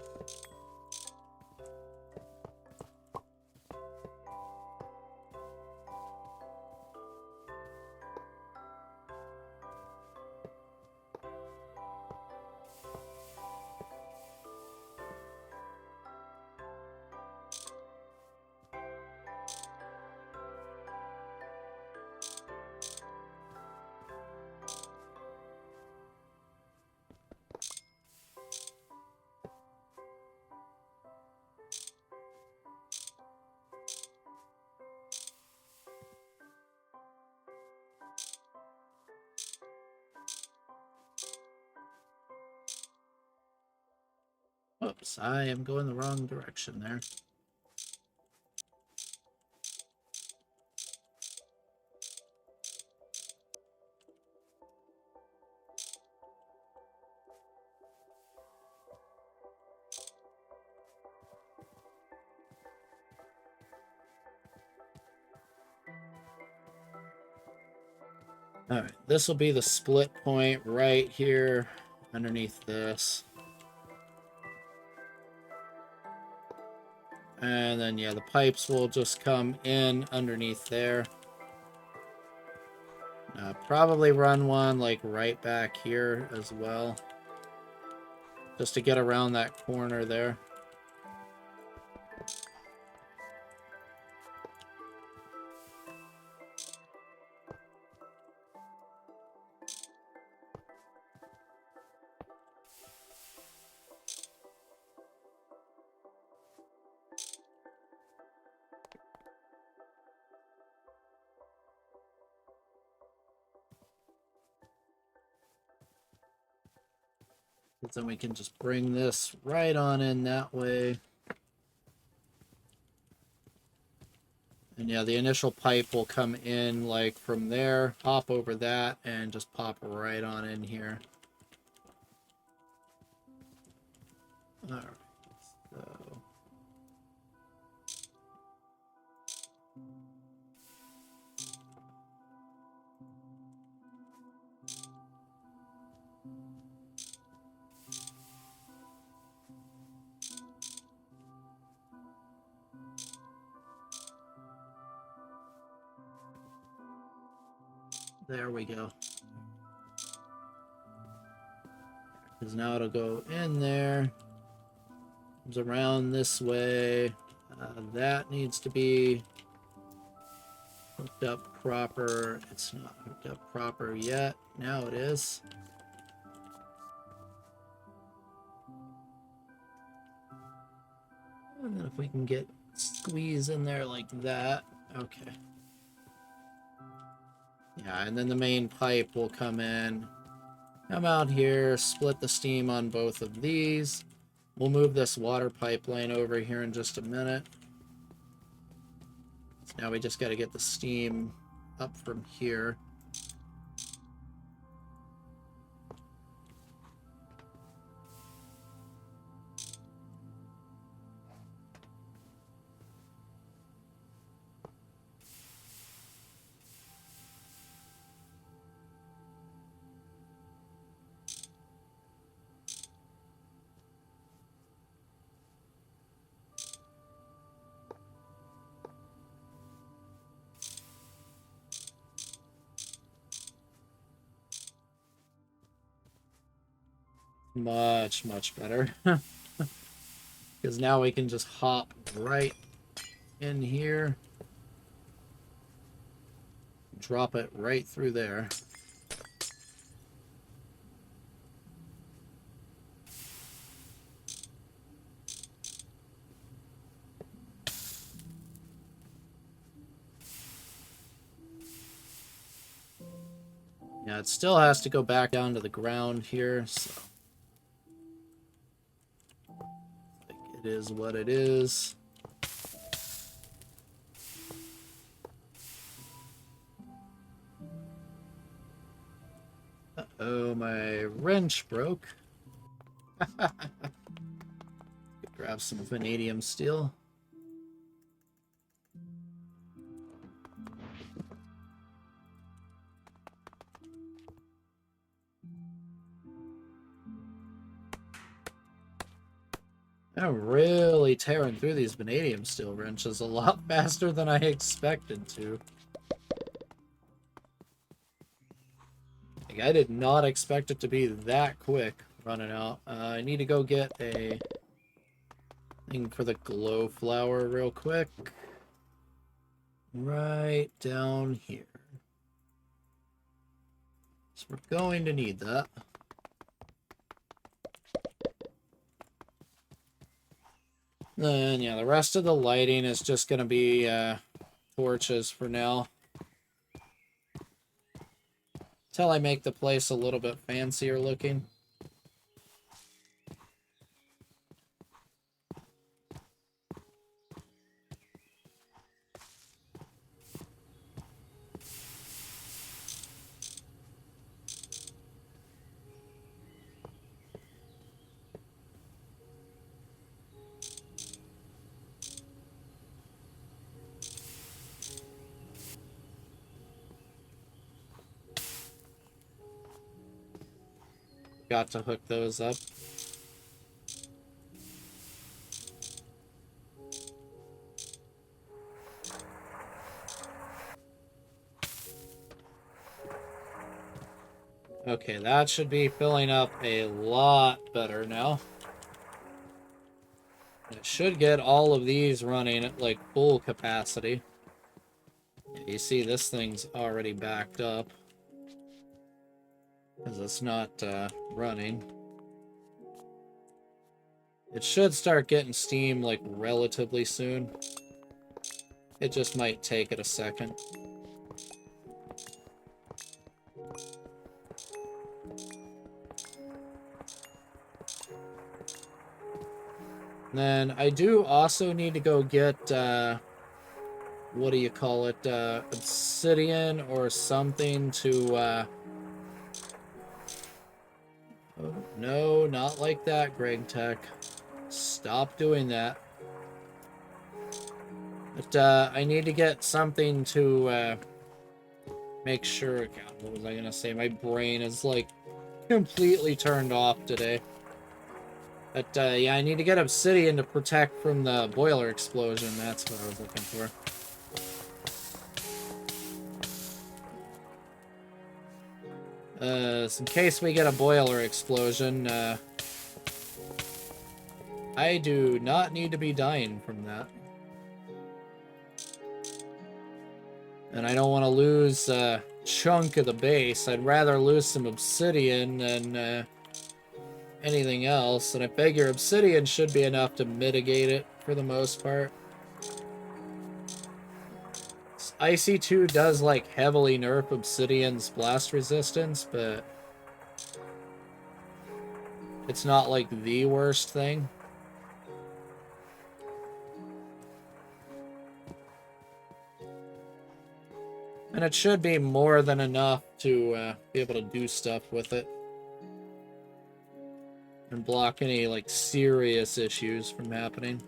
Whoops, I am going the wrong direction there. Alright, this will be the split point right here underneath this. And then, yeah, the pipes will just come in underneath there. Probably run one like right back here as well, just to get around that corner there. But then we can just bring this right on in that way. And yeah, the initial pipe will come in like from there, hop over that, and just pop right on in here. All right, so there we go. Because now it'll go in there. Comes around this way. That needs to be hooked up proper. It's not hooked up proper yet. Now it is. And then if we can get squeeze in there like that. Okay. Yeah, and then the main pipe will come in. Come out here, split the steam on both of these. We'll move this water pipeline over here in just a minute. So now we just got to get the steam up from here. Much, much better. Because now we can just hop right in here. Drop it right through there. Yeah, it still has to go back down to the ground here, so it is what it is. Uh-oh, my wrench broke. Grab some vanadium steel. I'm really tearing through these vanadium steel wrenches a lot faster than I expected to. Like, I did not expect it to be that quick running out. I need to go get a thing for the glow flower real quick. Right down here. So we're going to need that. Then, yeah, the rest of the lighting is just going to be torches for now. Till I make the place a little bit fancier looking. Got to hook those up. Okay, that should be filling up a lot better now. It should get all of these running at like full capacity. You see this thing's already backed up because it's not running. It should start getting steam like relatively soon. It just might take it a second. Then I do also need to go get, what do you call it, obsidian or something to, oh, no, not like that, GregTech. Stop doing that. But, I need to get something to, make sure, God, what was I gonna say? My brain is, like, completely turned off today. But, yeah, I need to get obsidian to protect from the boiler explosion. That's what I was looking for. So in case we get a boiler explosion, I do not need to be dying from that. And I don't want to lose a chunk of the base. I'd rather lose some obsidian than anything else. And I figure obsidian should be enough to mitigate it for the most part. IC2 does like heavily nerf obsidian's blast resistance, but it's not like the worst thing. And it should be more than enough to be able to do stuff with it. And block any, like, serious issues from happening.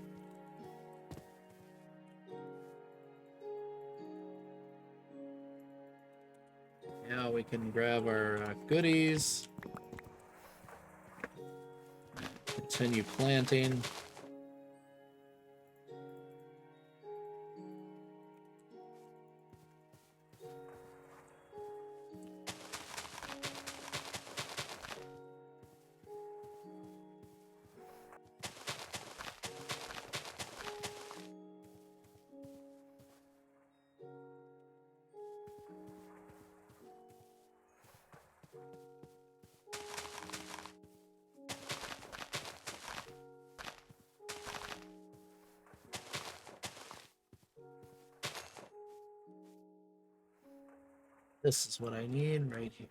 Yeah, we can grab our goodies. Continue planting. This is what I need right here.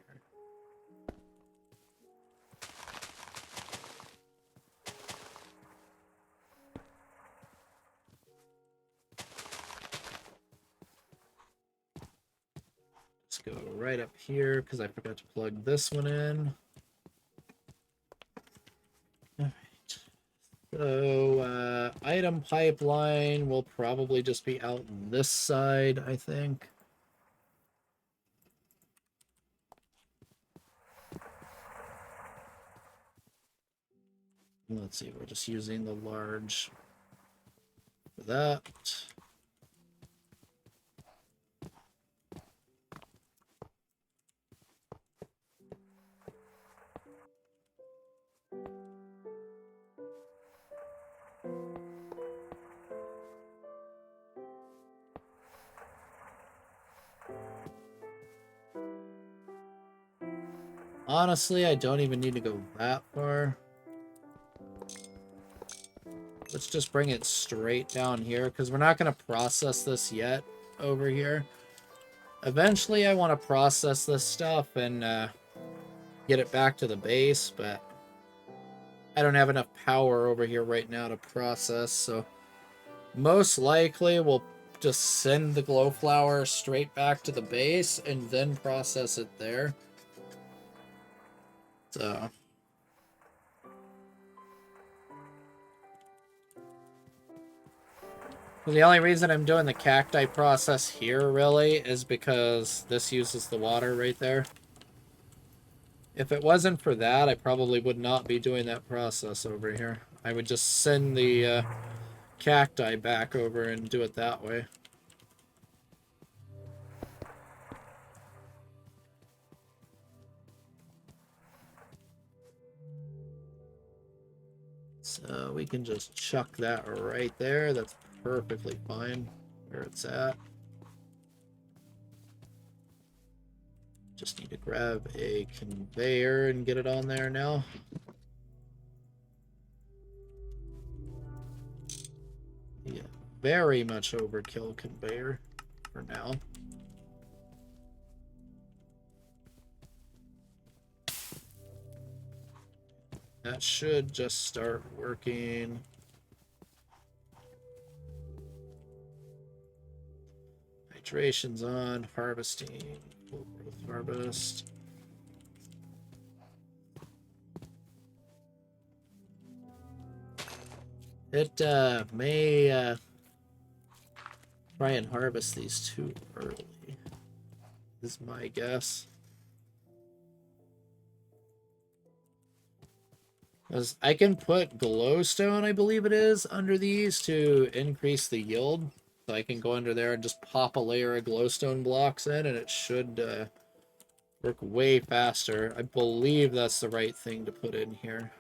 Let's go right up here because I forgot to plug this one in. All right. So, item pipeline will probably just be out this side, I think. Let's see, we're just using the large for that. Honestly, I don't even need to go that far. Let's just bring it straight down here, because we're not going to process this yet over here. Eventually, I want to process this stuff and get it back to the base, but I don't have enough power over here right now to process, so most likely we'll just send the glowflower straight back to the base and then process it there. So... the only reason I'm doing the cacti process here, really, is because this uses the water right there. If it wasn't for that, I probably would not be doing that process over here. I would just send the cacti back over and do it that way. So we can just chuck that right there. That's perfectly fine where it's at. Just need to grab a conveyor and get it on there now. Yeah, very much overkill conveyor for now. That should just start working. Hydration's on, harvesting, full growth harvest. It may try and harvest these too early, is my guess. As I can put glowstone, I believe it is, under these to increase the yield. So I can go under there and just pop a layer of glowstone blocks in, and it should work way faster. I believe that's the right thing to put in here.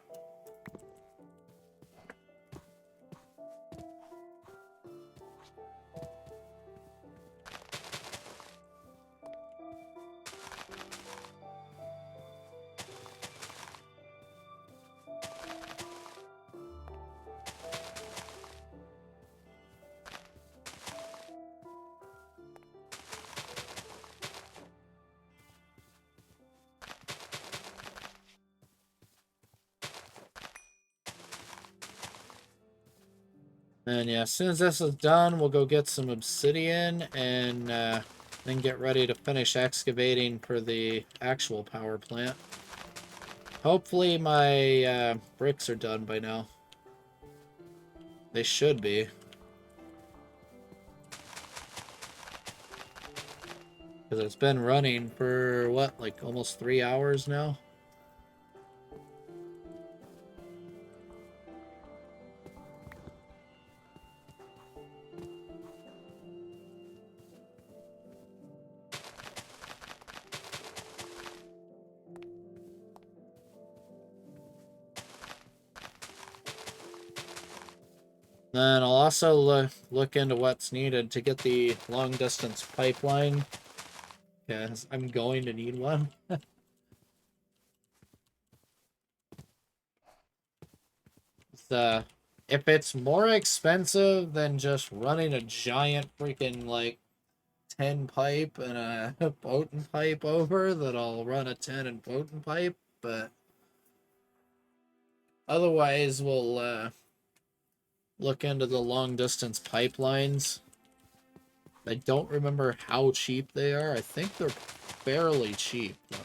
And yeah, as soon as this is done, we'll go get some obsidian and then get ready to finish excavating for the actual power plant. Hopefully my bricks are done by now. They should be. Because it's been running for, what, like almost 3 hours now? Then I'll also look into what's needed to get the long-distance pipeline. Yes, I'm going to need one. If it's more expensive than just running a giant freaking, like, 10 pipe and a potent pipe over, then I'll run a 10 and potent pipe, but otherwise we'll look into the long distance pipelines. I don't remember how cheap they are. I think they're fairly cheap though.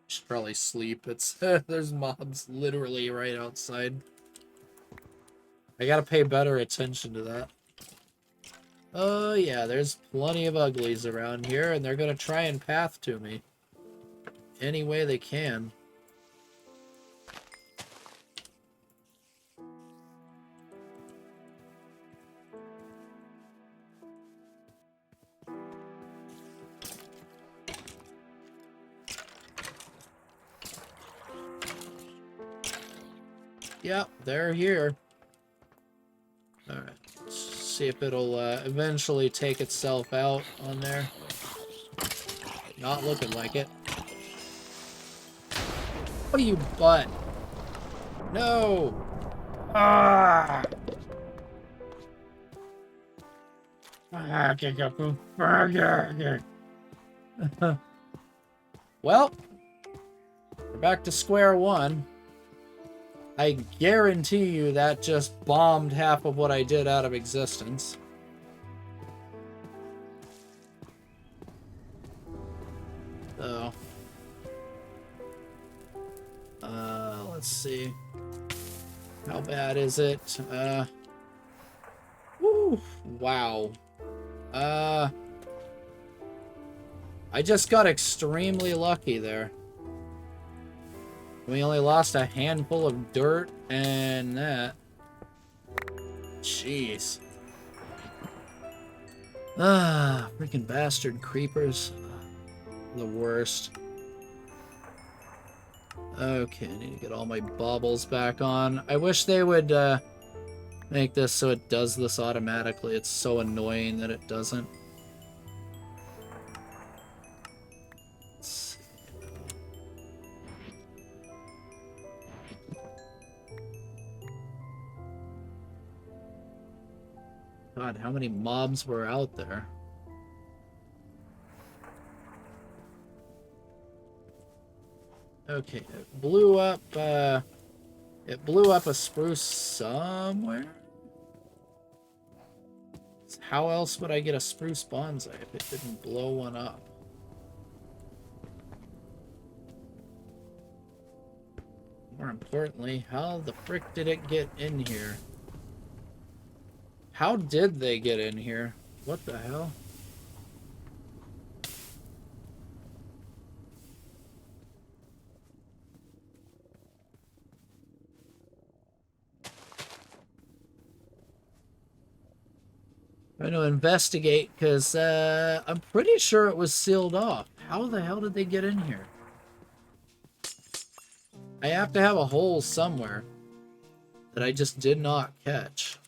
Should probably sleep. It's there's mobs literally right outside. I gotta pay better attention to that. Oh yeah, there's plenty of uglies around here, and they're gonna try and path to me any way they can. Yep, they're here. Alright, let's see if it'll eventually take itself out on there. Not looking like it. What are you, butt? No! Ah! Well, we're back to square one. I guarantee you that just bombed half of what I did out of existence. So, let's see. How bad is it? Woo, wow. I just got extremely lucky there. We only lost a handful of dirt and that. Jeez. Ah, freaking bastard creepers. the worst. Okay, I need to get all my baubles back on. I wish they would make this so it does this automatically. It's so annoying that it doesn't. God, how many mobs were out there? Okay, it blew up a spruce somewhere? How else would I get a spruce bonsai if it didn't blow one up? More importantly, how the frick did it get in here? How did they get in here? What the hell? Trying to investigate, because I'm pretty sure it was sealed off. How the hell did they get in here? I have to have a hole somewhere that I just did not catch.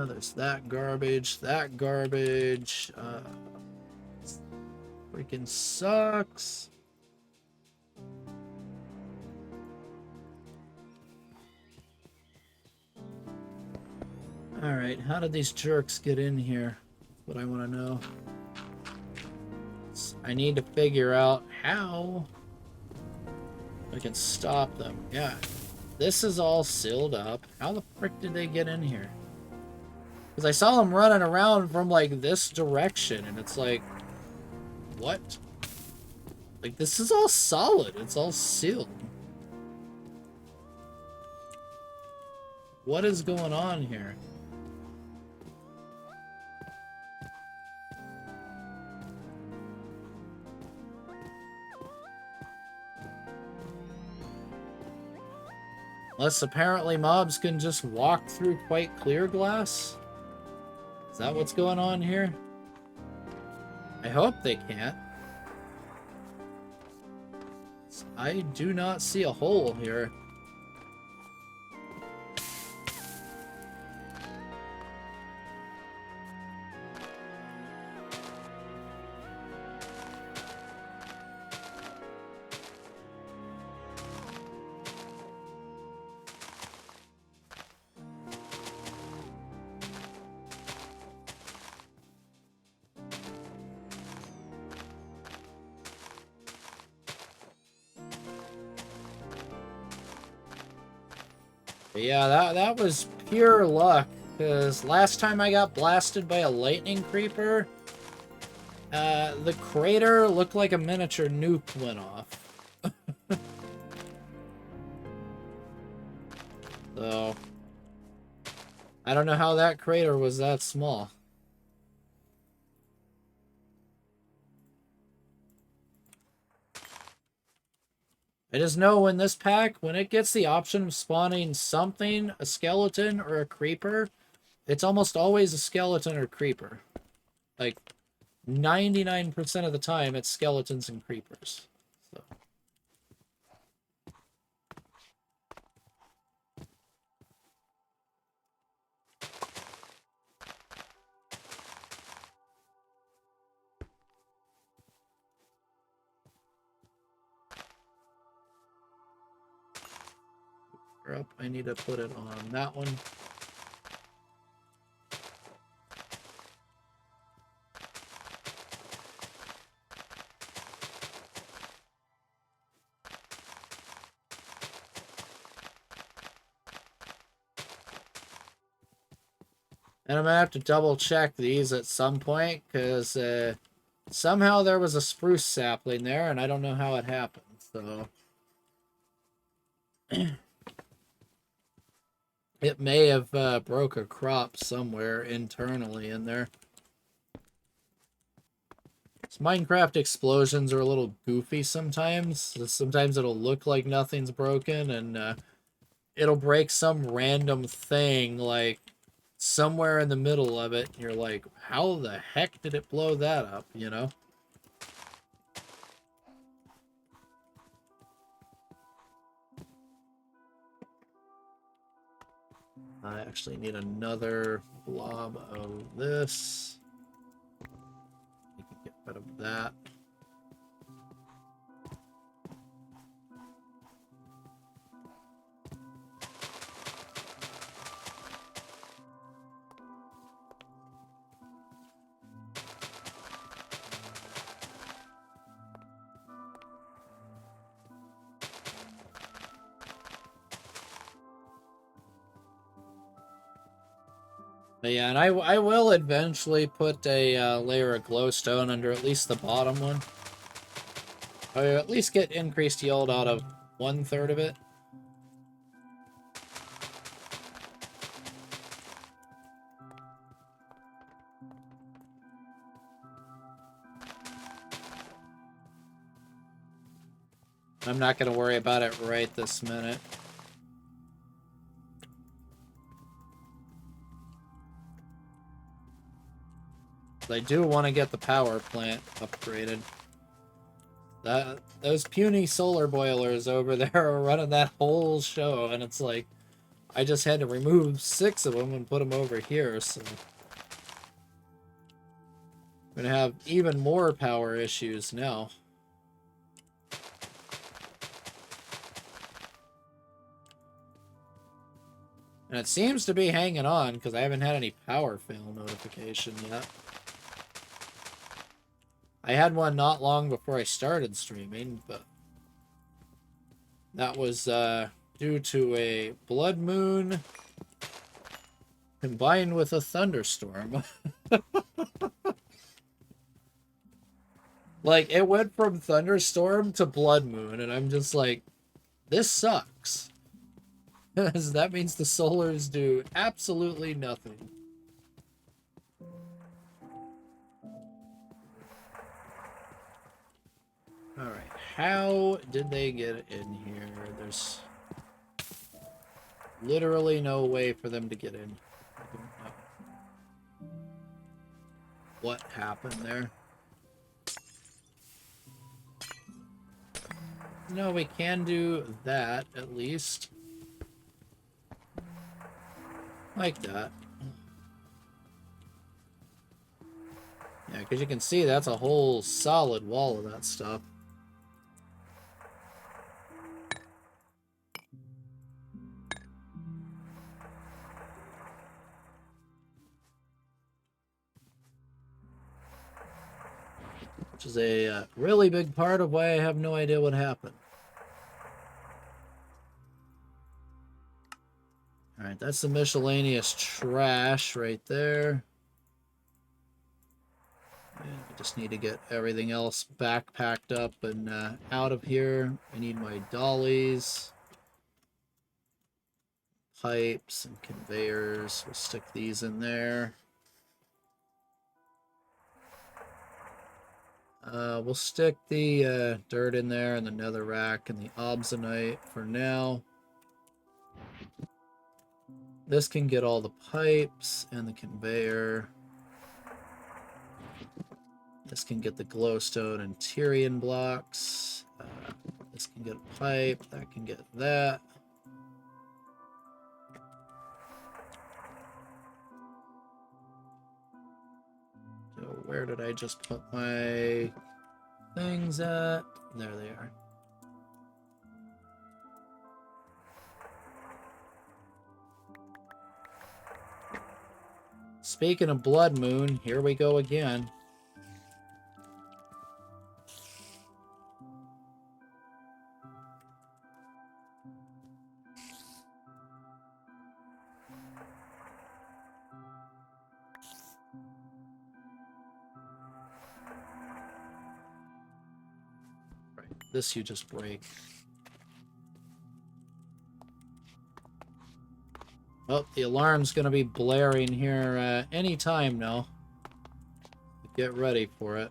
There's that garbage, freaking sucks. Alright, how did these jerks get in here? That's what I want to know. I need to figure out how I can stop them. Yeah, this is all sealed up. How the frick did they get in here? Because I saw them running around from, like, this direction, and it's like, what? Like, this is all solid. It's all sealed. What is going on here? Unless apparently mobs can just walk through quite clear glass? Is that what's going on here? I hope they can't. I do not see a hole here. But yeah, that was pure luck, because last time I got blasted by a lightning creeper, the crater looked like a miniature nuke went off. So, I don't know how that crater was that small. I just know when this pack, when it gets the option of spawning something, a skeleton or a creeper, it's almost always a skeleton or creeper. Like, 99% of the time, it's skeletons and creepers. So. Up, I need to put it on that one. And I'm gonna have to double check these at some point, because somehow there was a spruce sapling there, and I don't know how it happened, so... It may have broke a crop somewhere internally in there. Minecraft explosions are a little goofy sometimes. Sometimes it'll look like nothing's broken, and it'll break some random thing, like somewhere in the middle of it. You're like, how the heck did it blow that up, you know? I actually need another blob of this. I can get rid of that. But yeah, and I will eventually put a layer of glowstone under at least the bottom one. Or at least get increased yield out of 1/3 of it. I'm not going to worry about it right this minute. I do want to get the power plant upgraded. Those puny solar boilers over there are running that whole show, and it's like, I just had to remove 6 of them and put them over here, so I'm gonna have even more power issues now. And it seems to be hanging on, because I haven't had any power fail notification yet. I had one not long before I started streaming, but that was due to a blood moon combined with a thunderstorm. Like, it went from thunderstorm to blood moon, and I'm just like, this sucks. That means the solars do absolutely nothing. Alright, how did they get in here? There's literally no way for them to get in. I don't know what happened there. No, we can do that, at least. Like that. Yeah, because you can see that's a whole solid wall of that stuff. Which is a really big part of why I have no idea what happened. Alright, that's the miscellaneous trash right there. And I just need to get everything else backpacked up and out of here. I need my dollies, pipes, and conveyors. We'll stick these in there. We'll stick the dirt in there and the netherrack and the obsidianite for now. This can get all the pipes and the conveyor. This can get the glowstone and Tyrian blocks. This can get a pipe. That can get that. So where did I just put my things at? There they are. Speaking of blood moon, here we go again. Right, this you just break. Oh, the alarm's going to be blaring here any time now. Get ready for it.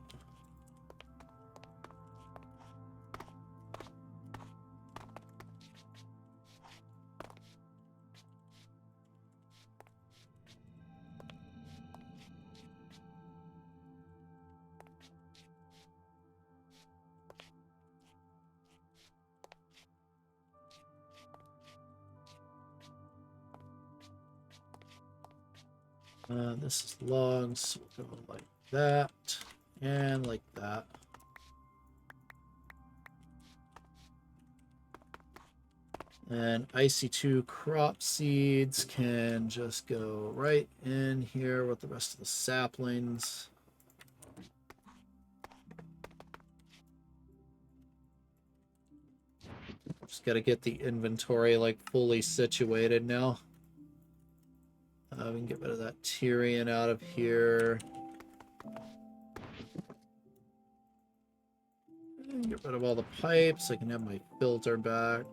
This is logs, so we'll go like that and like that. And IC2 crop seeds can just go right in here with the rest of the saplings. Just got to get the inventory like fully situated now. We can get rid of that Tyrian out of here. And get rid of all the pipes. I can have my filter back.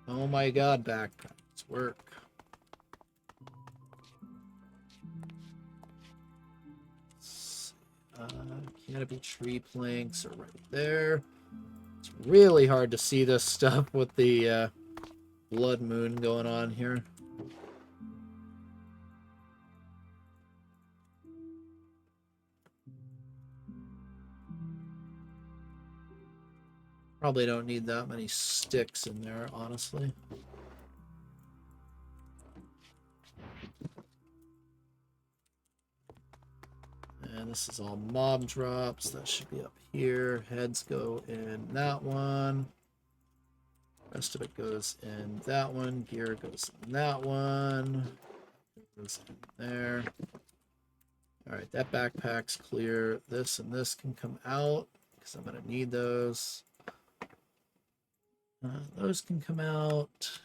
Oh my god, backpacks work. Canopy tree planks are right there. It's really hard to see this stuff with the blood moon going on here. Probably don't need that many sticks in there, honestly. And this is all mob drops. That should be up here. Heads go in that one. Rest of it goes in that one. Gear goes in that one. Goes in there. Alright, that backpack's clear. This and this can come out because I'm going to need those. Those can come out.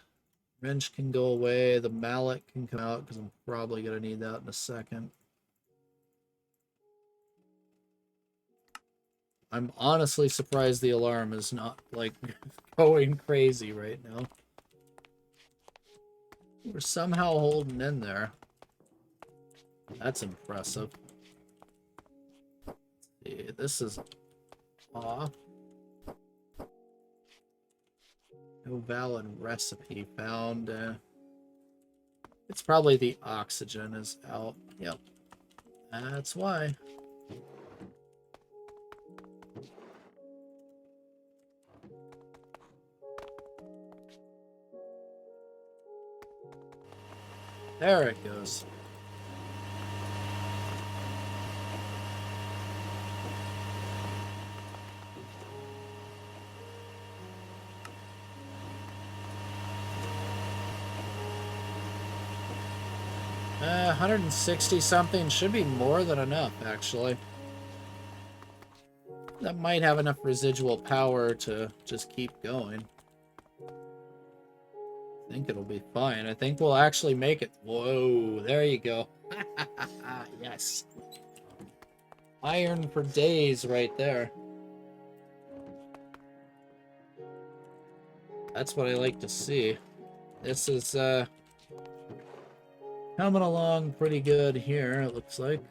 Wrench can go away. The mallet can come out because I'm probably going to need that in a second. I'm honestly surprised the alarm is not, like, going crazy right now. We're somehow holding in there. That's impressive. See, this is off. No valid recipe found. It's probably the oxygen is out. Yep. That's why. There it goes. Uh, 160 something should be more than enough, actually. That might have enough residual power to just keep going. I think it'll be fine. I think we'll actually make it. Whoa, there you go. Yes. Iron for days right there. That's what I like to see. This is coming along pretty good here, it looks like.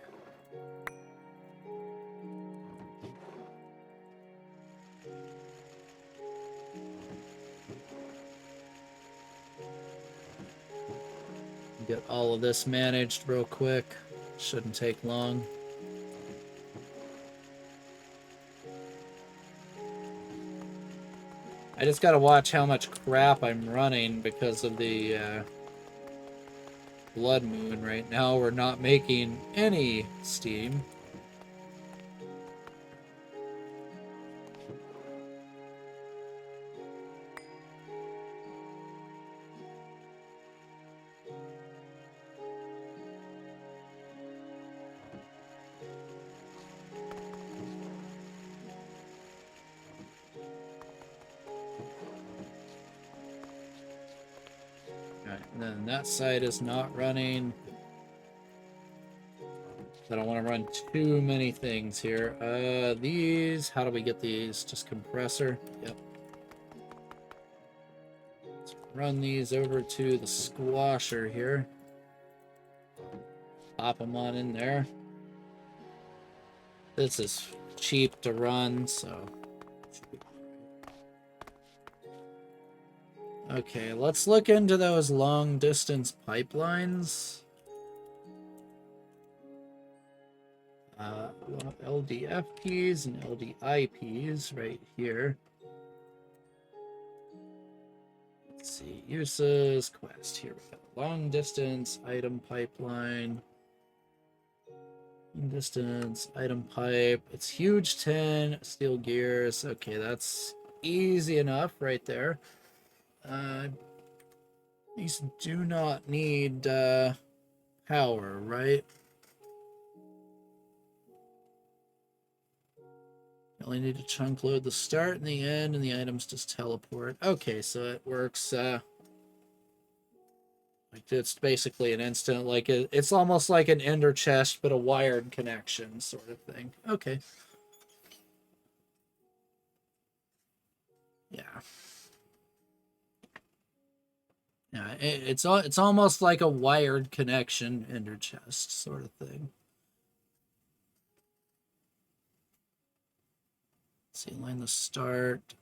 Get all of this managed real quick. Shouldn't take long. I just gotta watch how much crap I'm running because of the blood moon. Right now we're not making any steam. And then that side is not running. I don't want to run too many things here. These, how do we get these? Just compressor? Yep. Let's run these over to the squasher here. Pop them on in there. This is cheap to run, so... Okay, let's look into those long-distance pipelines. LDFPs and LDIPs right here. Let's see, uses, quest, here we go. Long distance, item pipeline. Long distance, item pipe. It's huge 10, steel gears. Okay, that's easy enough right there. These do not need power, right? You only need to chunk load the start and the end, and the items just teleport. Okay, so it works. Like it's basically an instant, like it's almost like an ender chest, but a wired connection sort of thing. Okay. Yeah. Yeah, it's almost like a wired connection ender chest sort of thing. Let's see, line the start.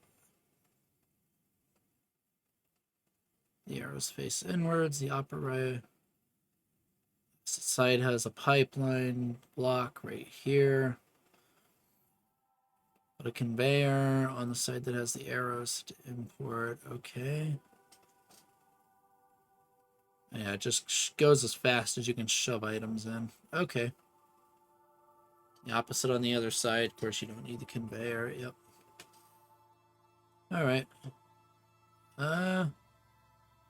The arrows face inwards. The opposite side has a pipeline block right here. Put a conveyor on the side that has the arrows to import. Okay. Yeah, it just goes as fast as you can shove items in. Okay. The opposite on the other side. Of course, you don't need the conveyor. Yep. All right.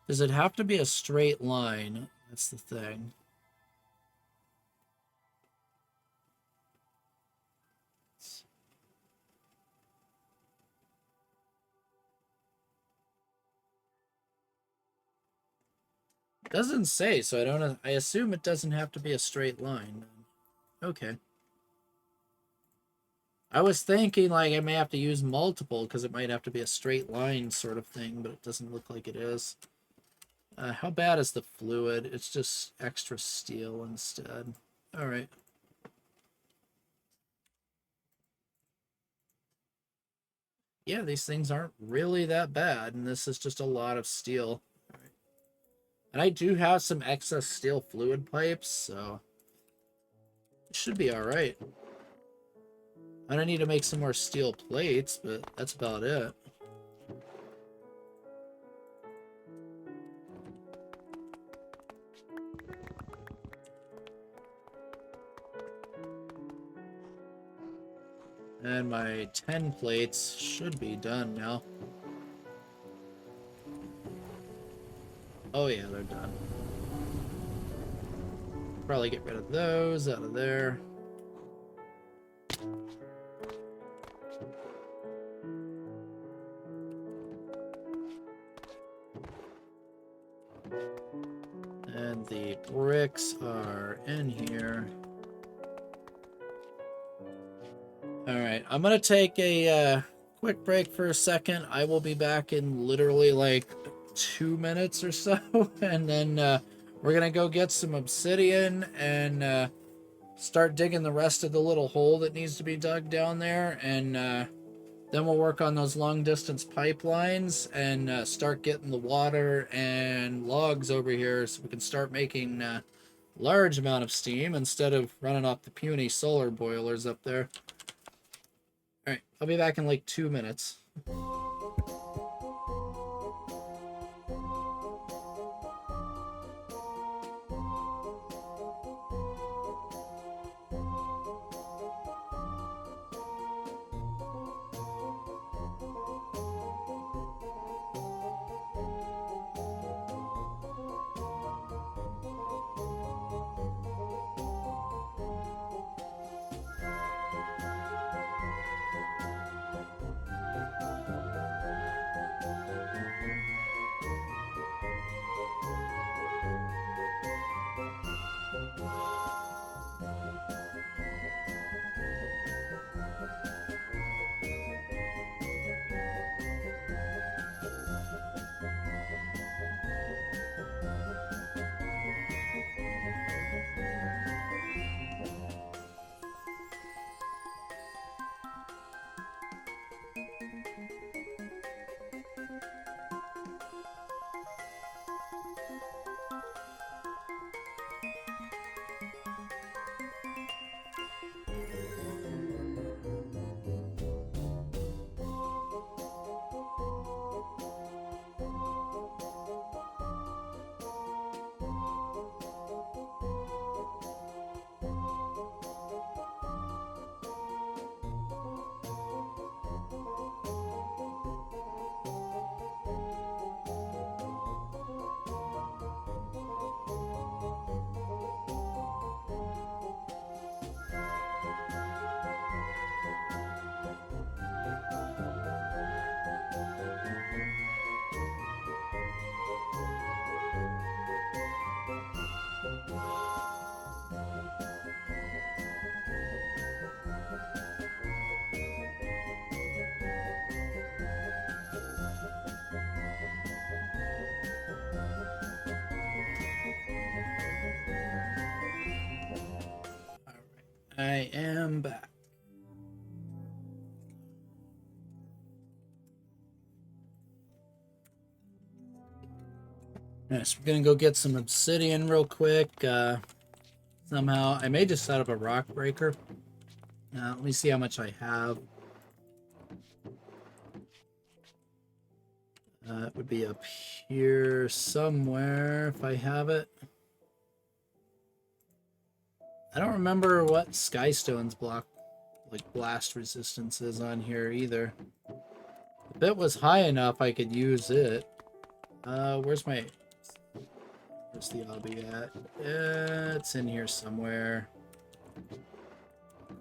Does it have to be a straight line? That's the thing. It doesn't say, so I don't know. I assume it doesn't have to be a straight line. Okay. I was thinking like I may have to use multiple because it might have to be a straight line sort of thing, but it doesn't look like it is. How bad is the fluid? It's just extra steel instead. All right. Yeah, these things aren't really that bad, and this is just a lot of steel. All right. And I do have some excess steel fluid pipes, so it should be all right. I don't need to make some more steel plates, but that's about it. And my 10 plates should be done now. Oh yeah, they're done. Probably get rid of those out of there. And the bricks are in here. Alright, I'm gonna take a quick break for a second. I will be back in literally like 2 minutes or so. And then we're gonna go get some obsidian and start digging the rest of the little hole that needs to be dug down there. And then we'll work on those long distance pipelines and start getting the water and logs over here so we can start making large amount of steam instead of running off the puny solar boilers up there. Alright, I'll be back in like 2 minutes. I am back. Yes, we're gonna go get some obsidian real quick. Somehow, I may just set up a rock breaker. Let me see how much I have. It would be up here somewhere if I have it. I don't remember what Skystone's block, like blast resistance is on here either. If it was high enough, I could use it. Where's the obby at? It's in here somewhere.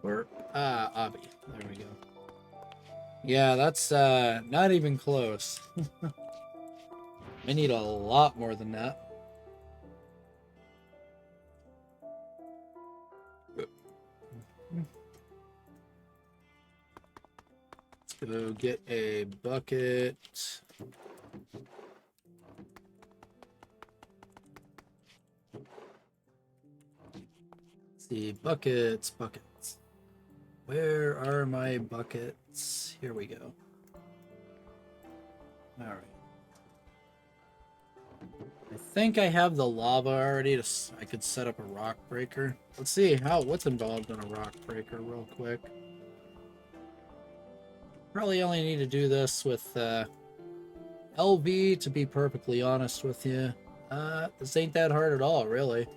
Obby. There we go. Yeah, that's not even close. I need a lot more than that. Let's go get a bucket. Let's see, buckets. Where are my buckets? Here we go. All right. I think I have the lava already. I could set up a rock breaker. Let's see what's involved in a rock breaker real quick. Probably only need to do this with LV, to be perfectly honest with you. This ain't that hard at all, really.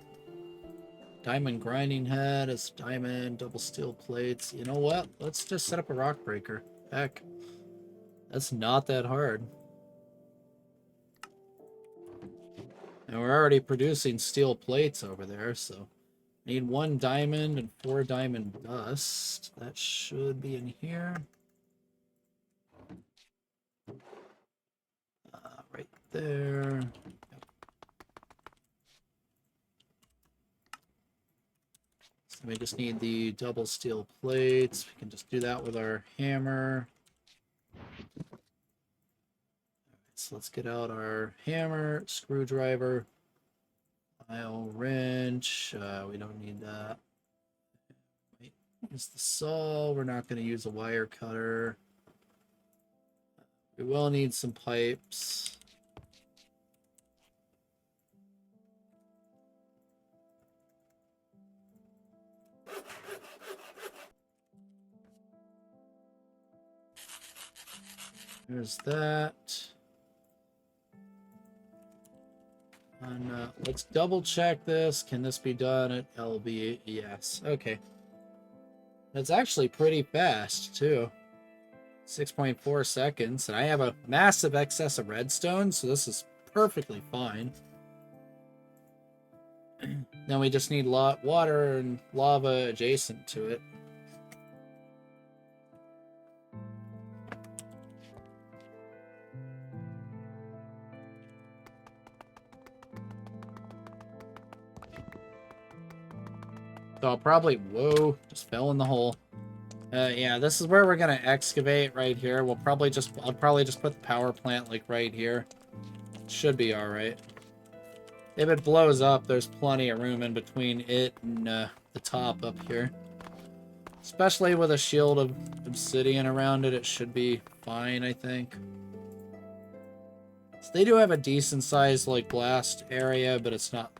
Diamond grinding head is diamond, double steel plates. You know what? Let's just set up a rock breaker. Heck, that's not that hard. And we're already producing steel plates over there, so need 1 diamond and 4 diamond dust. That should be in here. Right there. So we just need the double steel plates. We can just do that with our hammer. So let's get out our hammer, screwdriver, file wrench. We don't need that. Wait, use the saw. We're not going to use a wire cutter. We will need some pipes. There's that. And let's double check this. Can this be done at LB? Yes. Okay. That's actually pretty fast, too. 6.4 seconds. And I have a massive excess of redstone, so this is perfectly fine. Then we just need water and lava adjacent to it. So I'll probably... Whoa, just fell in the hole. Yeah, this is where we're gonna excavate right here. I'll probably just put the power plant like right here. Should be all right. If it blows up, there's plenty of room in between it and the top up here. Especially with a shield of obsidian around it, it should be fine, I think. So they do have a decent sized like blast area, but it's not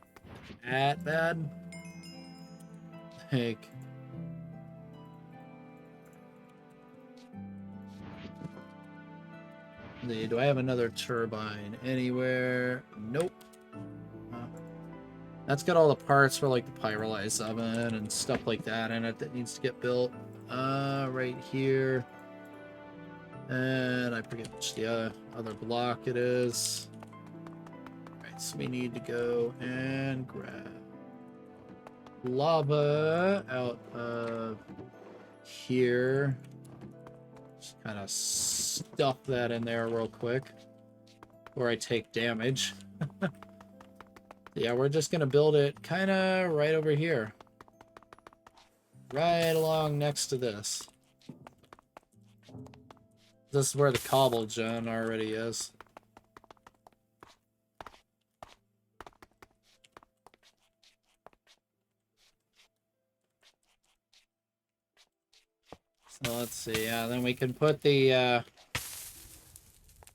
that bad. Like, do I have another turbine anywhere? Nope. That's got all the parts for like the pyrolyze oven and stuff like that in it that needs to get built. Right here. And I forget which the other block it is. Alright, so we need to go and grab lava out of here. Just kind of stuff that in there real quick before I take damage. Yeah, we're just gonna build it kind of right over here. Right along next to this. This is where the cobble gen already is. Well, let's see. Yeah, then we can put the, I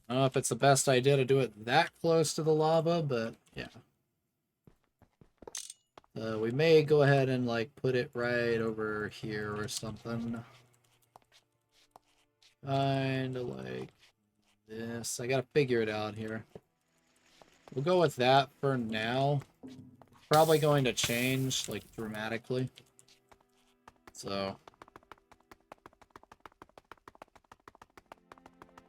don't know if it's the best idea to do it that close to the lava, but yeah. We may go ahead and, like, put it right over here or something. Kinda like this. I gotta figure it out here. We'll go with that for now. Probably going to change, like, dramatically. So...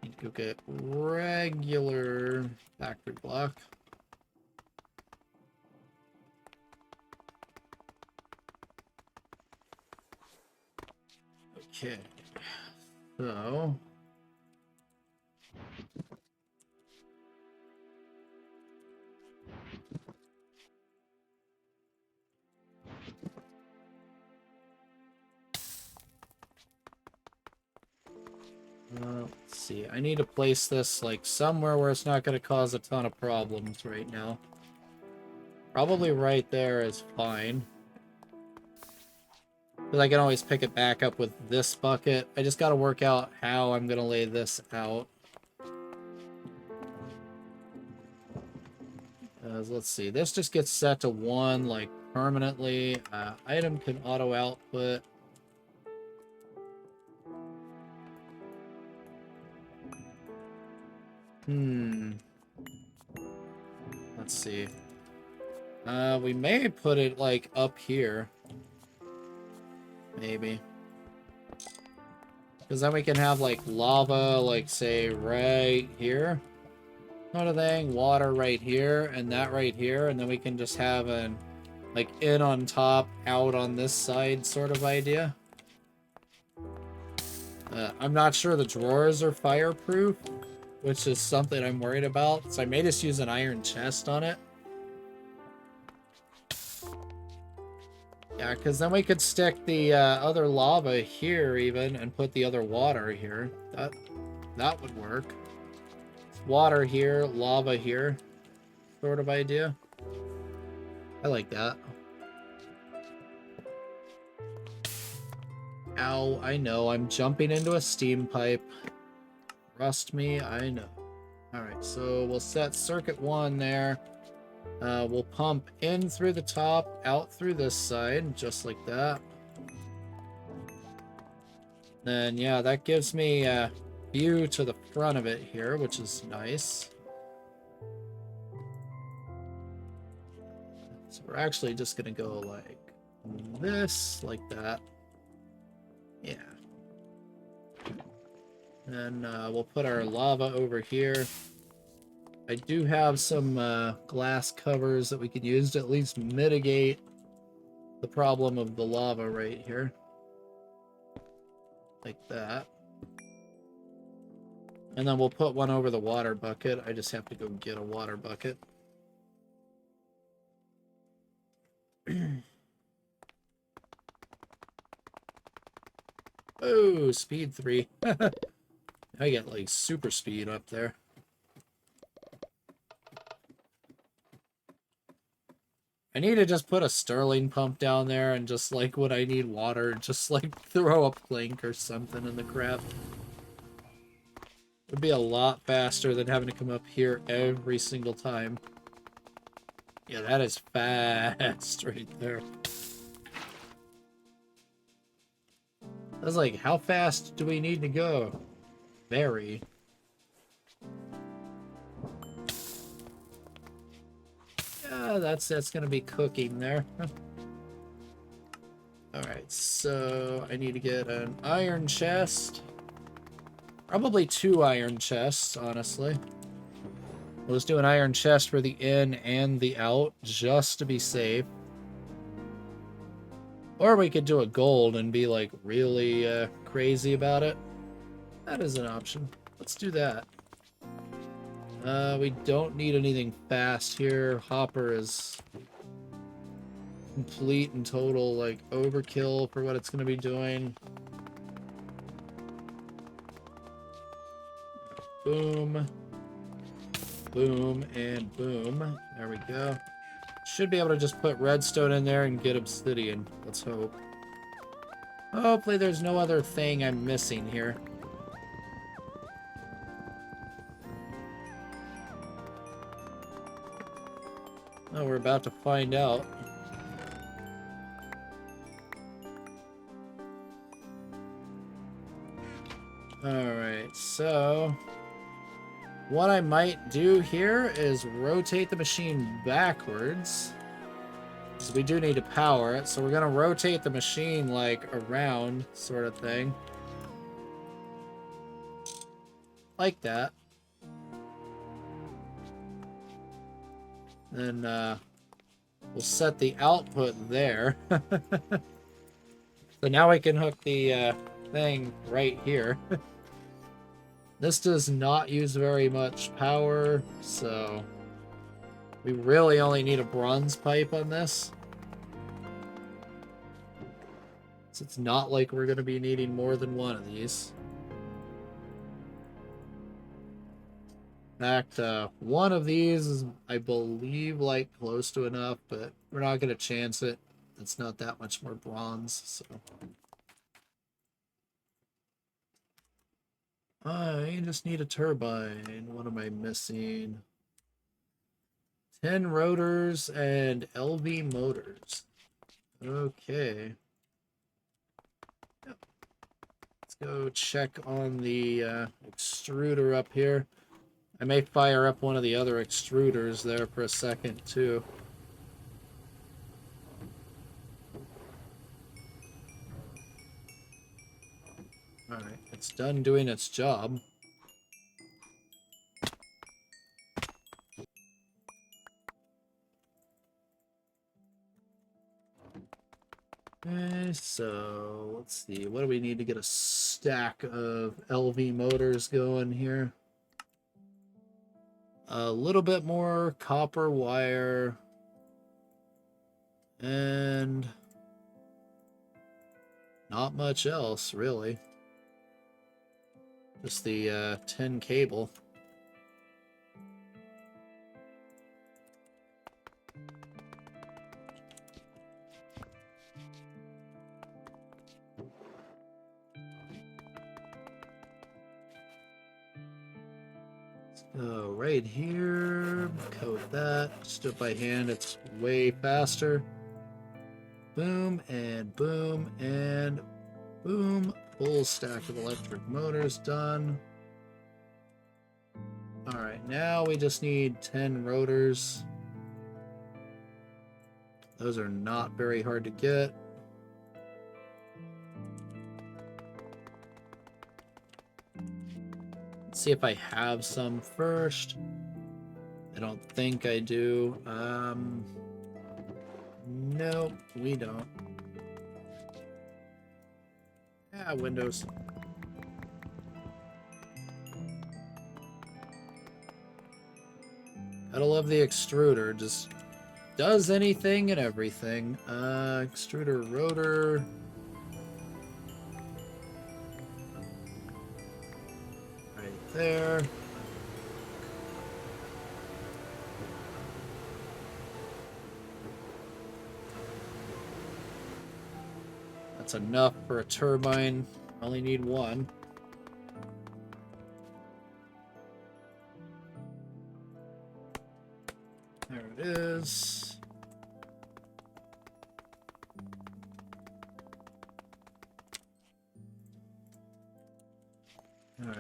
need to go get regular factory block. Okay. So... let's see. I need to place this, like, somewhere where it's not going to cause a ton of problems right now. Probably right there is fine. Because I can always pick it back up with this bucket. I just got to work out how I'm going to lay this out. Let's see. This just gets set to 1, like, permanently. Item can auto output. Let's see. We may put it, like, up here. Maybe. Because then we can have, like, lava, like, say, right here. Sort of thing. Water right here, and that right here. And then we can just have an, like, in on top, out on this side sort of idea. I'm not sure the drawers are fireproof, which is something I'm worried about. So I may just use an iron chest on it. Yeah, because then we could stick the other lava here even and put the other water here. That would work. Water here, lava here, sort of idea. I like that. Ow, I know, I'm jumping into a steam pipe. Trust me, I know. Alright, so we'll set circuit 1 there. We'll pump in through the top, out through this side, just like that. Then, yeah, that gives me a view to the front of it here, which is nice. So we're actually just gonna go like this, like that. Yeah. And we'll put our lava over here. I do have some glass covers that we could use to at least mitigate the problem of the lava right here. Like that. And then we'll put one over the water bucket. I just have to go get a water bucket. Oh, speed 3. I get like super speed up there. I need to just put a Stirling pump down there and just like when I need water, just like throw a plank or something in the crap. Would be a lot faster than having to come up here every single time. Yeah, that is fast right there. I was like, how fast do we need to go? Very. Yeah, that's gonna be cooking there. Alright, so I need to get an iron chest. Probably 2 iron chests, honestly. We'll just do an iron chest for the in and the out, just to be safe. Or we could do a gold and be, like, really crazy about it. That is an option. Let's do that. We don't need anything fast here. Hopper is complete and total, like, overkill for what it's going to be doing. Boom. Boom, and boom. There we go. Should be able to just put redstone in there and get obsidian. Let's hope. Hopefully there's no other thing I'm missing here. Oh, we're about to find out. Alright, so what I might do here is rotate the machine backwards. Because we do need to power it, so we're going to rotate the machine like around, sort of thing. Like that. Then we'll set the output there. So now I can hook the thing right here. This does not use very much power, so we really only need a bronze pipe on this. So it's not like we're going to be needing more than one of these. In fact, one of these is, I believe, like close to enough, but we're not going to chance it. It's not that much more bronze, so. I just need a turbine. What am I missing? 10 rotors and LV motors. Okay. Yep. Let's go check on the extruder up here. I may fire up one of the other extruders there for a second, too. Alright, it's done doing its job. Okay, so let's see. What do we need to get a stack of LV motors going here? A little bit more copper wire. And not much else, really. Just the 10 cable. So right here, code that. Just do it by hand, it's way faster. Boom, and boom, and boom. Full stack of electric motors done. Alright, now we just need 10 rotors. Those are not very hard to get. Let's see if I have some first. I don't think I do. Nope, we don't. Ah, Windows. Gotta love the extruder. Just does anything and everything. Extruder rotor. Right there. That's enough for a turbine. Only need one. There it is. Alright.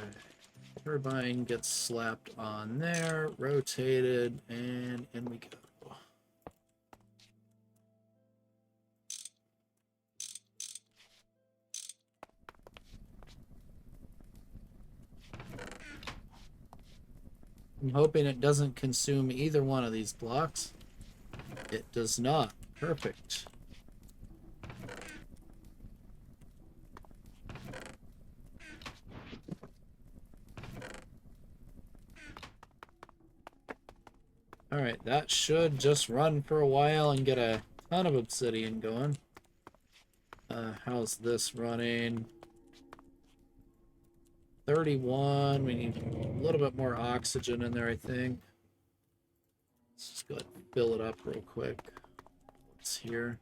Turbine gets slapped on there, rotated, and in we go. I'm hoping it doesn't consume either one of these blocks. It does not. Perfect. Alright, that should just run for a while and get a ton of obsidian going. How's this running? 31. We need a little bit more oxygen in there, I think. Let's just go ahead and fill it up real quick. What's here?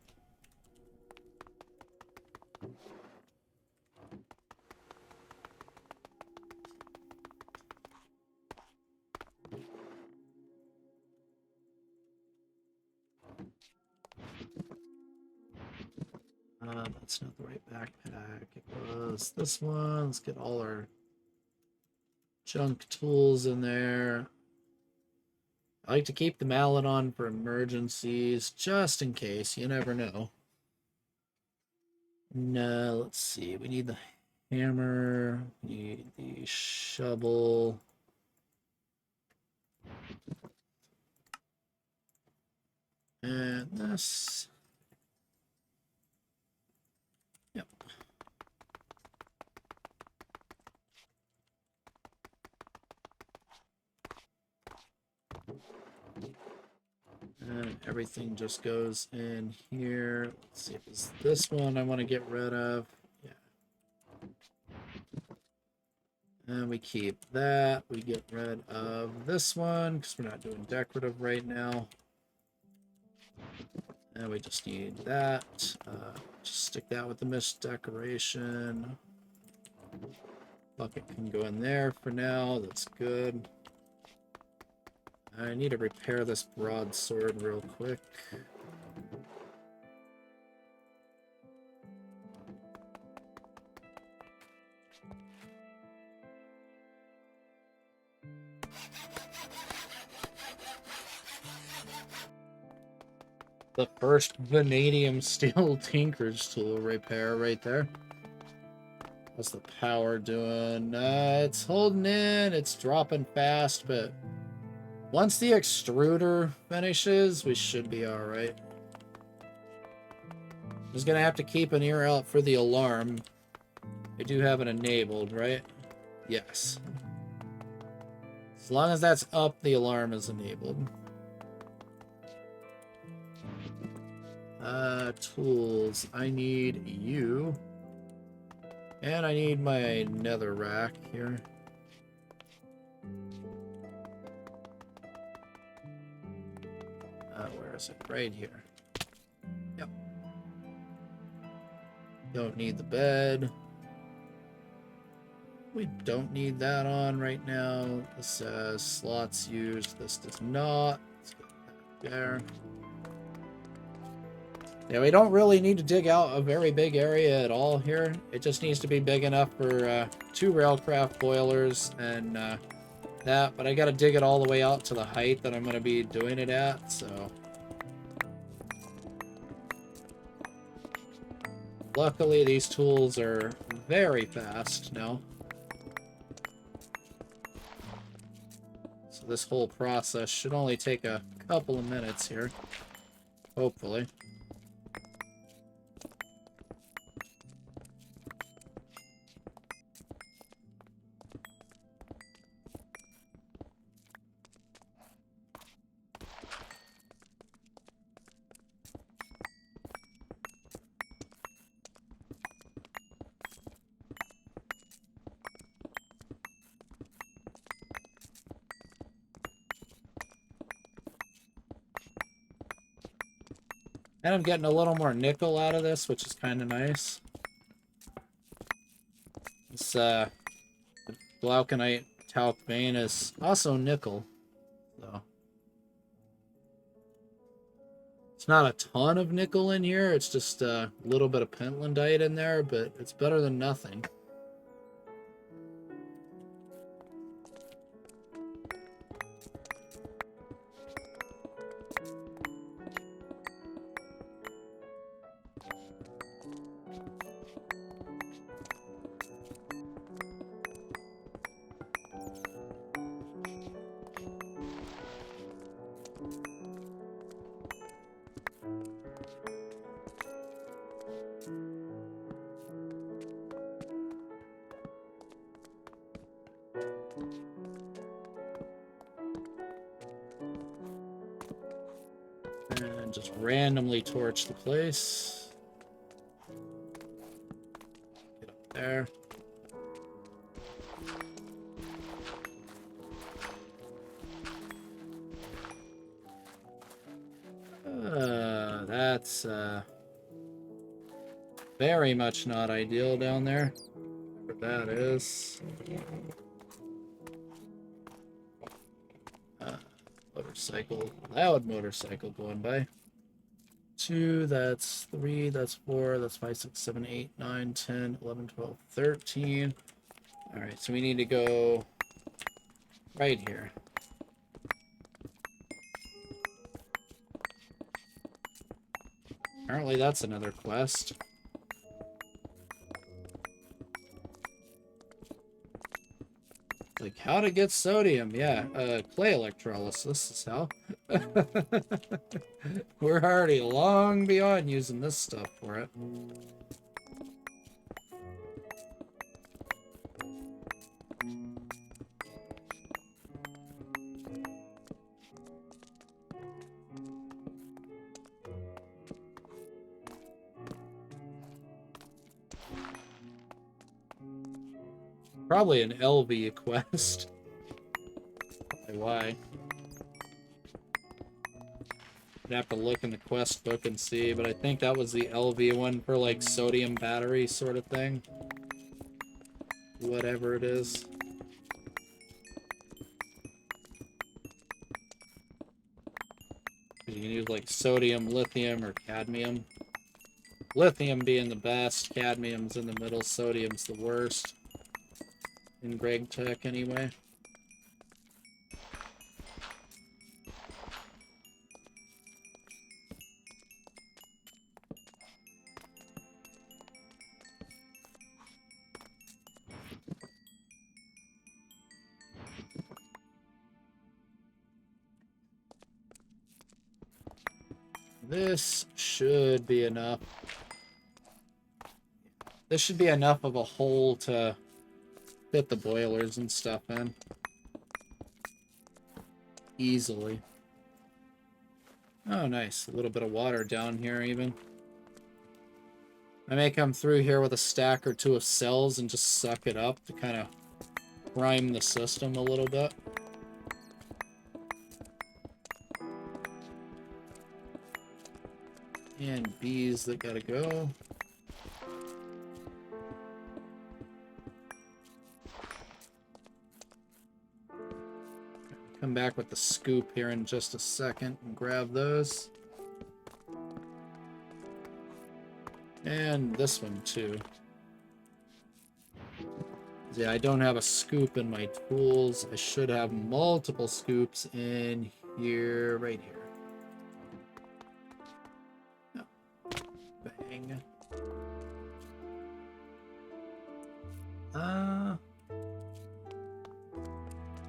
That's not the right backpack. It was this one. Let's get all our junk tools in there. I like to keep the mallet on for emergencies, just in case. You never know. No, let's see. We need the hammer. We need the shovel. And this. Yep. And everything just goes in here. Let's see if it's this one I want to get rid of. Yeah. And we keep that. We get rid of this one because we're not doing decorative right now. And we just need that. Just stick that with the mist decoration. Bucket can go in there for now. That's good. I need to repair this broadsword real quick. The first vanadium steel tinker's tool repair right there. What's the power doing? It's holding in. It's dropping fast, but once the extruder finishes, we should be all right. Just gonna have to keep an ear out for the alarm. I do have it enabled, right? Yes. As long as that's up, the alarm is enabled. Tools. I need you. And I need my nether rack here. Where is it? Right here. Yep. Don't need the bed. We don't need that on right now. This says slots used. This does not. Let's get that there. Yeah, we don't really need to dig out a very big area at all here. It just needs to be big enough for 2 railcraft boilers and that. But I got to dig it all the way out to the height that I'm going to be doing it at, so. Luckily, these tools are very fast now. So this whole process should only take a couple of minutes here. Hopefully. And I'm getting a little more nickel out of this, which is kind of nice. This glauconite talc vein is also nickel, so it's not a ton of nickel in here. It's just a little bit of pentlandite in there, but it's better than nothing. And just randomly torch the place. Get up there. That's very much not ideal down there. Whatever that is. Motorcycle, loud motorcycle going by. 2, that's 3, that's 4, that's 5, 6, 7, 8, 9, 10, 11, 12, 13. All right, so we need to go right here. Apparently that's another quest. Like, how to get sodium. Yeah, clay electrolysis is how. We're already long beyond using this stuff for it. Probably an LV quest. Why? I'd have to look in the quest book and see, but I think that was the LV one for, like, sodium battery sort of thing. Whatever it is. You can use, like, sodium, lithium, or cadmium. Lithium being the best, cadmium's in the middle, sodium's the worst. In GregTech, anyway. This should be enough. This should be enough of a hole to fit the boilers and stuff in. Easily. Oh, nice. A little bit of water down here, even. I may come through here with a stack or two of cells and just suck it up to kind of prime the system a little bit. And bees that gotta go. Come back with the scoop here in just a second and grab those. And this one too. Yeah, I don't have a scoop in my tools. I should have multiple scoops in here, right here. Oh. Bang.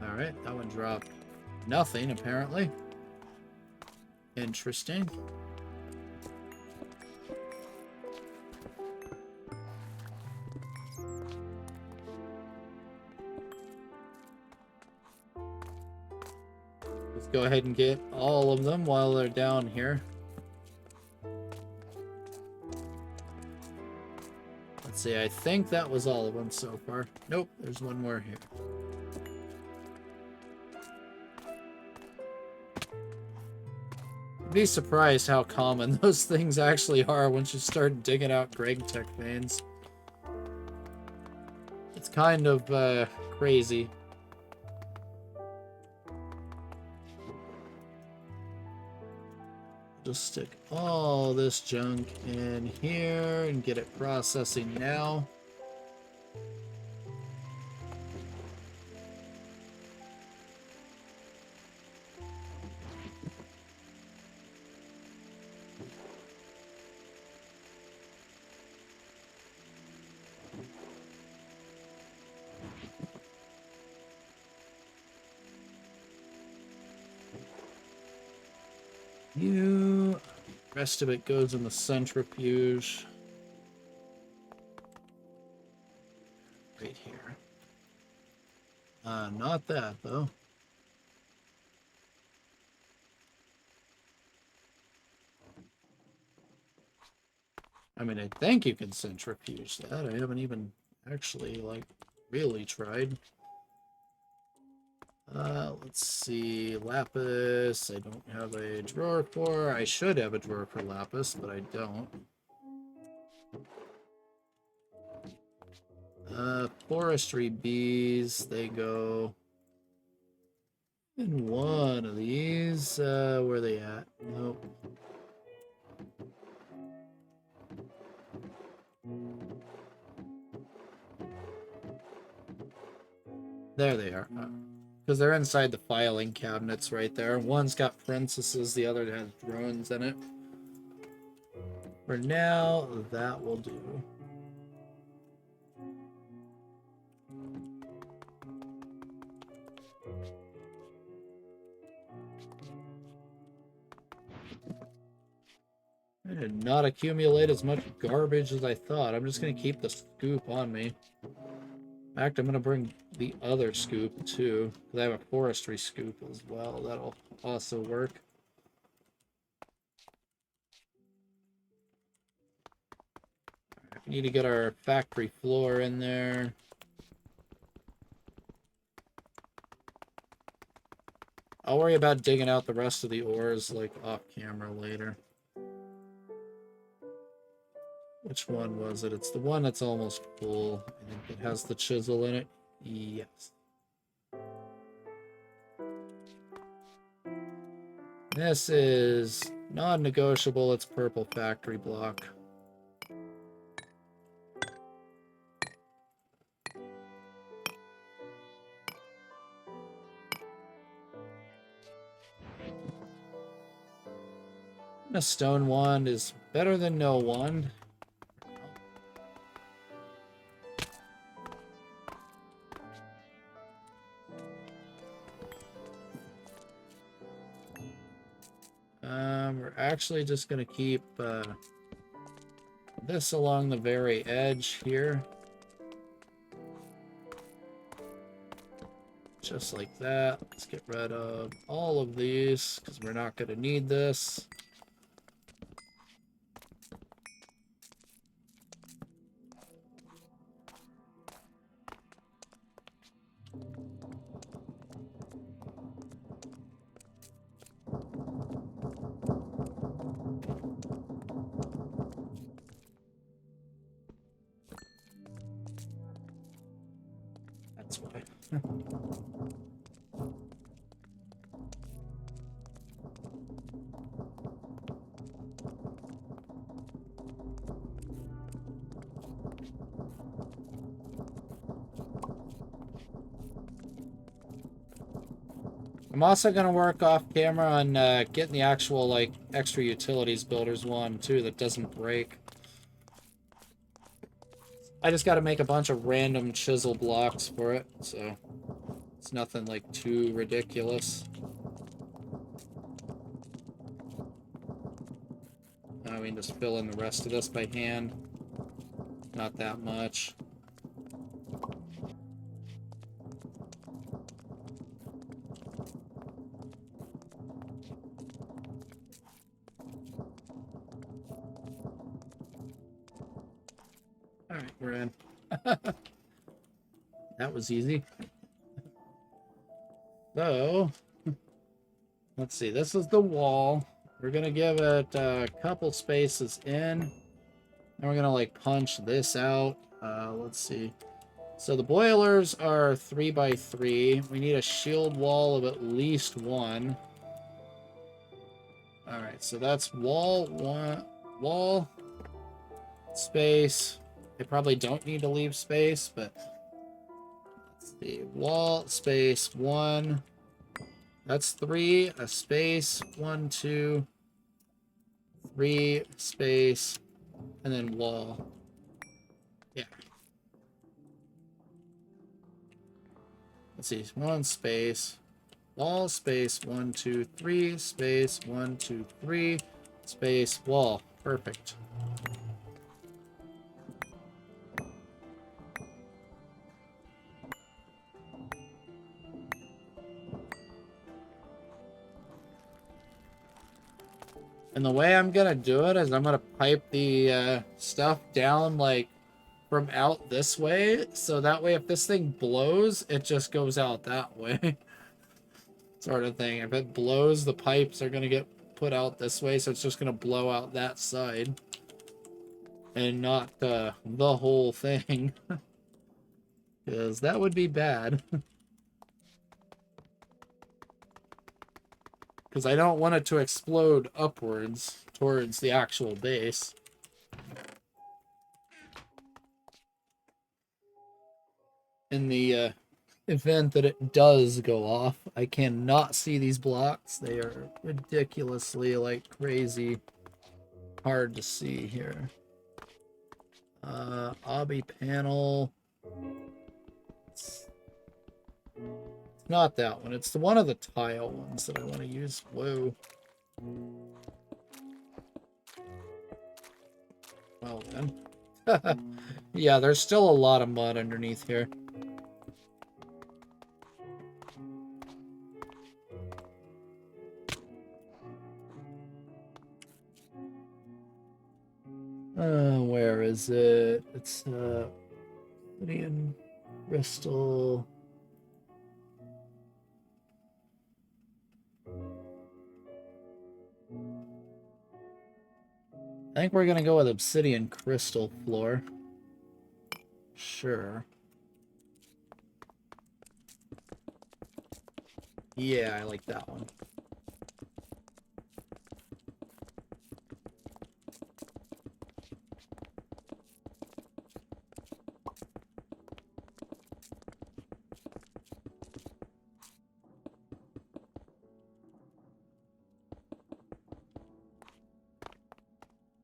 Alright, that one dropped nothing, apparently. Interesting. Let's go ahead and get all of them while they're down here. Let's see, I think that was all of them so far. Nope, there's one more here. Be surprised how common those things actually are once you start digging out GregTech veins. It's kind of crazy. Just stick all this junk in here and get it processing now. Rest of it goes in the centrifuge. Right here. Not that, though. I mean, I think you can centrifuge that. I haven't even actually, like, really tried. Let's see. Lapis, I don't have a drawer for. I should have a drawer for lapis, but I don't. Forestry bees, they go in one of these. Where are they at? Nope. There they are. Because they're inside the filing cabinets right there. One's got princesses, the other has drones in it. For now, that will do. I did not accumulate as much garbage as I thought. I'm just going to keep the scoop on me. In fact, I'm going to bring the other scoop too. Because I have a forestry scoop as well. That'll also work. We need to get our factory floor in there. I'll worry about digging out the rest of the ores like off camera later. Which one was it? It's the one that's almost full. I think it has the chisel in it. Yes. This is non-negotiable. It's purple factory block. A stone one is better than no one. We're actually just going to keep this along the very edge here. Just like that. Let's get rid of all of these because we're not going to need this. That's why. I'm also going to work off camera on getting the actual like extra utilities builders one too that doesn't break. I just got to make a bunch of random chisel blocks for it, so it's nothing like too ridiculous. Now we can just fill in the rest of this by hand. Not that much. Alright, we're in. That was easy. So, let's see. This is the wall. We're going to give it a couple spaces in. And we're going to, like, punch this out. Let's see. So the boilers are 3x3. We need a shield wall of at least 1. Alright, so that's wall, 1, wall, space. They probably don't need to leave space, but let's see. Wall, space, 1. That's 3, a space, 1, 2, 3, space, and then wall. Yeah. Let's see. 1 space, wall, space, 1, 2, 3, space, 1, 2, 3, space, wall. Perfect. And the way I'm gonna do it is I'm gonna pipe the stuff down like from out this way, so that way if this thing blows, it just goes out that way. Sort of thing. If it blows, the pipes are gonna get put out this way, so it's just gonna blow out that side. And not the whole thing. Because that would be bad. Because I don't want it to explode upwards towards the actual base. In the event that it does go off. I cannot see these blocks. They are ridiculously, like, crazy hard to see here. Obby panel. It's not that one. It's the one of the tile ones that I want to use. Whoa. Well then. Yeah, there's still a lot of mud underneath here. Where is it? It's obsidian, crystal. I think we're gonna go with obsidian crystal floor. Sure. Yeah, I like that one.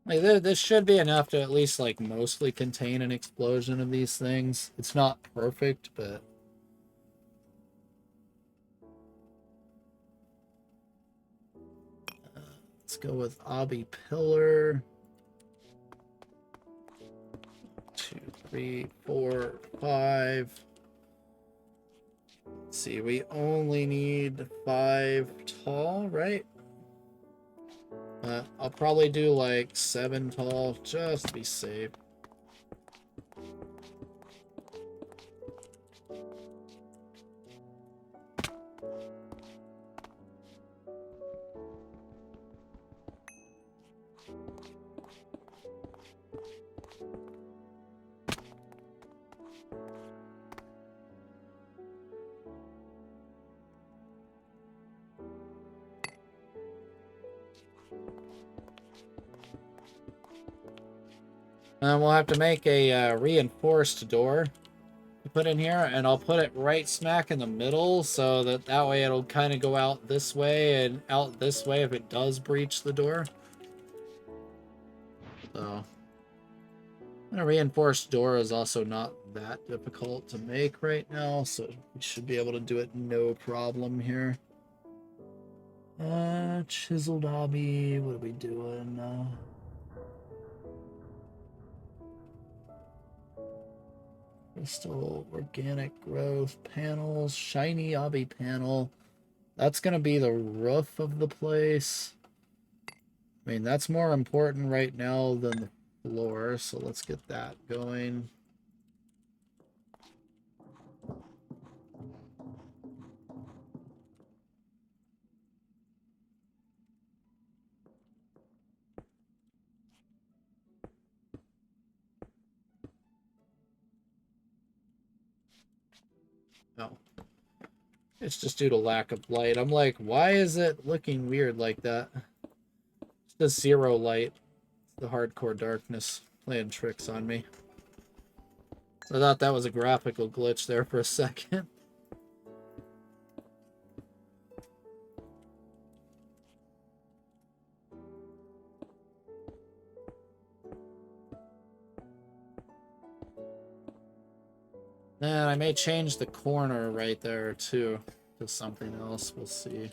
Like, this should be enough to at least, like, mostly contain an explosion of these things. It's not perfect, but... let's go with obby pillar. 2, 3, 4, 5. Let's see, we only need 5 tall, right? I'll probably do like 7 tall, just to be safe. And we'll have to make a reinforced door to put in here, and I'll put it right smack in the middle so that way it'll kind of go out this way and out this way if it does breach the door. So, and a reinforced door is also not that difficult to make right now, so we should be able to do it no problem here. Chiseled obby, what are we doing? Crystal, organic growth, panels, shiny obby panel. That's going to be the roof of the place. I mean, that's more important right now than the floor, so let's get that going. No. It's just due to lack of light. I'm like, why is it looking weird like that? It's just 0 light. The hardcore darkness playing tricks on me. I thought that was a graphical glitch there for a second. And I may change the corner right there too to something else. We'll see.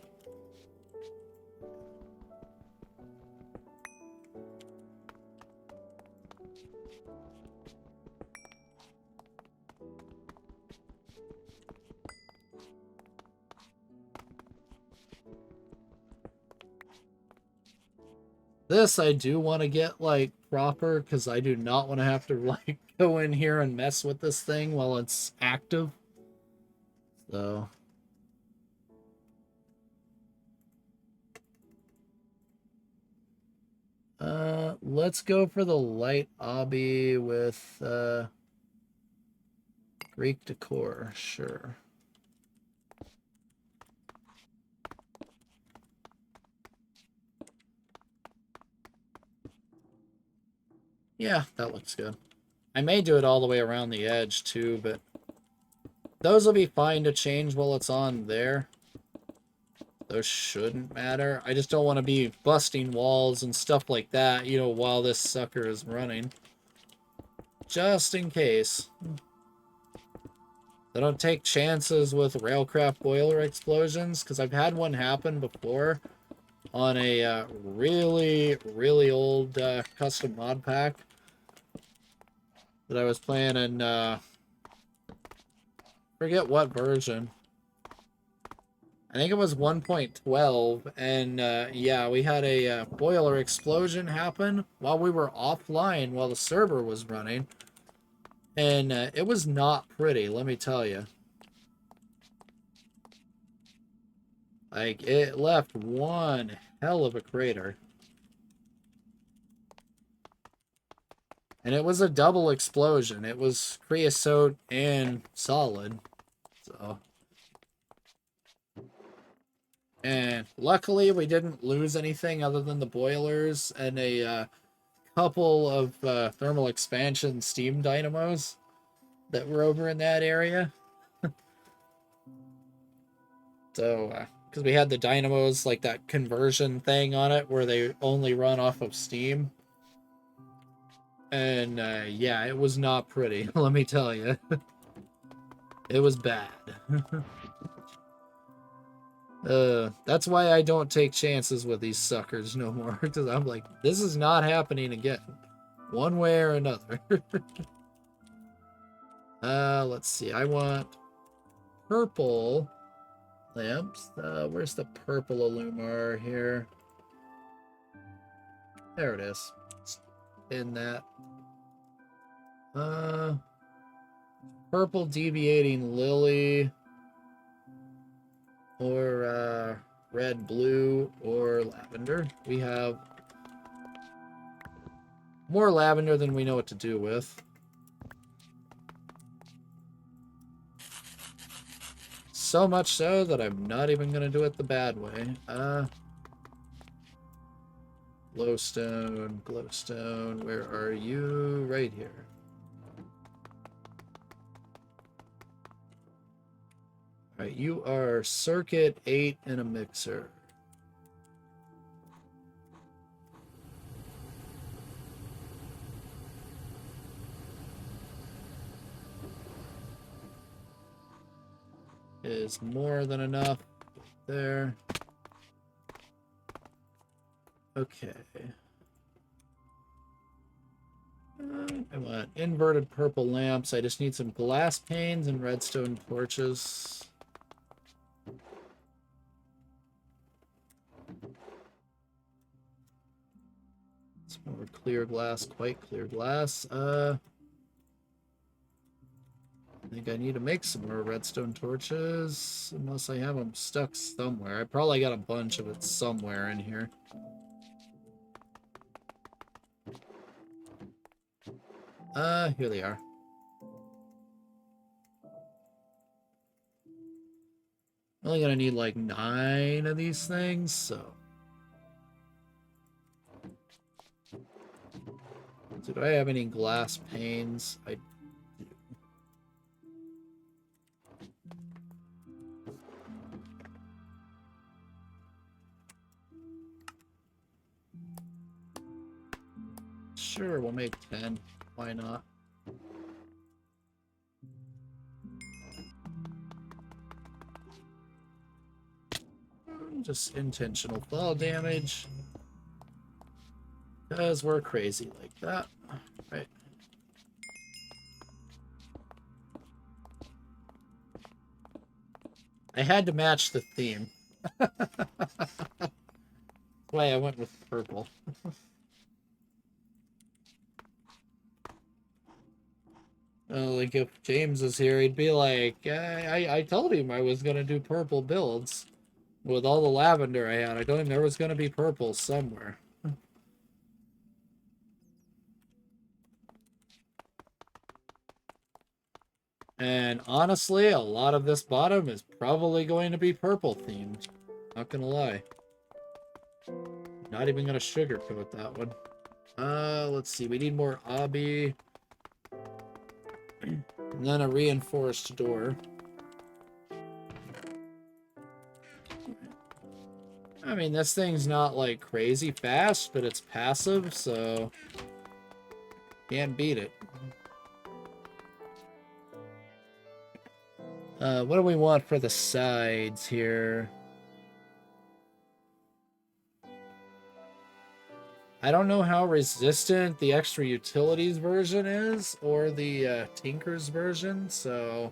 This I do want to get, like, proper, because I do not want to have to, like, go in here and mess with this thing while it's active. So... let's go for the light obby with, Greek decor, sure. Yeah, that looks good. I may do it all the way around the edge too, but Those will be fine to change while it's on there. Those shouldn't matter. I just don't want to be busting walls and stuff like that, you know, while this sucker is running. Just in case. I don't take chances with railcraft boiler explosions, because I've had one happen before on a really, really old custom mod pack that I was playing in, forget what version. I think it was 1.12, and yeah, we had a boiler explosion happen while we were offline while the server was running, and it was not pretty, let me tell you. Like, it left one hell of a crater. And it was a double explosion. It was creosote and solid. So. And luckily, we didn't lose anything other than the boilers and a couple of thermal expansion steam dynamos that were over in that area. So, because we had the dynamos, like that conversion thing on it where they only run off of steam. And yeah, it was not pretty, let me tell you. It was bad. That's why I don't take chances with these suckers no more, because I'm like, this is not happening again, one way or another. Let's see, I want purple lamps. Where's the purple Illumar here? There it is. It's in that. Purple deviating lily, or red, blue, or lavender. We have more lavender than we know what to do with. So much so that I'm not even going to do it the bad way. Glowstone, glowstone, where are you? Right here. Alright, you are circuit 8 in a mixer. Is more than enough there. Okay. I want inverted purple lamps. I just need some glass panes and redstone torches. Some more clear glass, quite clear glass. I think I need to make some more redstone torches, unless I have them stuck somewhere. I probably got a bunch of it somewhere in here. Here they are. I'm only gonna need like 9 of these things, so. So do I have any glass panes? I do. Sure, we'll make 10. Why not? Just intentional fall damage. Because we're crazy like that. Right. I had to match the theme. That's why I went with purple. Like if James was here, he'd be like, I told him I was going to do purple builds. With all the lavender I had, I told him there was going to be purple somewhere. And honestly, a lot of this bottom is probably going to be purple themed. Not gonna lie. Not even gonna sugarcoat that one. Let's see. We need more obby. And then a reinforced door. I mean, this thing's not like crazy fast, but it's passive, so can't beat it. What do we want for the sides here? I don't know how resistant the extra utilities version is, or the Tinker's version, so...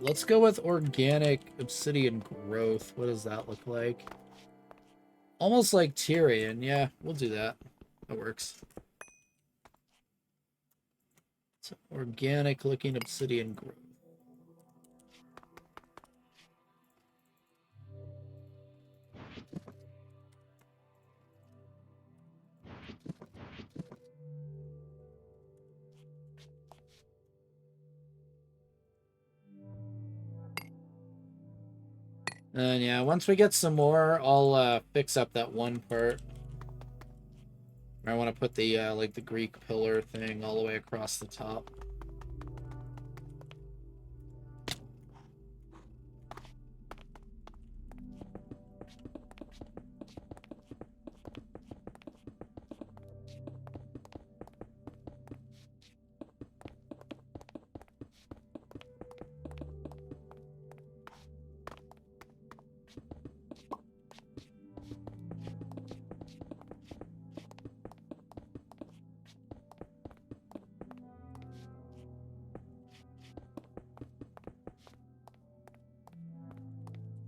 let's go with organic obsidian growth. What does that look like? Almost like Tyrion. Yeah, we'll do that. That works. It's organic looking obsidian growth. And yeah, once we get some more, I'll fix up that one part. I want to put the like the Greek pillar thing all the way across the top.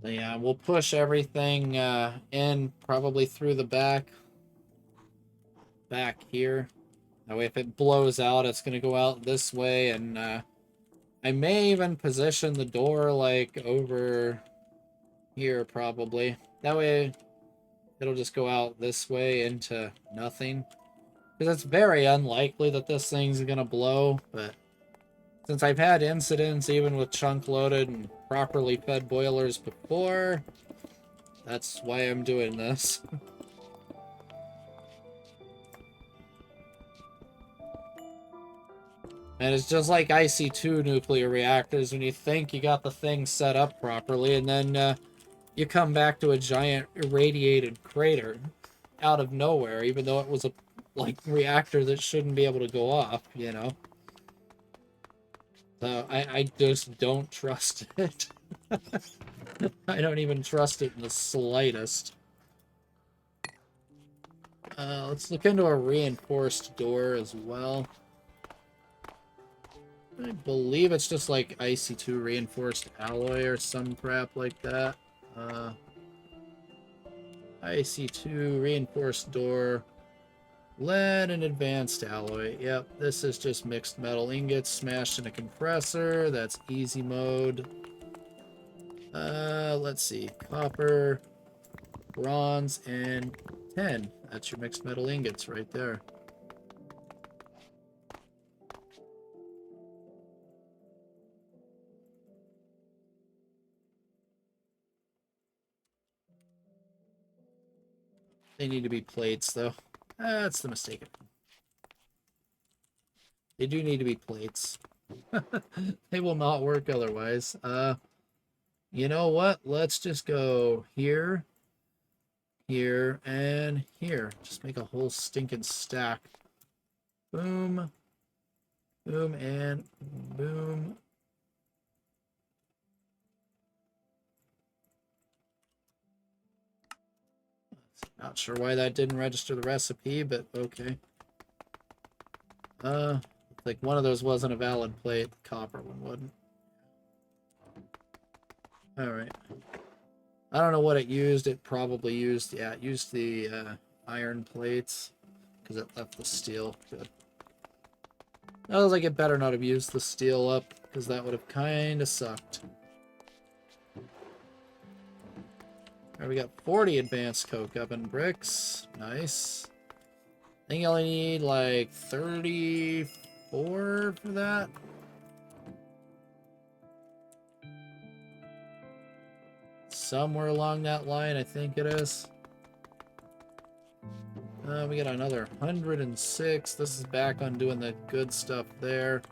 But yeah, we'll push everything in probably through the back here. That way if it blows out, it's going to go out this way, and I may even position the door like over here probably. That way it'll just go out this way into nothing. Because it's very unlikely that this thing's going to blow, but since I've had incidents even with chunk-loaded and properly fed boilers before, that's why I'm doing this. And it's just like IC2 nuclear reactors when you think you got the thing set up properly, and then you come back to a giant irradiated crater out of nowhere, even though it was a reactor that shouldn't be able to go off, you know? So I just don't trust it. I don't even trust it in the slightest. Let's look into a reinforced door as well. I believe it's just like IC2 reinforced alloy or some crap like that. IC2 reinforced door, lead and advanced alloy. Yep, this is just mixed metal ingots smashed in a compressor. That's easy mode. Let's see. Copper, bronze, and tin. That's your mixed metal ingots right there. They need to be plates, though. That's the mistake. They do need to be plates. They will not work otherwise. You know what? Let's just go here, here, and here. Just make a whole stinking stack. Boom. Boom, and boom. Not sure why that didn't register the recipe, but okay. Like one of those wasn't a valid plate. The copper one wouldn't. Alright. I don't know what it used. It probably used, yeah, it used the iron plates because it left the steel. Good. I was like, it better not have used the steel up because that would have kind of sucked. Alright, we got 40 advanced coke oven bricks. Nice. I think you only need like 34 for that. Somewhere along that line, I think it is. We got another 106. This is back on doing the good stuff there.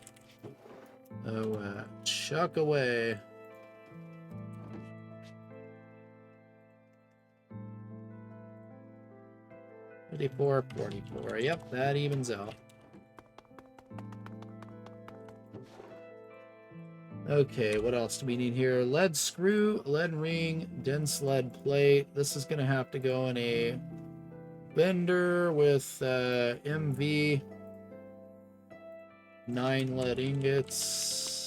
Oh, chuck away. $54.44. Yep, that evens out. Okay, what else do we need here? Lead screw, lead ring, dense lead plate. This is going to have to go in a bender with MV, 9 lead ingots.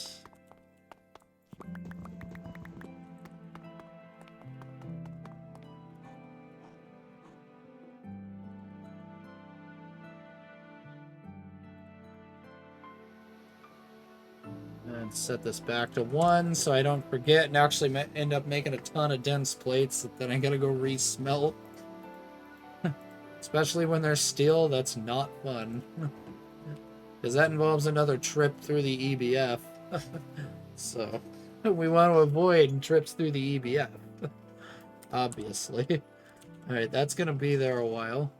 And set this back to 1 so I don't forget and actually end up making a ton of dense plates that then I gotta go re-smelt. Especially when they're steel, that's not fun. Because that involves another trip through the EBF. So, we want to avoid trips through the EBF. Obviously. Alright, that's gonna be there a while.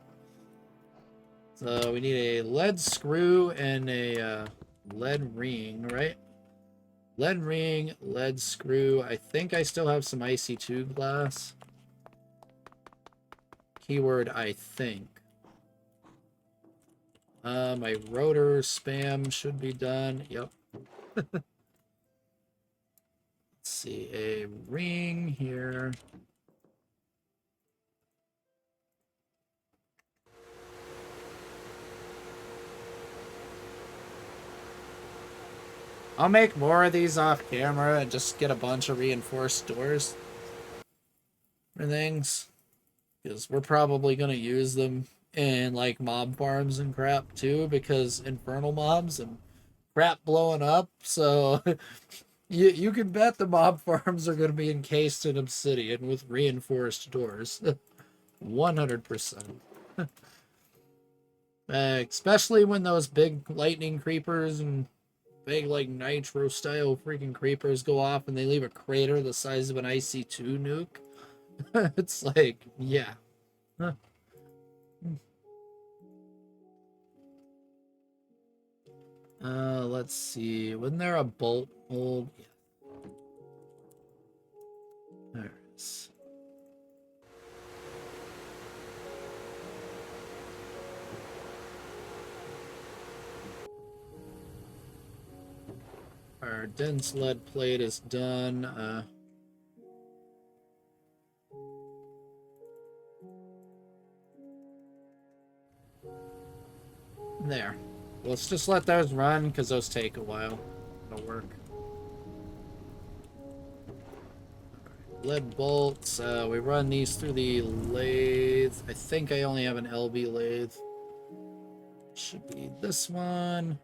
So, we need a lead screw and a lead ring, right? Lead ring, lead screw. I think I still have some IC2 glass. Keyword, I think. My rotor spam should be done. Yep. Let's see, a ring here. I'll make more of these off camera and just get a bunch of reinforced doors for things. Because we're probably going to use them in like mob farms and crap too, because infernal mobs and crap blowing up. So you can bet the mob farms are going to be encased in obsidian with reinforced doors. 100%. Especially when those big lightning creepers and big like nitro style freaking creepers go off and they leave a crater the size of an IC2 nuke. It's like, yeah. Huh. Let's see. Wasn't there a bolt mold? Yeah. There it is. Our dense lead plate is done. There. Let's just let those run, because those take a while. It'll work. Lead bolts. We run these through the lathe. I think I only have an LB lathe. Should be this one.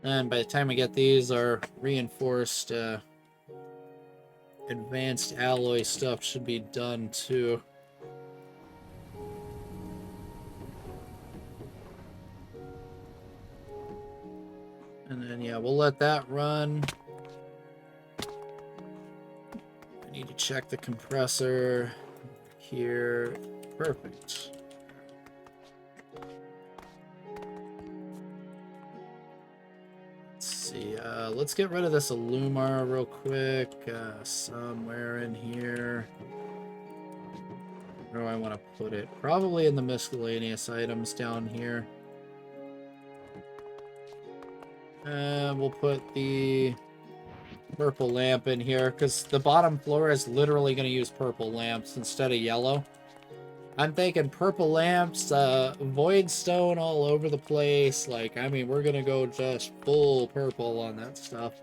And by the time we get these, our reinforced advanced alloy stuff should be done too. And then, yeah, we'll let that run. I need to check the compressor here. Perfect. Let's see. Let's get rid of this Illumar real quick. Somewhere in here. Where do I want to put it? Probably in the miscellaneous items down here. We'll put the purple lamp in here, because the bottom floor is literally going to use purple lamps instead of yellow. I'm thinking purple lamps, void stone all over the place. Like, I mean, we're going to go just full purple on that stuff.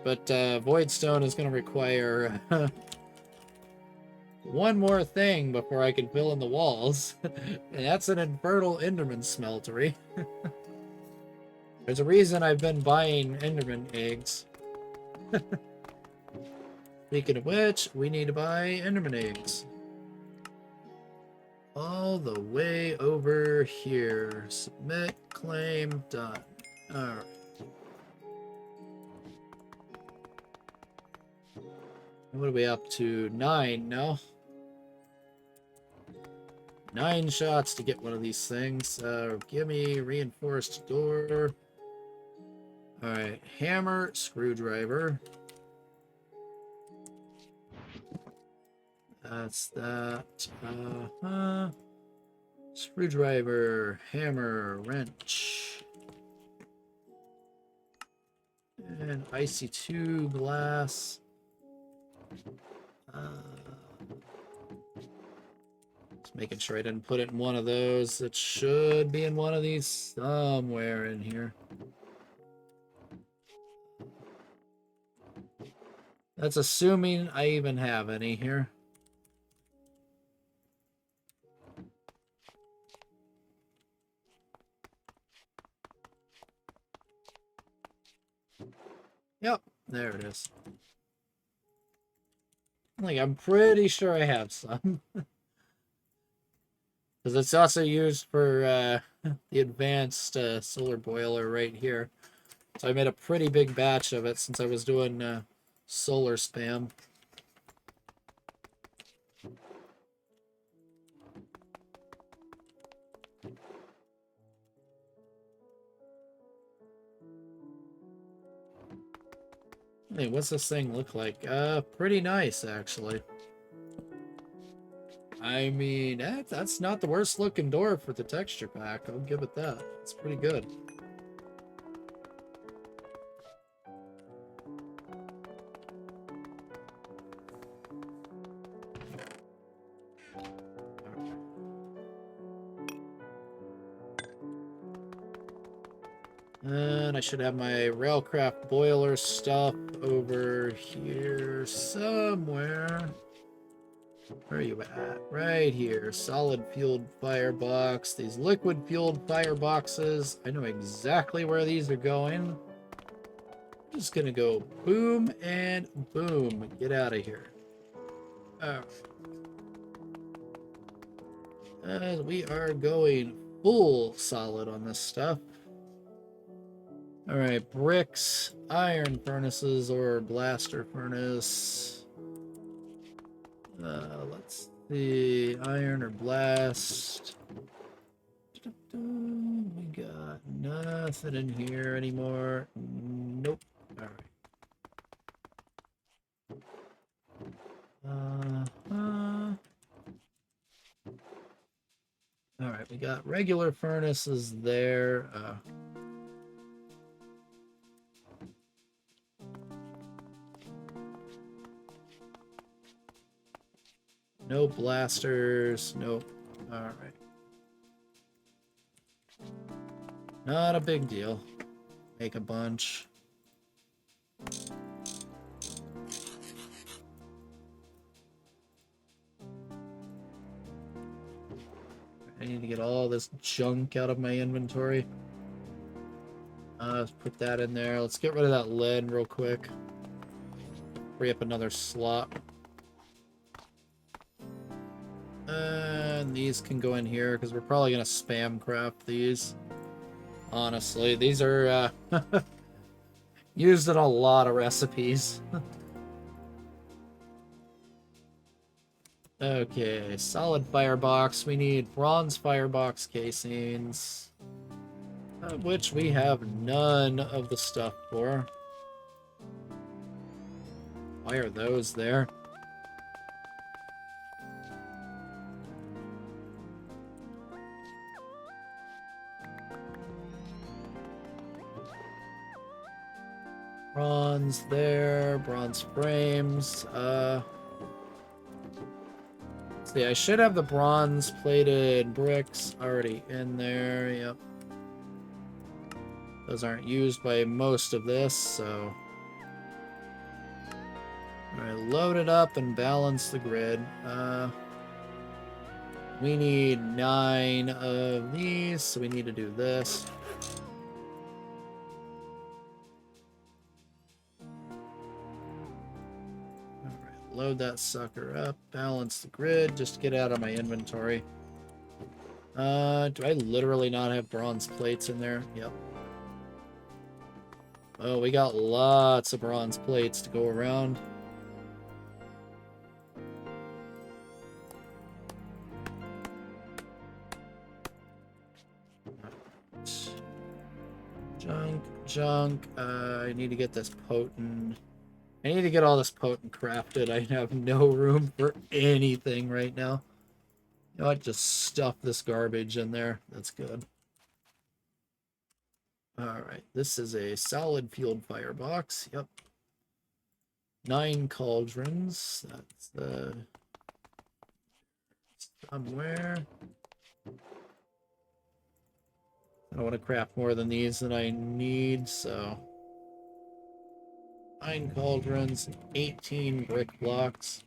But void stone is going to require one more thing before I can fill in the walls. And that's an infernal Enderman smeltery. There's a reason I've been buying Enderman eggs. Speaking of which, we need to buy Enderman eggs. All the way over here. Submit, claim, done. Alright. What are we up to? 9 now? 9 shots to get one of these things. Give me reinforced door. Alright, hammer, screwdriver. That's that. Screwdriver, hammer, wrench. And IC2 glass. Just making sure I didn't put it in one of those. It should be in one of these somewhere in here. That's assuming I even have any here. Yep, there it is. Like, I'm pretty sure I have some. Because it's also used for the advanced solar boiler right here. So I made a pretty big batch of it since I was doing solar spam. Hey, what's this thing look like? Pretty nice, actually. I mean, that's not the worst looking door for the texture pack. I'll give it that. It's pretty good. And I should have my Railcraft boiler stuff over here somewhere. Where are you at? Right here. Solid fueled firebox. These liquid fueled fireboxes. I know exactly where these are going. I'm just gonna go boom and boom. Get out of here. We are going full solid on this stuff. Alright, bricks, iron furnaces, or blaster furnace. Let's see, iron or blast. We got nothing in here anymore. Nope. Alright. Alright, we got regular furnaces there. No blasters. Nope. Alright. Not a big deal. Make a bunch. I need to get all this junk out of my inventory. Let's put that in there. Let's get rid of that lead real quick. Free up another slot. And these can go in here because we're probably going to spam craft these. Honestly, these are used in a lot of recipes. Okay, solid firebox. We need bronze firebox casings, which we have none of the stuff for. Why are those there? Bronze there, bronze frames. See, I should have the bronze plated bricks already in there. Yep. Those aren't used by most of this, so. Alright, load it up and balance the grid. We need 9 of these, so we need to do this. Load that sucker up, balance the grid, just get out of my inventory. Do I literally not have bronze plates in there? Yep. Oh, we got lots of bronze plates to go around. Junk. I need to get this potent. I need to get all this potent crafted. I have no room for anything right now. You know what? Just stuff this garbage in there. That's good. Alright, this is a solid fueled firebox. Yep. 9 cauldrons. That's the... somewhere. I don't want to craft more than these than I need, so... 9 cauldrons, 18 brick blocks.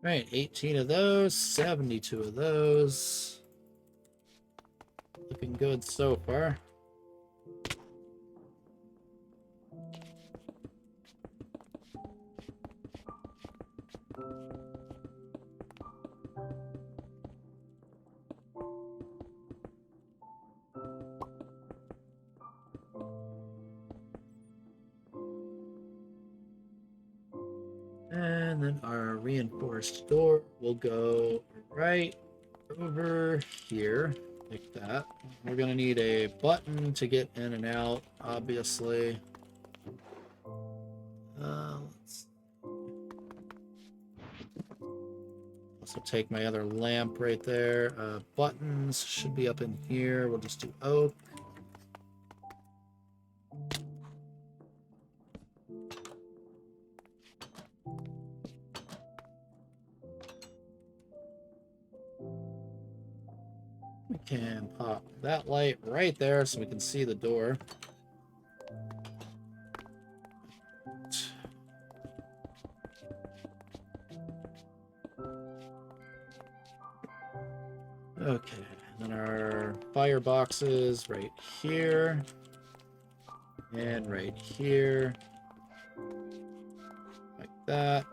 Right, 18 of those, 72 of those. Looking good so far. And then our reinforced door will go right over here, like that. We're gonna need a button to get in and out, obviously. Let's also take my other lamp right there. Buttons should be up in here. We'll just do oak. We can pop that light right there so we can see the door. Okay, and then our fireboxes right here. And right here. Like that.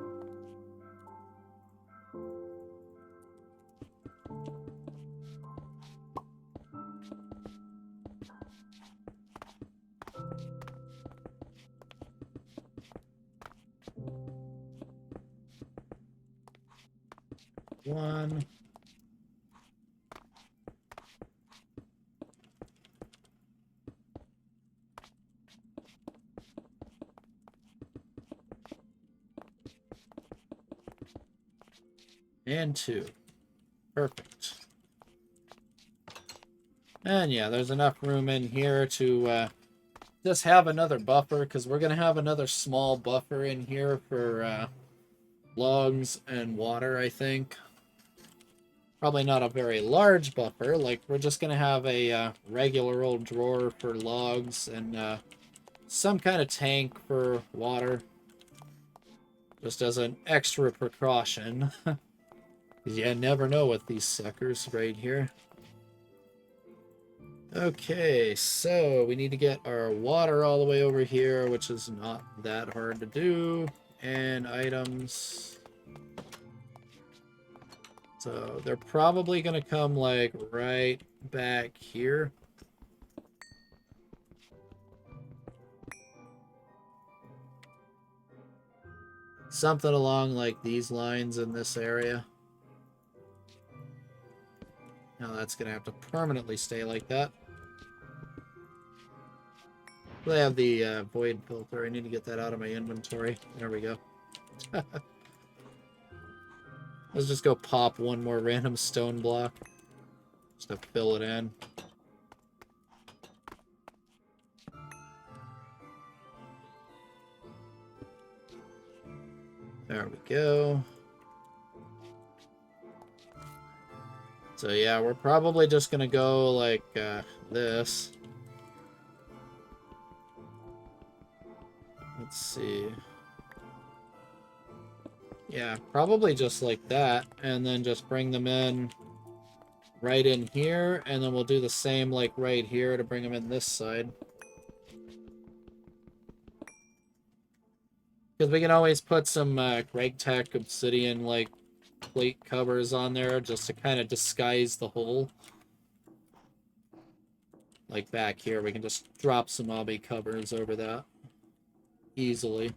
One. And 2. Perfect. And yeah, there's enough room in here to just have another buffer, because we're going to have another small buffer in here for logs and water, I think. Probably not a very large buffer. Like, we're just going to have a regular old drawer for logs and some kind of tank for water. Just as an extra precaution. You never know with these suckers right here. Okay, so we need to get our water all the way over here, which is not that hard to do. And items. So they're probably going to come like right back here. Something along like these lines in this area. Now that's going to have to permanently stay like that. I have the void filter. I need to get that out of my inventory. There we go. Let's just go pop one more random stone block. Just to fill it in. There we go. So yeah, we're probably just gonna go like this. Let's see. Yeah, probably just like that, and then just bring them in right in here, and then we'll do the same like right here to bring them in this side. Because we can always put some GregTech obsidian like plate covers on there just to kind of disguise the hole. Like back here, we can just drop some obby covers over that easily.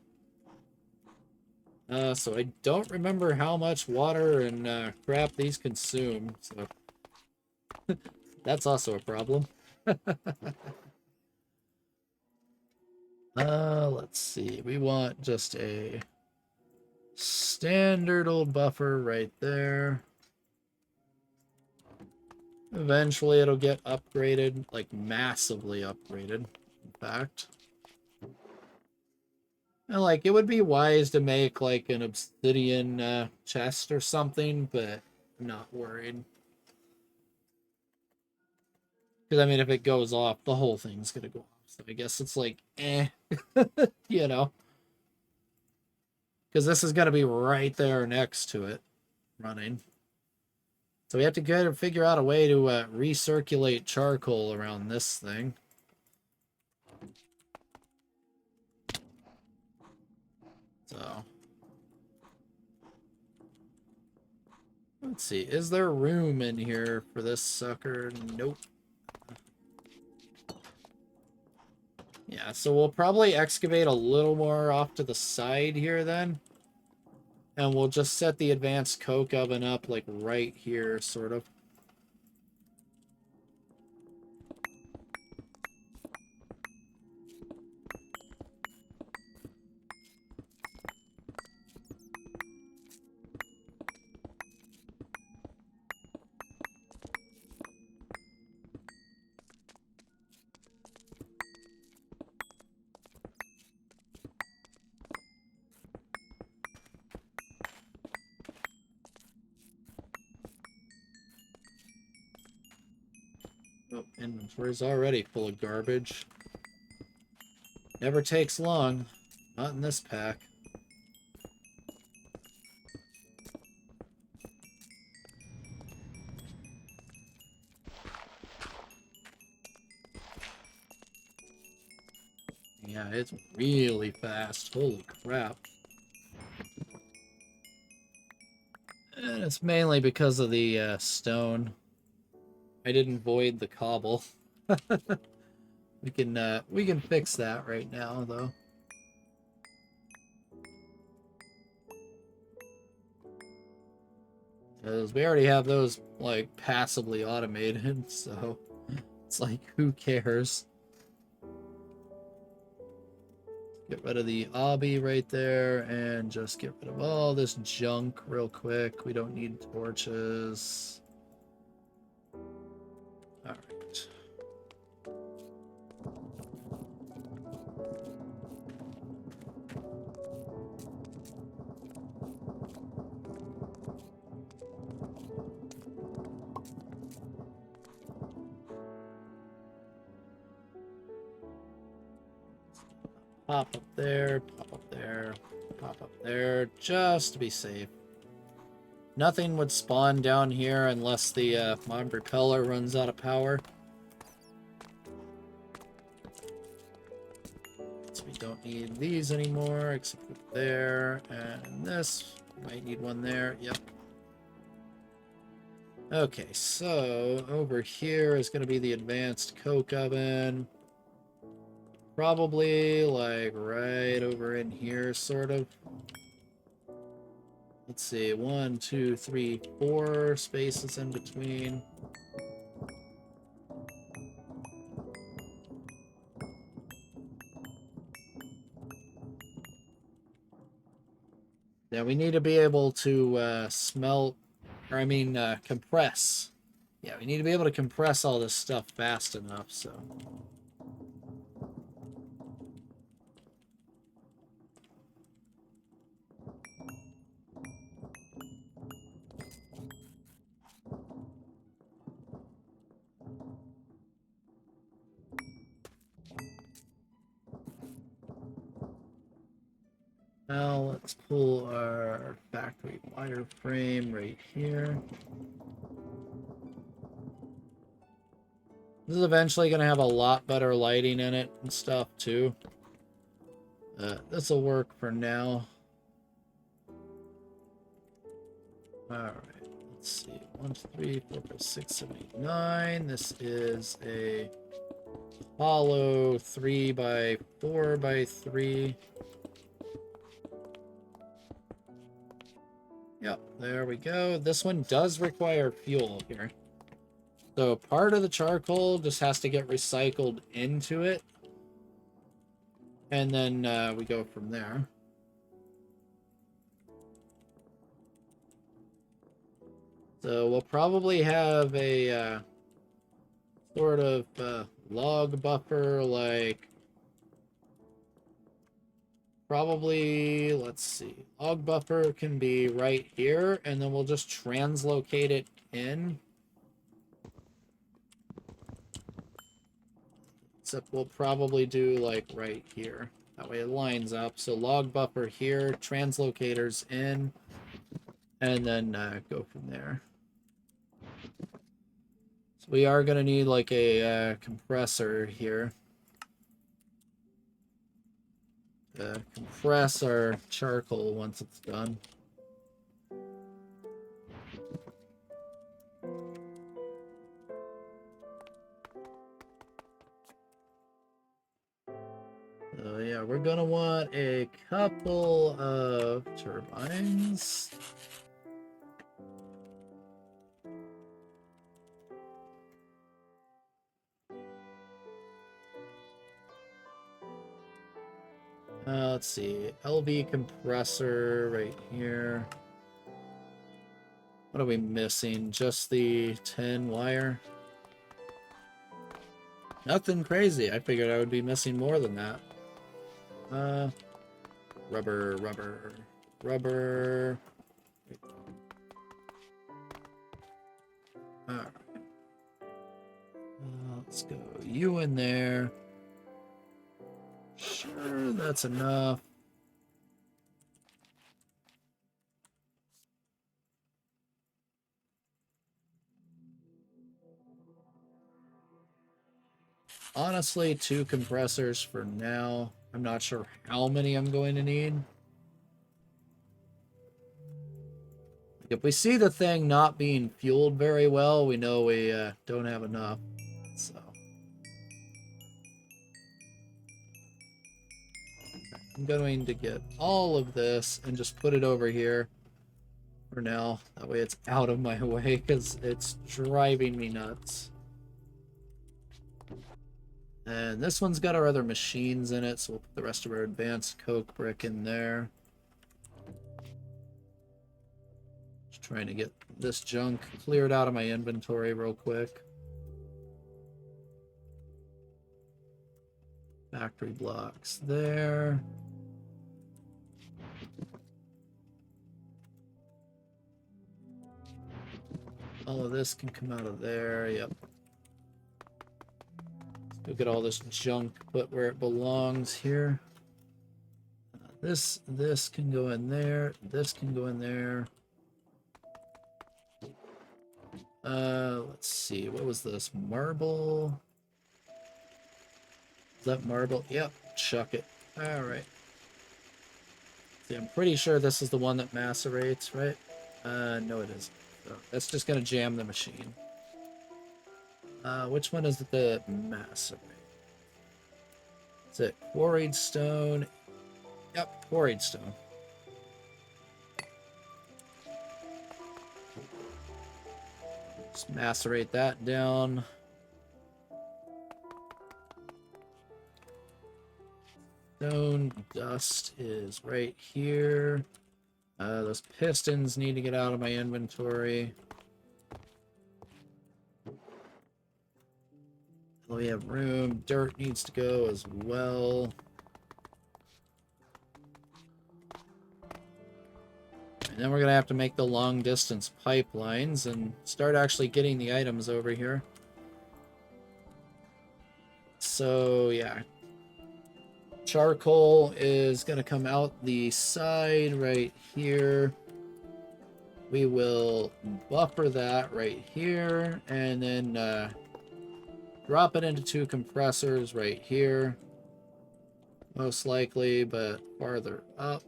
So I don't remember how much water and crap these consume, so that's also a problem. Let's see. We want just a standard old buffer right there. Eventually it'll get upgraded, like massively upgraded, in fact. And like, it would be wise to make like an obsidian chest or something, but I'm not worried. Because I mean, if it goes off, the whole thing's gonna go off. So I guess it's like, you know. Because this is gonna be right there next to it, running. So we have to go and figure out a way to recirculate charcoal around this thing. So let's see. Is there room in here for this sucker? Nope. Yeah, so we'll probably excavate a little more off to the side here then. And we'll just set the advanced coke oven up like right here, sort of. Oh, inventory's already full of garbage. Never takes long. Not in this pack. Yeah, it's really fast. Holy crap. And it's mainly because of the stone. I didn't void the cobble. We can fix that right now though. Because we already have those like passively automated, so it's like who cares? Get rid of the obby right there and just get rid of all this junk real quick. We don't need torches. Alright. Pop up there, pop up there, pop up there, just to be safe. Nothing would spawn down here unless the mod repeller runs out of power. So we don't need these anymore, except for there, and this. Might need one there, yep. Okay, so over here is going to be the advanced coke oven. Probably like right over in here, sort of. Let's see, 1, 2, 3, 4 spaces in between. Yeah, we need to be able to smelt, or I mean compress. Yeah, we need to be able to compress all this stuff fast enough, so. Now let's pull our factory wireframe right here. This is eventually going to have a lot better lighting in it and stuff too. This will work for now. Alright, let's see. 1, 2, 3, 4, 5, 6, 7, 8, 9. This is a hollow 3 by 4 by 3. Yep, there we go. This one does require fuel here. So part of the charcoal just has to get recycled into it. And then we go from there. So we'll probably have a sort of log buffer, like probably, let's see, log buffer can be right here, and then we'll just translocate it in. Except we'll probably do like right here. That way it lines up. So log buffer here, translocators in, and then go from there. So we are going to need like a compressor here. Compress our charcoal once it's done. So yeah, we're gonna want a couple of turbines. Let's see, LV compressor right here. What are we missing? Just the 10 wire? Nothing crazy. I figured I would be missing more than that. Rubber. Alright. Let's go you in there. Sure, that's enough. Honestly, 2 compressors for now. I'm not sure how many I'm going to need. If we see the thing not being fueled very well, we know we don't have enough. So I'm going to get all of this and just put it over here for now. That way it's out of my way, because it's driving me nuts. And this one's got our other machines in it, so we'll put the rest of our advanced coke brick in there. Just trying to get this junk cleared out of my inventory real quick. Factory blocks there. All of this can come out of there, yep. Let's go get all this junk put where it belongs here. This can go in there, this can go in there. Let's see, what was this? Marble? Is that marble? Yep, chuck it. Alright. See, I'm pretty sure this is the one that macerates, right? No it isn't. So that's just gonna jam the machine. Which one is the macerate? Is it quarried stone? Yep, quarried stone. Just macerate that down. Stone dust is right here. Those pistons need to get out of my inventory. We have room. Dirt needs to go as well. And then we're going to have to make the long distance pipelines and start actually getting the items over here. So, yeah. Charcoal is going to come out the side right here. We will buffer that right here, and then drop it into 2 compressors right here. most likely, but farther up.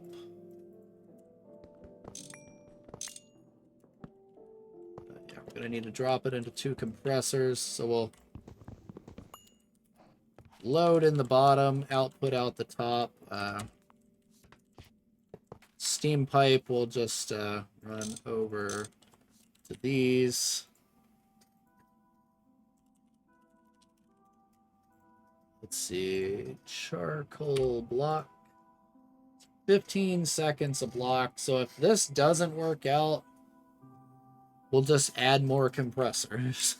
Yeah, we're gonna need to drop it into 2 compressors, so we'll load in the bottom, output out the top. Steam pipe will just run over to these. Let's see, charcoal block. 15 seconds a block. So if this doesn't work out, we'll just add more compressors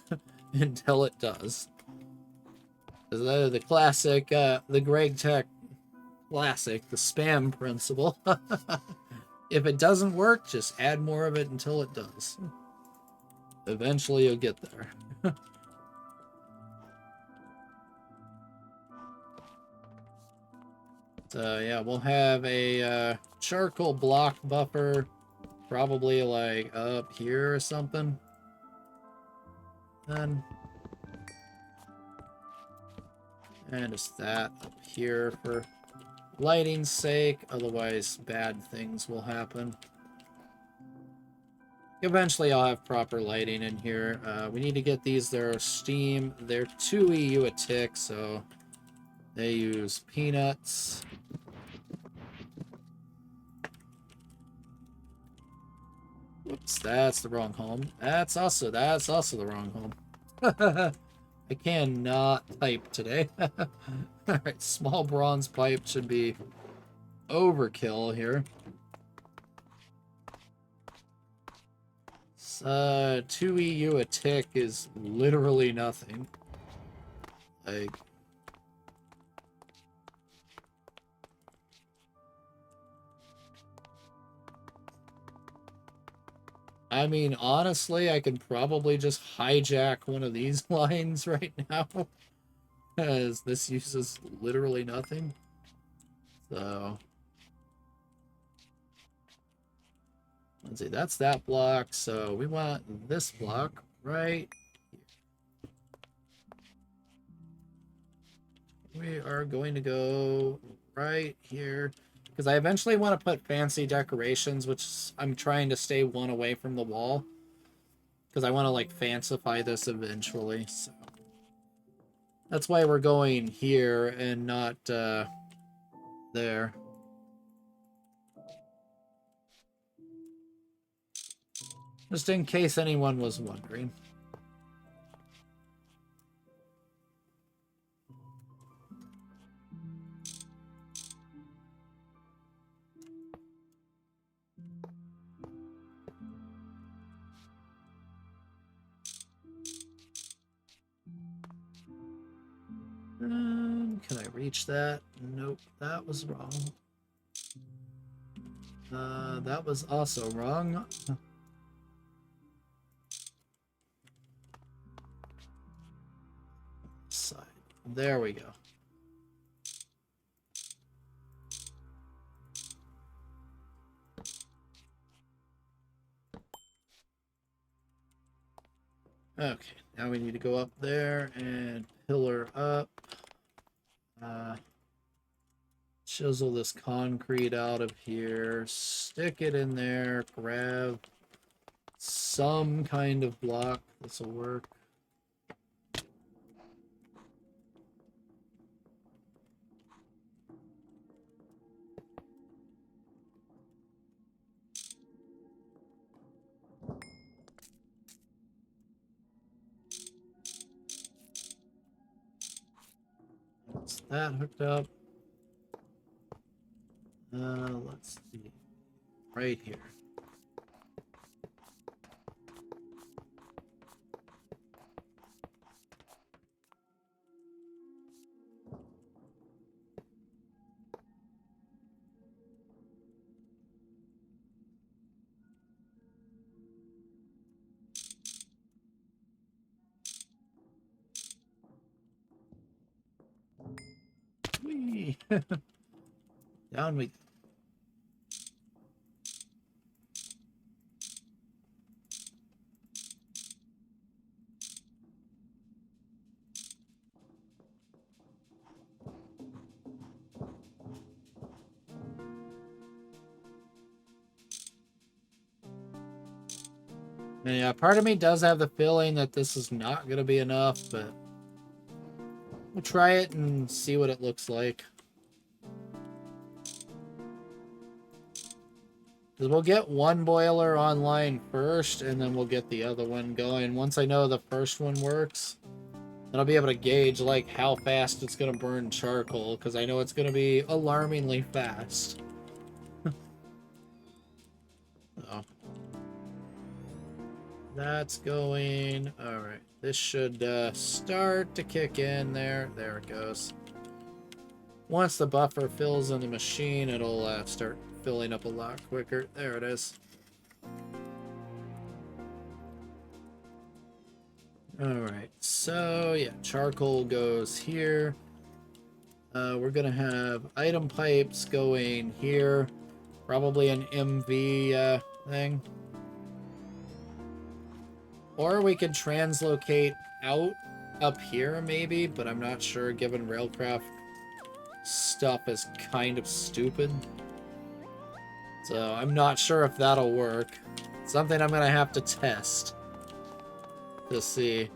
until it does. The classic, the GregTech classic, the spam principle. If it doesn't work, just add more of it until it does. Eventually you'll get there. So yeah, we'll have a charcoal block buffer, probably like up here or something. And just that up here for lighting's sake, otherwise bad things will happen. Eventually I'll have proper lighting in here. We need to get these, they're steam, they're 2 EU a tick, so they use peanuts. Whoops, that's the wrong home. That's also the wrong home. I cannot type today. Alright, small bronze pipe should be overkill here. 2 EU a tick is literally nothing. Like, I mean, honestly, I could probably just hijack one of these lines right now, because this uses literally nothing. So, let's see, that's that block, so we want this block right here. We are going to go right here, because I eventually want to put fancy decorations, which I'm trying to stay one away from the wall, because I want to, like, fancify this eventually, so. That's why we're going here and not, there. Just in case anyone was wondering. Can I reach that? Nope, that was wrong. That was also wrong. Side. There we go. Okay, now we need to go up there and pillar up. Chisel this concrete out of here, stick it in there, grab some kind of block. This will work. That's that hooked up. Let's see. Right here. Whee! Down we. And yeah, part of me does have the feeling that this is not going to be enough, but we'll try it and see what it looks like. We'll get one boiler online first, and then we'll get the other one going. Once I know the first one works, then I'll be able to gauge like how fast it's going to burn charcoal, because I know it's going to be alarmingly fast. Oh. That's going... Alright, this should start to kick in there. There it goes. Once the buffer fills in the machine, it'll start filling up a lot quicker. There it is. Alright, so yeah, charcoal goes here. We're gonna have item pipes going here. Probably an MV thing. Or we could translocate out up here maybe, but I'm not sure given Railcraft stuff is kind of stupid. So I'm not sure if that'll work. Something I'm gonna have to test to see.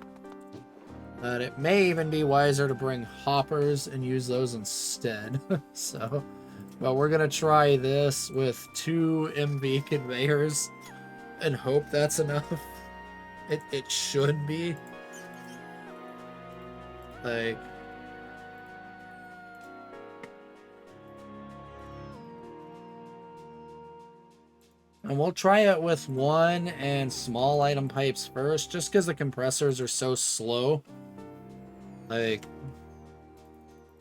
But it may even be wiser to bring hoppers and use those instead. So, well, we're gonna try this with 2 MV conveyors and hope that's enough. It should be. Like... And we'll try it with 1 and small item pipes first, just because the compressors are so slow. Like...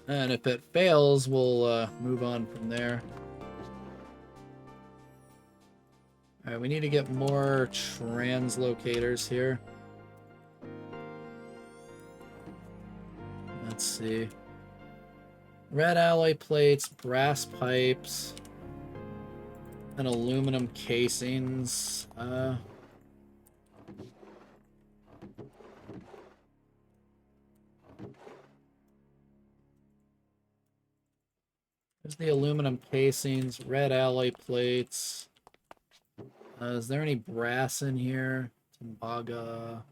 And if it fails, we'll move on from there. Alright, we need to get more translocators here. Let's see. Red alloy plates, brass pipes, and aluminum casings. There's the aluminum casings, red alloy plates. Is there any brass in here? Tembaga.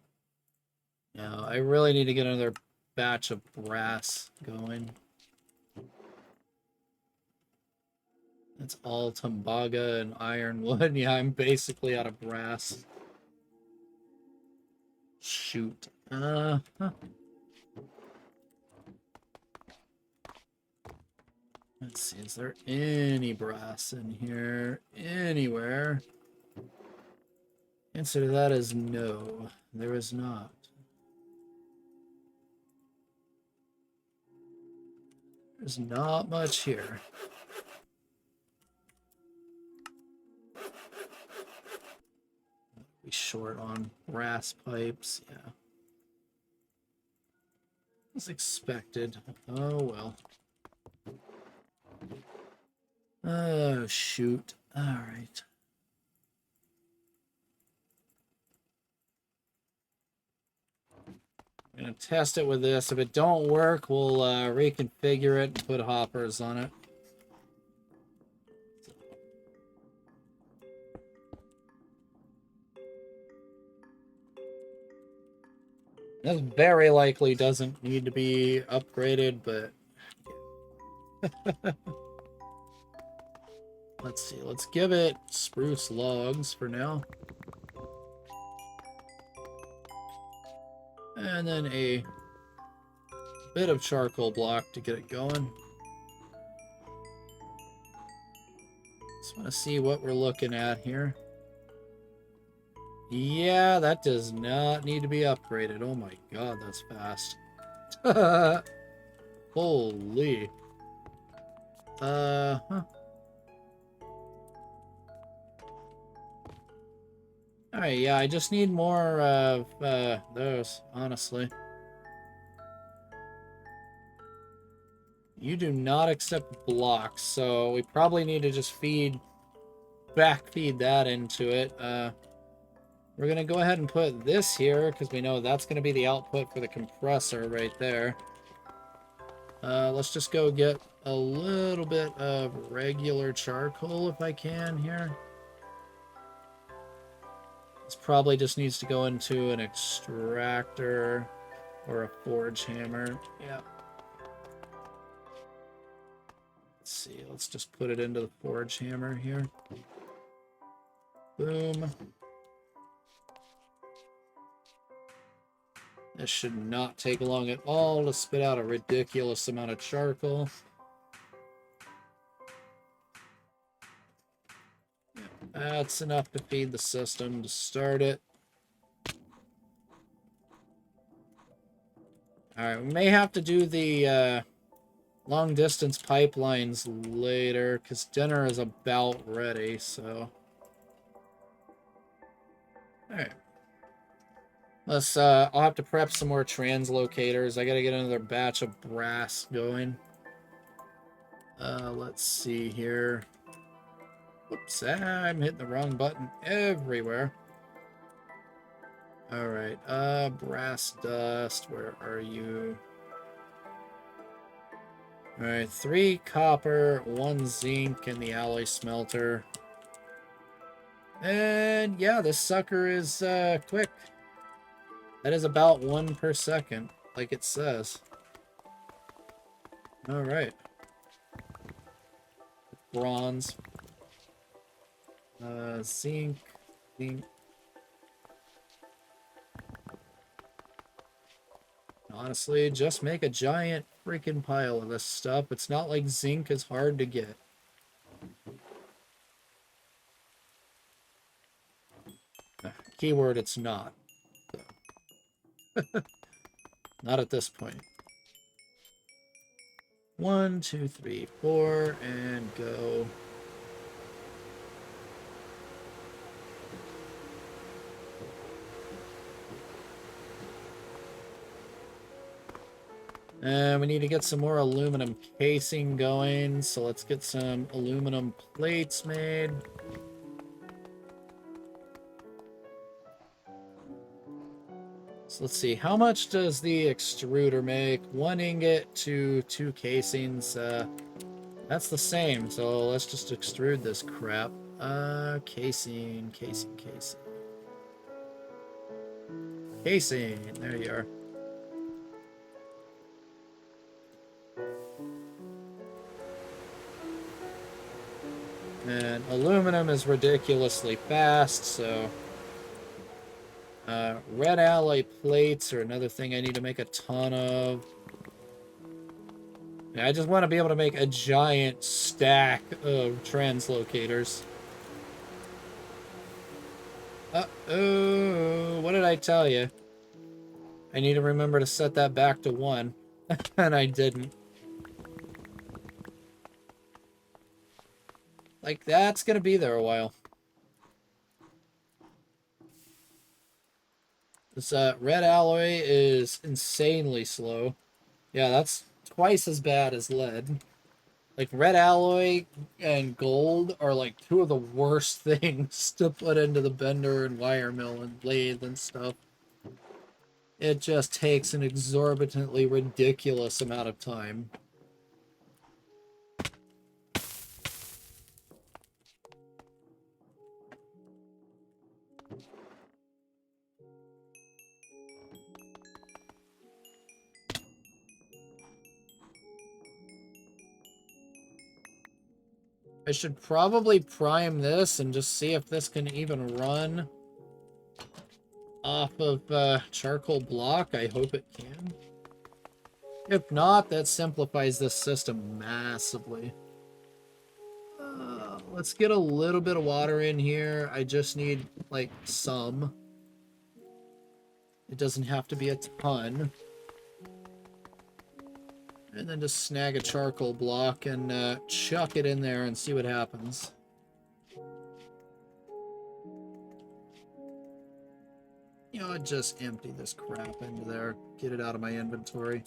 No, I really need to get another batch of brass going. It's all tembaga and ironwood. Yeah, I'm basically out of brass. Shoot. Huh. Let's see, is there any brass in here? Anywhere? Answer to that is no. There is not. There's not much here. Be short on brass pipes, yeah. As expected. Oh well. Oh shoot. Alright. I'm gonna test it with this. If it don't work, we'll reconfigure it and put hoppers on it. This very likely doesn't need to be upgraded, but let's see. Let's give it spruce logs for now. And then a bit of charcoal block to get it going. Just want to see what we're looking at here. Yeah, that does not need to be upgraded. Oh my god, that's fast. Holy. Huh. Alright, yeah, I just need more of those, honestly. You do not accept blocks, so we probably need to just backfeed that into it. We're going to go ahead and put this here, because we know that's going to be the output for the compressor right there. Let's just go get a little bit of regular charcoal if I can here. This probably just needs to go into an extractor or a forge hammer. Yeah. Let's see. Let's just put it into the forge hammer here. Boom. This should not take long at all to spit out a ridiculous amount of charcoal. That's enough to feed the system to start it. Alright, we may have to do the long distance pipelines later, because dinner is about ready, so. Alright. I'll have to prep some more translocators. I gotta get another batch of brass going. Let's see here. Whoops, I'm hitting the wrong button everywhere. Alright, brass dust, where are you? Alright, 3 copper, 1 zinc in the alloy smelter. And yeah, this sucker is quick. That is about 1 per second, like it says. Alright. Bronze. Zinc. Honestly, just make a giant freaking pile of this stuff. It's not like zinc is hard to get. Keyword, it's not. Not at this point. 1, 2, 3, 4, and go. And we need to get some more aluminum casing going, so let's get some aluminum plates made. So let's see, how much does the extruder make? 1 ingot to 2 casings. That's the same, so let's just extrude this crap. Casing. Casing, there you are. And aluminum is ridiculously fast, so... red alloy plates are another thing I need to make a ton of. Yeah, I just want to be able to make a giant stack of translocators. Uh-oh, what did I tell you? I need to remember to set that back to 1, and I didn't. Like, that's gonna be there a while. This red alloy is insanely slow. Yeah, that's twice as bad as lead. Like, red alloy and gold are like 2 of the worst things to put into the bender and wire mill and lathe and stuff. It just takes an exorbitantly ridiculous amount of time. I should probably prime this and just see if this can even run off of charcoal block. I hope it can. If not, that simplifies this system massively. Let's get a little bit of water in here. I just need, like, some. It doesn't have to be a ton. And then just snag a charcoal block and chuck it in there and see what happens. You know, I'd just empty this crap into there. Get it out of my inventory.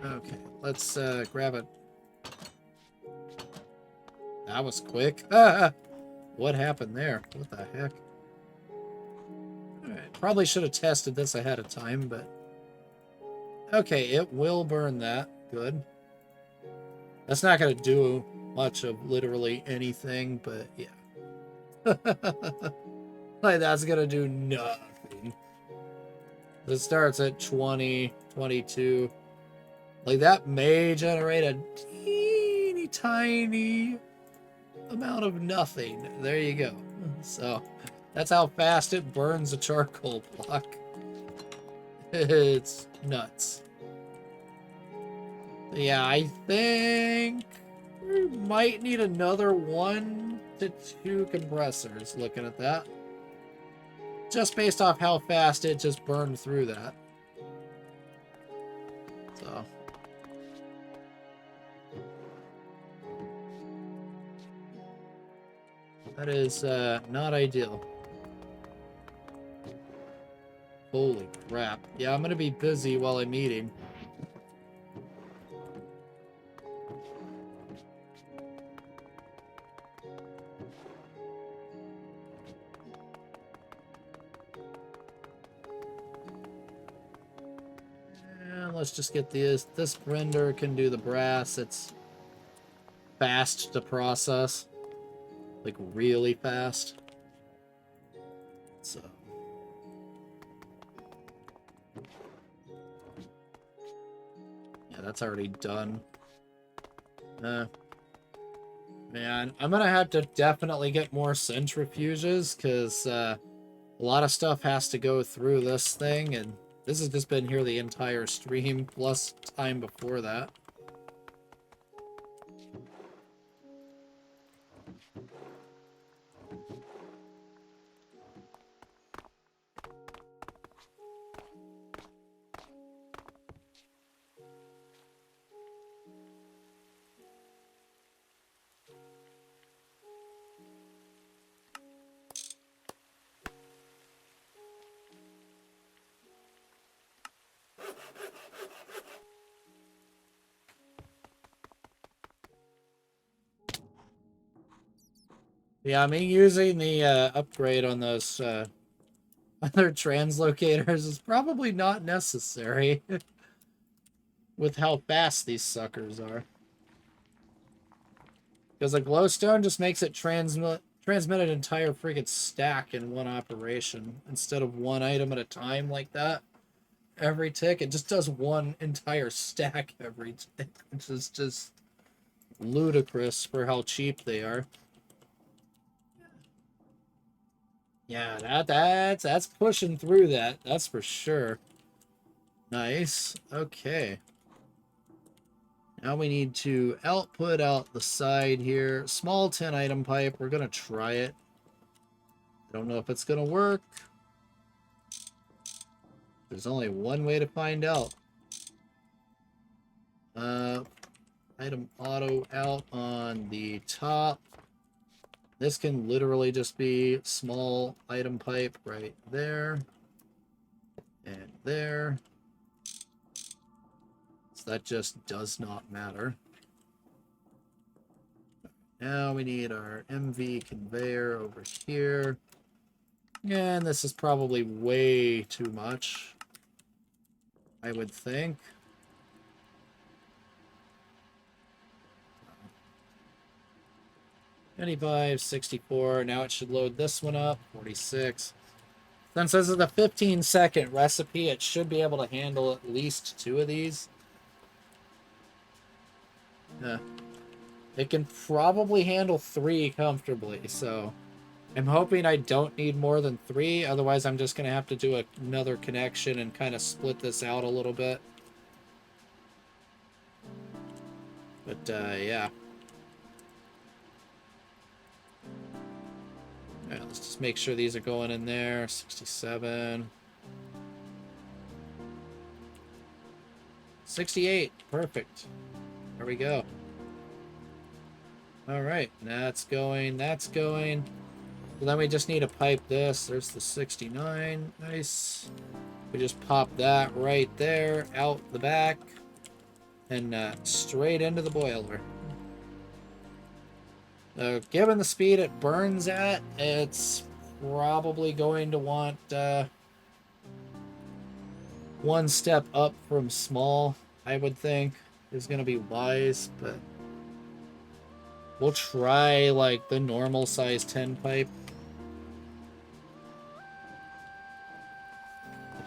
Okay, let's grab it. That was quick. What happened there? What the heck? Alright, probably should have tested this ahead of time, but... Okay, it will burn that. Good. That's not going to do much of literally anything, but yeah. Like, that's going to do nothing. It starts at 20, 22. Like, that may generate a teeny tiny amount of nothing. There you go. So, that's how fast it burns a charcoal block. It's nuts. Yeah, I think we might need another 1 to 2 compressors, looking at that. Just based off how fast it just burned through that. So. That is not ideal. Holy crap. Yeah, I'm gonna be busy while I'm eating. And let's just get this. This render can do the brass. It's fast to process. Like, really fast. So. Yeah, that's already done. Man, I'm gonna have to definitely get more centrifuges, because a lot of stuff has to go through this thing, and this has just been here the entire stream, plus time before that. Yeah, me using the upgrade on those other translocators is probably not necessary with how fast these suckers are. Because a glowstone just makes it transmit an entire freaking stack in one operation instead of one item at a time like that. Every tick, it just does one entire stack every tick, which is just ludicrous for how cheap they are. Yeah, that's pushing through that. That's for sure. Nice. Okay. Now we need to output out the side here. Small 10 item pipe. We're going to try it. I don't know if it's going to work. There's only one way to find out. Item auto out on the top. This can literally just be small item pipe right there. And there. So that just does not matter. Now we need our MV conveyor over here. And this is probably way too much, I would think. $25, 64. Now it should load this one up. 46. Since this is a 15-second recipe, it should be able to handle at least 2 of these. It can probably handle 3 comfortably, so I'm hoping I don't need more than 3. Otherwise, I'm just going to have to do another connection and kind of split this out a little bit. But, yeah. Alright, let's just make sure these are going in there. 67. 68. Perfect. There we go. Alright, that's going, that's going. So then we just need to pipe this. There's the 69. Nice. We just pop that right there, out the back, and straight into the boiler. Given the speed it burns at, it's probably going to want one step up from small, I would think, is going to be wise, but We'll try, like, the normal size 10 pipe.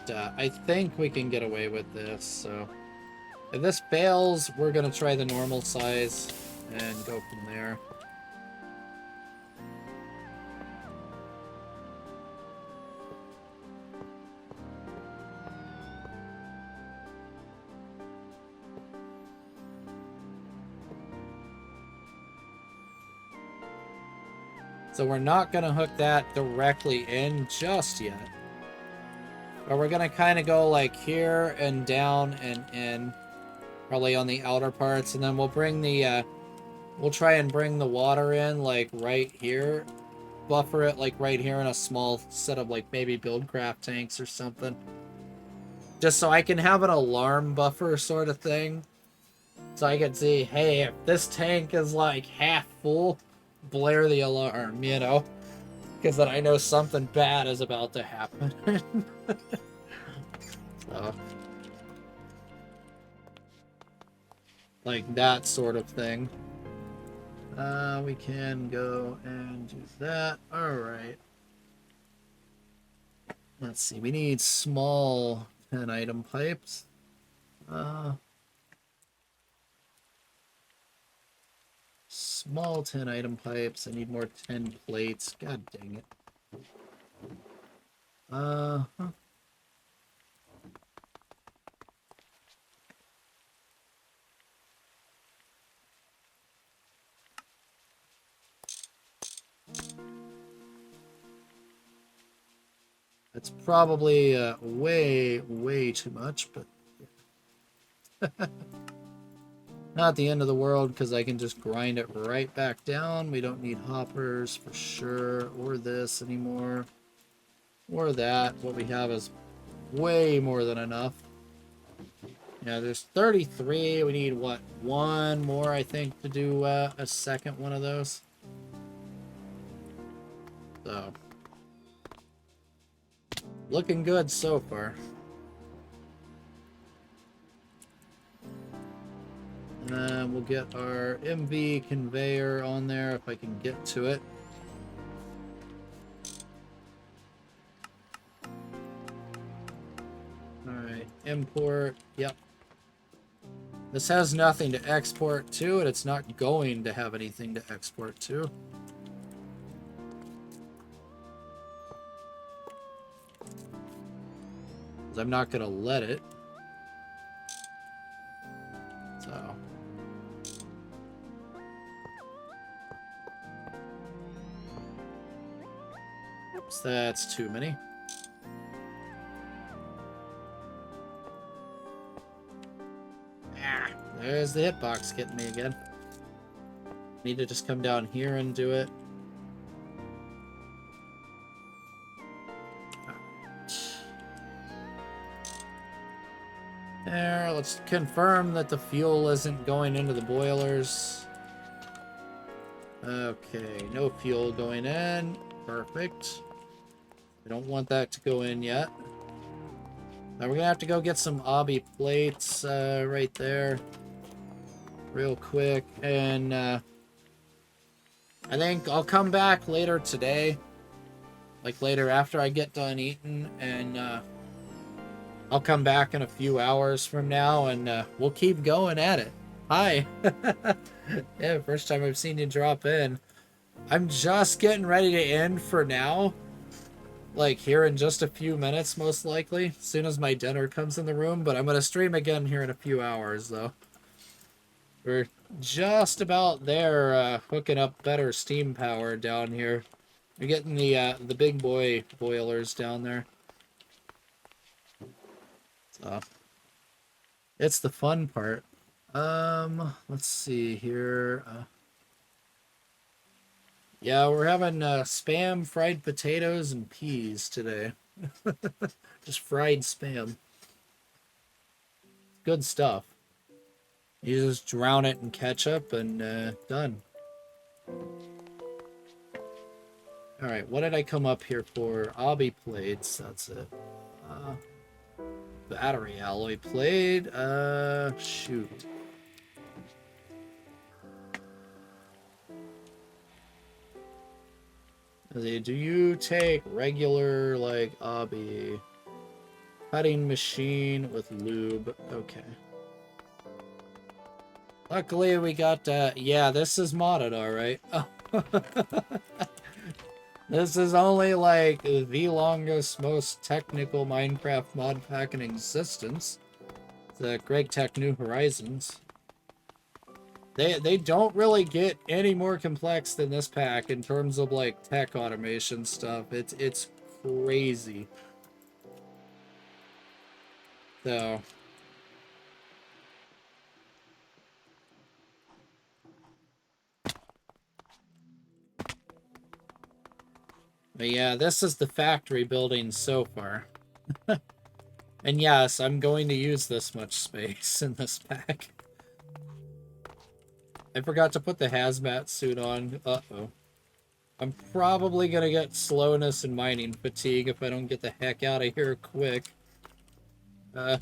But, I think we can get away with this, so... If this fails, we're gonna try the normal size and go from there. So we're not gonna hook that directly in just yet. But we're gonna kind of go like here and down and in. Probably on the outer parts, and then we'll bring the, we'll try and bring the water in, like, right here. Buffer it, like, right here in a small set of, like, maybe Buildcraft tanks or something. Just so I can have an alarm buffer sort of thing. So I can see, hey, if this tank is, like, half full, blare the alarm, you know? Because then I know something bad is about to happen. So... like that sort of thing. We can go and do that. Alright. Let's see. We need small 10 item pipes. Small 10 item pipes. I need more 10 plates. God dang it. That's probably way too much, but not the end of the world because I can just grind it right back down. We don't need hoppers for sure, or this anymore, or that. What we have is way more than enough. Yeah, there's 33. We need, what, one more, I think, to do a second one of those. So, looking good so far. And then we'll get our MV conveyor on there if I can get to it. Alright, import, yep. This has nothing to export to, and it's not going to have anything to export to. Because I'm not going to let it. So. Oops, that's too many. There's the hitbox getting me again. Need to just come down here and do it. There, let's confirm that the fuel isn't going into the boilers. Okay, no fuel going in. Perfect. We don't want that to go in yet. Now we're gonna have to go get some obby plates right there. Real quick. And I think I'll come back later today. Like later after I get done eating. And I'll come back in a few hours from now and we'll keep going at it. Hi. Yeah, first time I've seen you drop in. I'm just getting ready to end for now. Like here in just a few minutes, most likely. As soon as my dinner comes in the room. But I'm going to stream again here in a few hours, though. We're just about there, hooking up better steam power down here. We're getting the big boy boilers down there. So, it's the fun part. Let's see here. Yeah, we're having spam, fried potatoes, and peas today. Just fried spam. Good stuff. You just drown it in ketchup and done. Alright, what did I come up here for? Obby plates, that's it. Battery alloy plate, shoot. Do you take regular, like, obby cutting machine with lube? Okay. Luckily, we got, yeah, this is modded, alright. This is only, like, the longest, most technical Minecraft mod pack in existence. The GregTech New Horizons. They don't really get any more complex than this pack in terms of, like, tech automation stuff. It's crazy. So... But yeah, this is the factory building so far. And yes, I'm going to use this much space in this pack. I forgot to put the hazmat suit on. Uh-oh. I'm probably gonna get slowness and mining fatigue if I don't get the heck out of here quick. Yeah,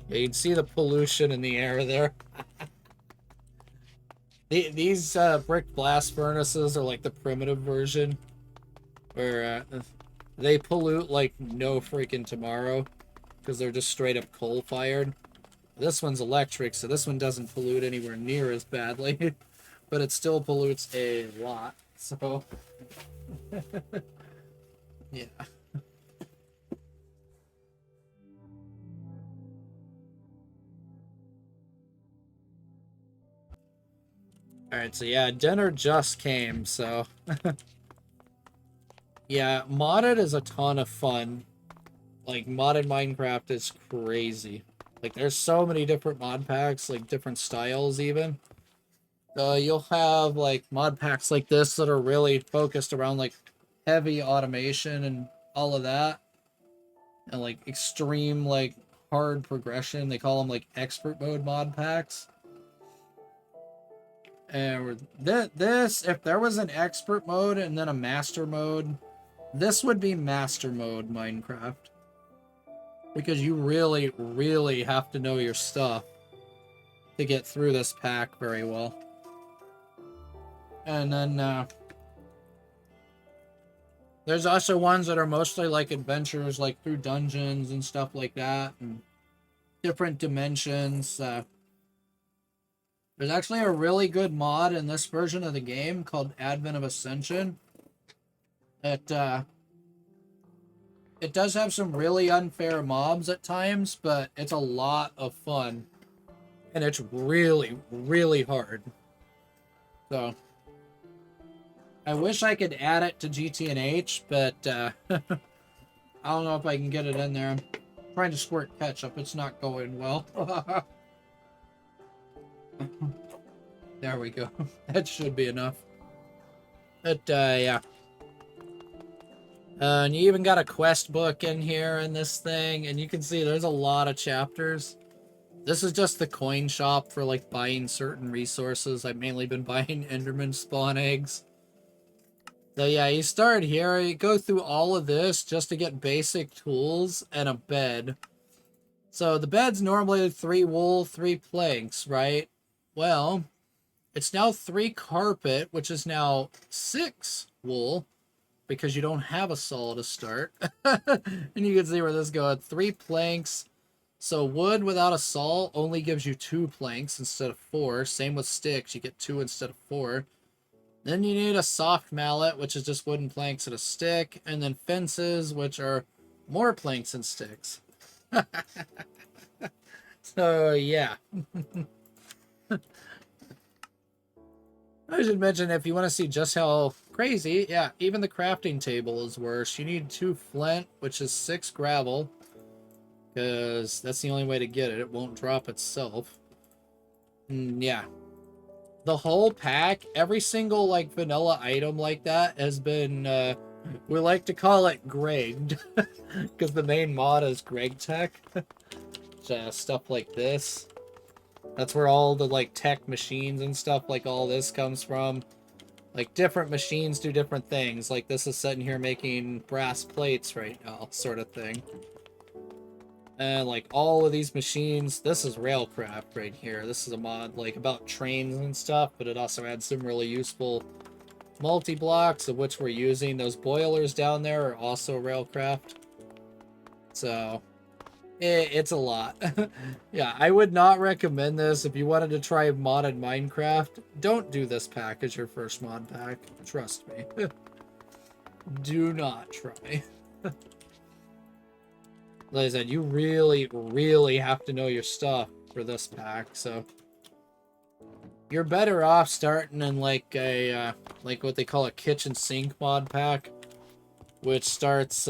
you can see the pollution in the air there. These brick blast furnaces are like the primitive version, where they pollute like no freaking tomorrow, because they're just straight up coal-fired. This one's electric, so this one doesn't pollute anywhere near as badly, but it still pollutes a lot, so... yeah. Alright, so yeah, dinner just came, so... yeah, modded is a ton of fun. Like, modded Minecraft is crazy. Like, there's so many different mod packs, like, different styles even. You'll have, like, mod packs like this that are really focused around, like, heavy automation and all of that. And, like, extreme, like, hard progression. They call them, like, expert mode mod packs. And this, if there was an expert mode and then a master mode, this would be master mode Minecraft. Because you really, really have to know your stuff to get through this pack very well. And then, there's also ones that are mostly like adventures, like through dungeons and stuff like that, and different dimensions. There's actually a really good mod in this version of the game called Advent of Ascension. It does have some really unfair mobs at times, but it's a lot of fun. And it's really, really hard. So, I wish I could add it to GT&H, but I don't know if I can get it in there. I'm trying to squirt ketchup. It's not going well. There we go. That should be enough. But, yeah. And you even got a quest book in here in this thing, and you can see there's a lot of chapters. This is just the coin shop for, like, buying certain resources. I've mainly been buying Enderman spawn eggs. So yeah, you start here, you go through all of this just to get basic tools and a bed. So the bed's normally 3 wool, 3 planks, right? Well, it's now 3 carpet, which is now 6 wool, because you don't have a saw to start. And you can see where this goes. 3 planks. So wood without a saw only gives you 2 planks instead of 4. Same with sticks, you get 2 instead of 4. Then you need a soft mallet, which is just wooden planks and a stick. And then fences, which are more planks and sticks. So, yeah. I should mention, if you want to see just how crazy, yeah, even the crafting table is worse. You need 2 flint, which is 6 gravel, because that's the only way to get it. It won't drop itself. Yeah. The whole pack, every single, like, vanilla item like that has been, we like to call it Gregged, because the main mod is GregTech. Stuff like this. That's where all the, like, tech machines and stuff like all this comes from. Like, different machines do different things. Like, this is sitting here making brass plates right now, sort of thing. And, like, all of these machines, this is Railcraft right here. This is a mod, like, about trains and stuff, but it also adds some really useful multi-blocks, of which we're using. Those boilers down there are also railcraft. So, it's a lot. Yeah, I would not recommend this if you wanted to try modded Minecraft. Don't do this pack as your first mod pack. Trust me. Do not try. Like I said, you really, really have to know your stuff for this pack, so you're better off starting in like a like what they call a kitchen sink mod pack, which starts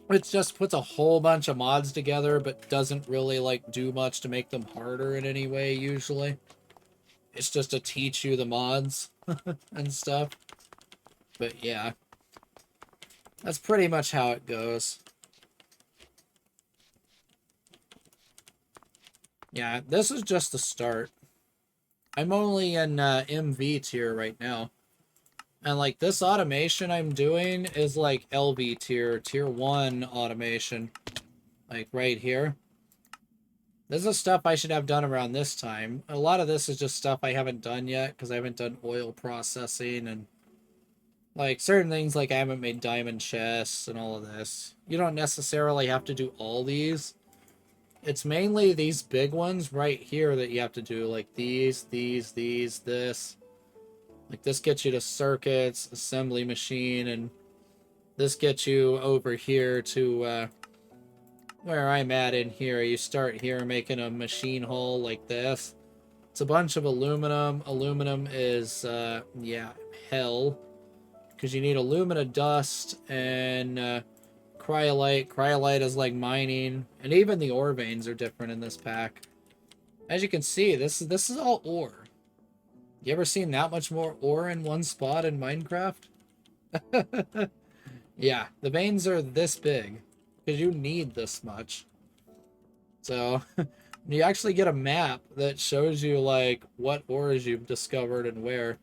which just puts a whole bunch of mods together but doesn't really like do much to make them harder in any way usually. It's just to teach you the mods and stuff. But yeah, that's pretty much how it goes. Yeah, this is just the start. I'm only in MV tier right now. And like this automation I'm doing is like LV tier, tier 1 automation. Like right here. This is stuff I should have done around this time. A lot of this is just stuff I haven't done yet because I haven't done oil processing and like certain things like I haven't made diamond chests and all of this. You don't necessarily have to do all these. It's mainly these big ones right here that you have to do, like these, this. Like this gets you to circuits, assembly machine, and this gets you over here to where I'm at in here. You start here making a machine hull like this. It's a bunch of aluminum. Aluminum is, yeah, hell. Because you need alumina dust and cryolite. Cryolite is like mining. And even the ore veins are different in this pack. As you can see, this is all ore. You ever seen that much more ore in one spot in Minecraft? Yeah, the veins are this big. Because you need this much. So, you actually get a map that shows you, like, what ores you've discovered and where.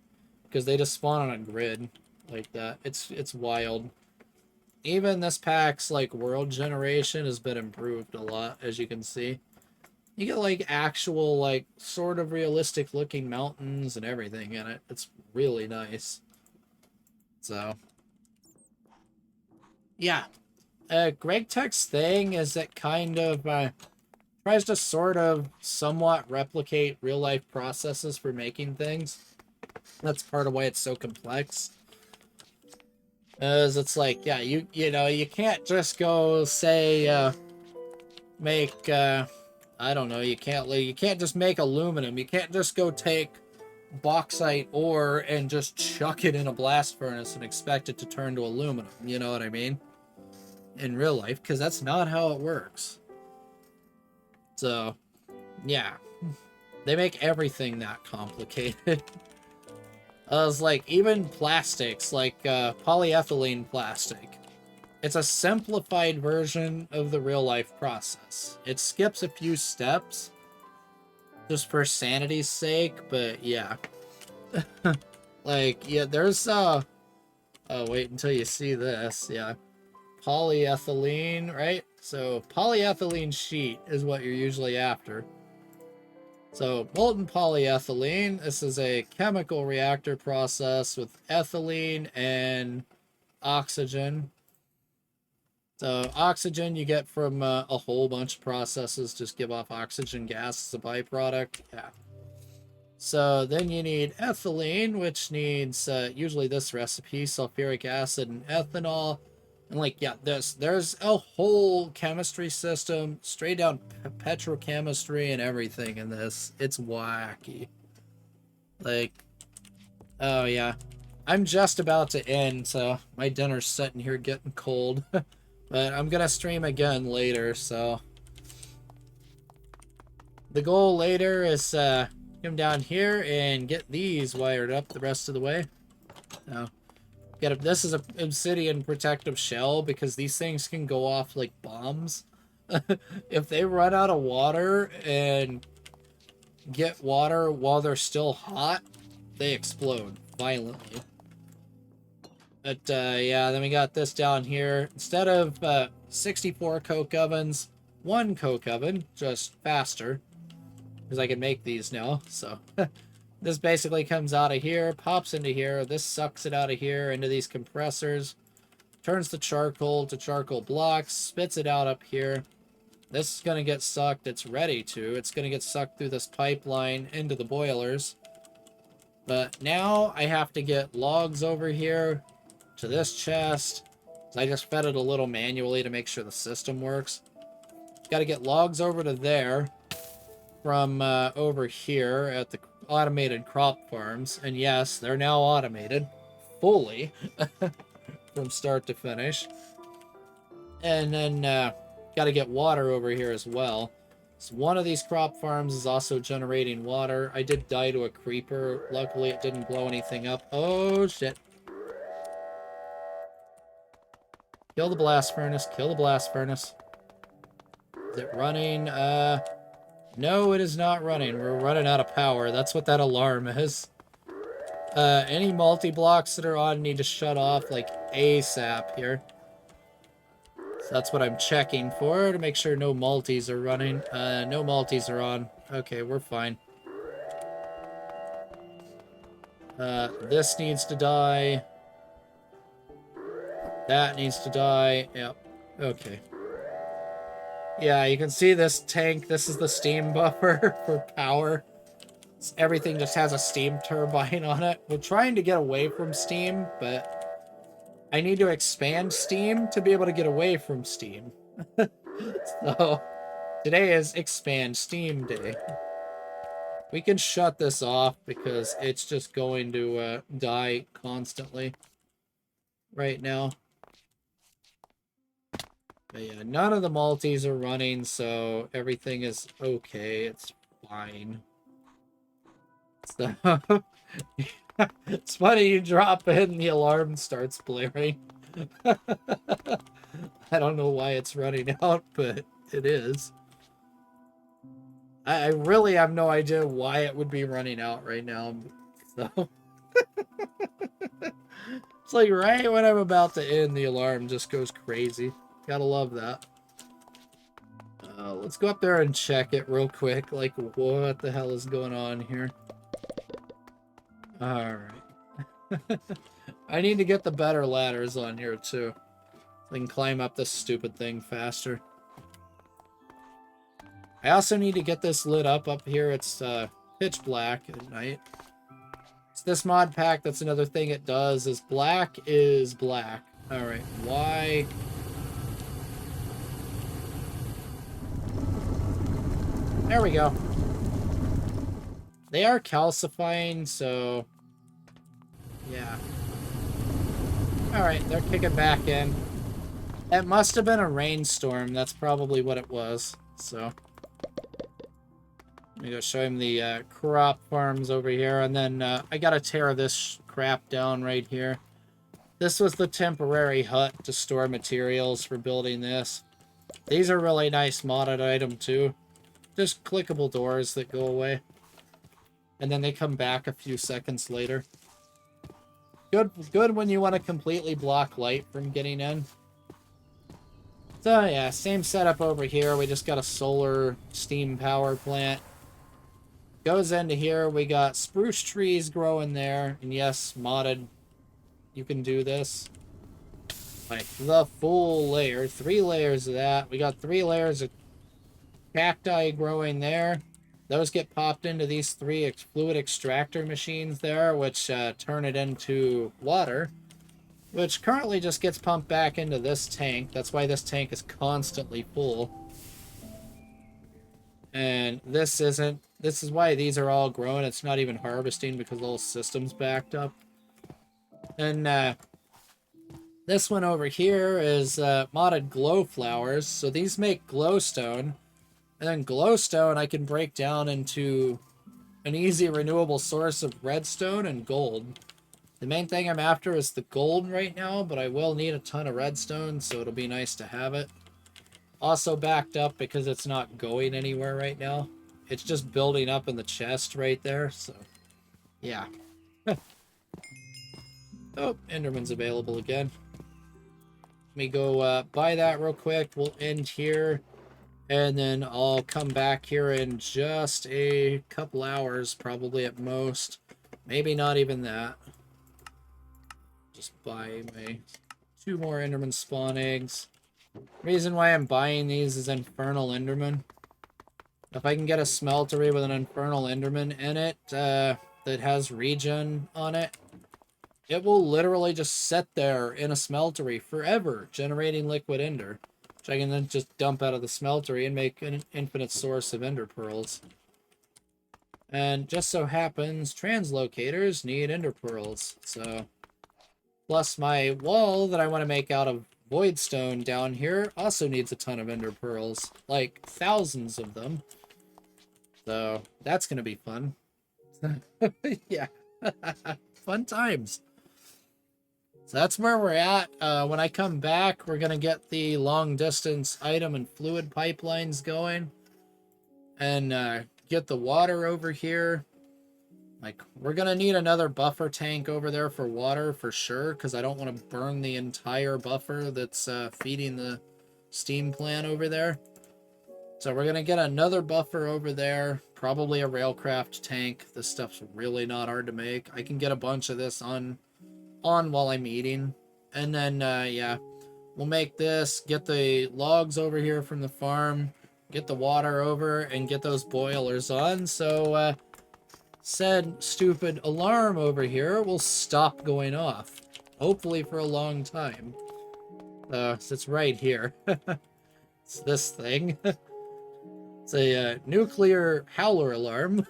Because they just spawn on a grid like that. It's wild. Even this pack's, like, world generation has been improved a lot, as you can see. You get, like, actual, like, sort of realistic looking mountains and everything in it. It's really nice. So, yeah. GregTech's thing is it kind of tries to sort of somewhat replicate real-life processes for making things. That's part of why it's so complex. As it's like, yeah, you know, you can't just go say make I don't know, you can't just make aluminum. You can't just go take bauxite ore and just chuck it in a blast furnace and expect it to turn to aluminum. You know what I mean? In real life, because that's not how it works. So, yeah. They make everything that complicated. It's like, even plastics, like polyethylene plastic. It's a simplified version of the real-life process. It skips a few steps, just for sanity's sake, but yeah. Like, yeah, there's, oh, wait until you see this, yeah. Polyethylene, right? So, polyethylene sheet is what you're usually after. So, molten polyethylene, this is a chemical reactor process with ethylene and oxygen. So, oxygen you get from a whole bunch of processes, just give off oxygen gas as a byproduct. Yeah. So, then you need ethylene, which needs usually this recipe, sulfuric acid and ethanol. And like, yeah, there's a whole chemistry system, straight down petrochemistry and everything in this. It's wacky. Like, oh yeah. I'm just about to end, so my dinner's sitting here getting cold. But I'm gonna stream again later, so. The goal later is come down here and get these wired up the rest of the way. Now, this is an obsidian protective shell because these things can go off like bombs. If they run out of water and get water while they're still hot, they explode violently. But yeah, then we got this down here. Instead of 64 coke ovens, 1 coke oven, just faster. Because I can make these now, so. This basically comes out of here, pops into here. This sucks it out of here into these compressors. Turns the charcoal to charcoal blocks. Spits it out up here. This is going to get sucked. It's ready to. It's going to get sucked through this pipeline into the boilers. But now I have to get logs over here to this chest. I just fed it a little manually to make sure the system works. Got to get logs over to there from over here at the automated crop farms. And yes, they're now automated fully from start to finish. And then got to get water over here as well. So one of these crop farms is also generating water. I did die to a creeper. Luckily, it didn't blow anything up. Oh, shit. Kill the blast furnace. Kill the blast furnace. Is it running? No, it is not running. We're running out of power. That's what that alarm is. Any multi-blocks that are on need to shut off, like, ASAP here. So that's what I'm checking for, to make sure no multis are running. No multis are on. Okay, we're fine. This needs to die. That needs to die. Yep. Okay. Yeah, you can see this tank. This is the steam buffer for power. Everything just has a steam turbine on it. We're trying to get away from steam, but I need to expand steam to be able to get away from steam. So, today is expand steam day. We can shut this off because it's just going to die constantly right now. But yeah, none of the multis are running, so everything is okay. It's fine. So, it's funny, you drop in and the alarm starts blaring. I don't know why it's running out, but it is. I really have no idea why it would be running out right now. So it's like right when I'm about to end, the alarm just goes crazy. Gotta love that. Let's go up there and check it real quick. Like, what the hell is going on here? Alright. I need to get the better ladders on here, too. So I can climb up this stupid thing faster. I also need to get this lit up here. It's pitch black at night. It's this mod pack. That's another thing it does, is black is black. Alright, why... There we go. They are calcifying, so... yeah. Alright, they're kicking back in. It must have been a rainstorm. That's probably what it was. So... let me go show him the crop farms over here. And then I gotta tear this crap down right here. This was the temporary hut to store materials for building this. These are really nice modded item too. Just clickable doors that go away. And then they come back a few seconds later. Good when you want to completely block light from getting in. So yeah, same setup over here. We just got a solar steam power plant. Goes into here. We got spruce trees growing there. And yes, modded. You can do this. Like the full layer. 3 layers of that. We got 3 layers of cacti growing there. Those get popped into these 3 fluid extractor machines there, which turn it into water, which currently just gets pumped back into this tank. That's why this tank is constantly full. And this isn't. This is why these are all growing. It's not even harvesting because the whole system's backed up. And this one over here is modded glow flowers. So these make glowstone. And then glowstone I can break down into an easy renewable source of redstone and gold. The main thing I'm after is the gold right now, but I will need a ton of redstone, so it'll be nice to have it. Also backed up because it's not going anywhere right now. It's just building up in the chest right there, so yeah. Oh, Enderman's available again. Let me go buy that real quick. We'll end here. And then I'll come back here in just a couple hours, probably at most. Maybe not even that. Just buy my 2 more Enderman spawn eggs. Reason why I'm buying these is Infernal Enderman. If I can get a smeltery with an Infernal Enderman in it that has regen on it, it will literally just sit there in a smeltery forever, generating liquid ender, which I can then just dump out of the smeltery and make an infinite source of ender pearls. And just so happens, translocators need ender pearls, so... Plus my wall that I want to make out of voidstone down here also needs a ton of ender pearls, like thousands of them. So that's going to be fun. Yeah, fun times. So that's where we're at. When I come back, we're going to get the long distance item and fluid pipelines going. And get the water over here. Like, we're going to need another buffer tank over there for water for sure. Because I don't want to burn the entire buffer that's feeding the steam plant over there. So we're going to get another buffer over there. Probably a railcraft tank. This stuff's really not hard to make. I can get a bunch of this on while I'm eating. And then, yeah, we'll make this, get the logs over here from the farm, get the water over, and get those boilers on. So, said stupid alarm over here will stop going off. Hopefully for a long time. So it's right here. It's this thing. It's a nuclear howler alarm.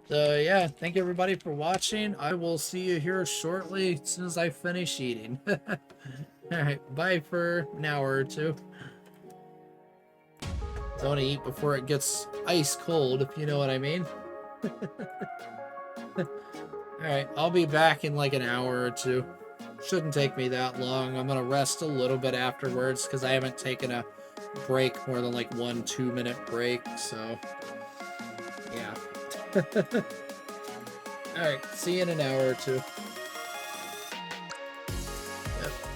So yeah, thank you everybody for watching. I will see you here shortly as soon as I finish eating. Alright, bye for an hour or two. I want to eat before it gets ice cold, if you know what I mean. Alright, I'll be back in like an hour or two. Shouldn't take me that long. I'm going to rest a little bit afterwards because I haven't taken a break more than like 1-2 minute break, so yeah. Alright, see you in an hour or two.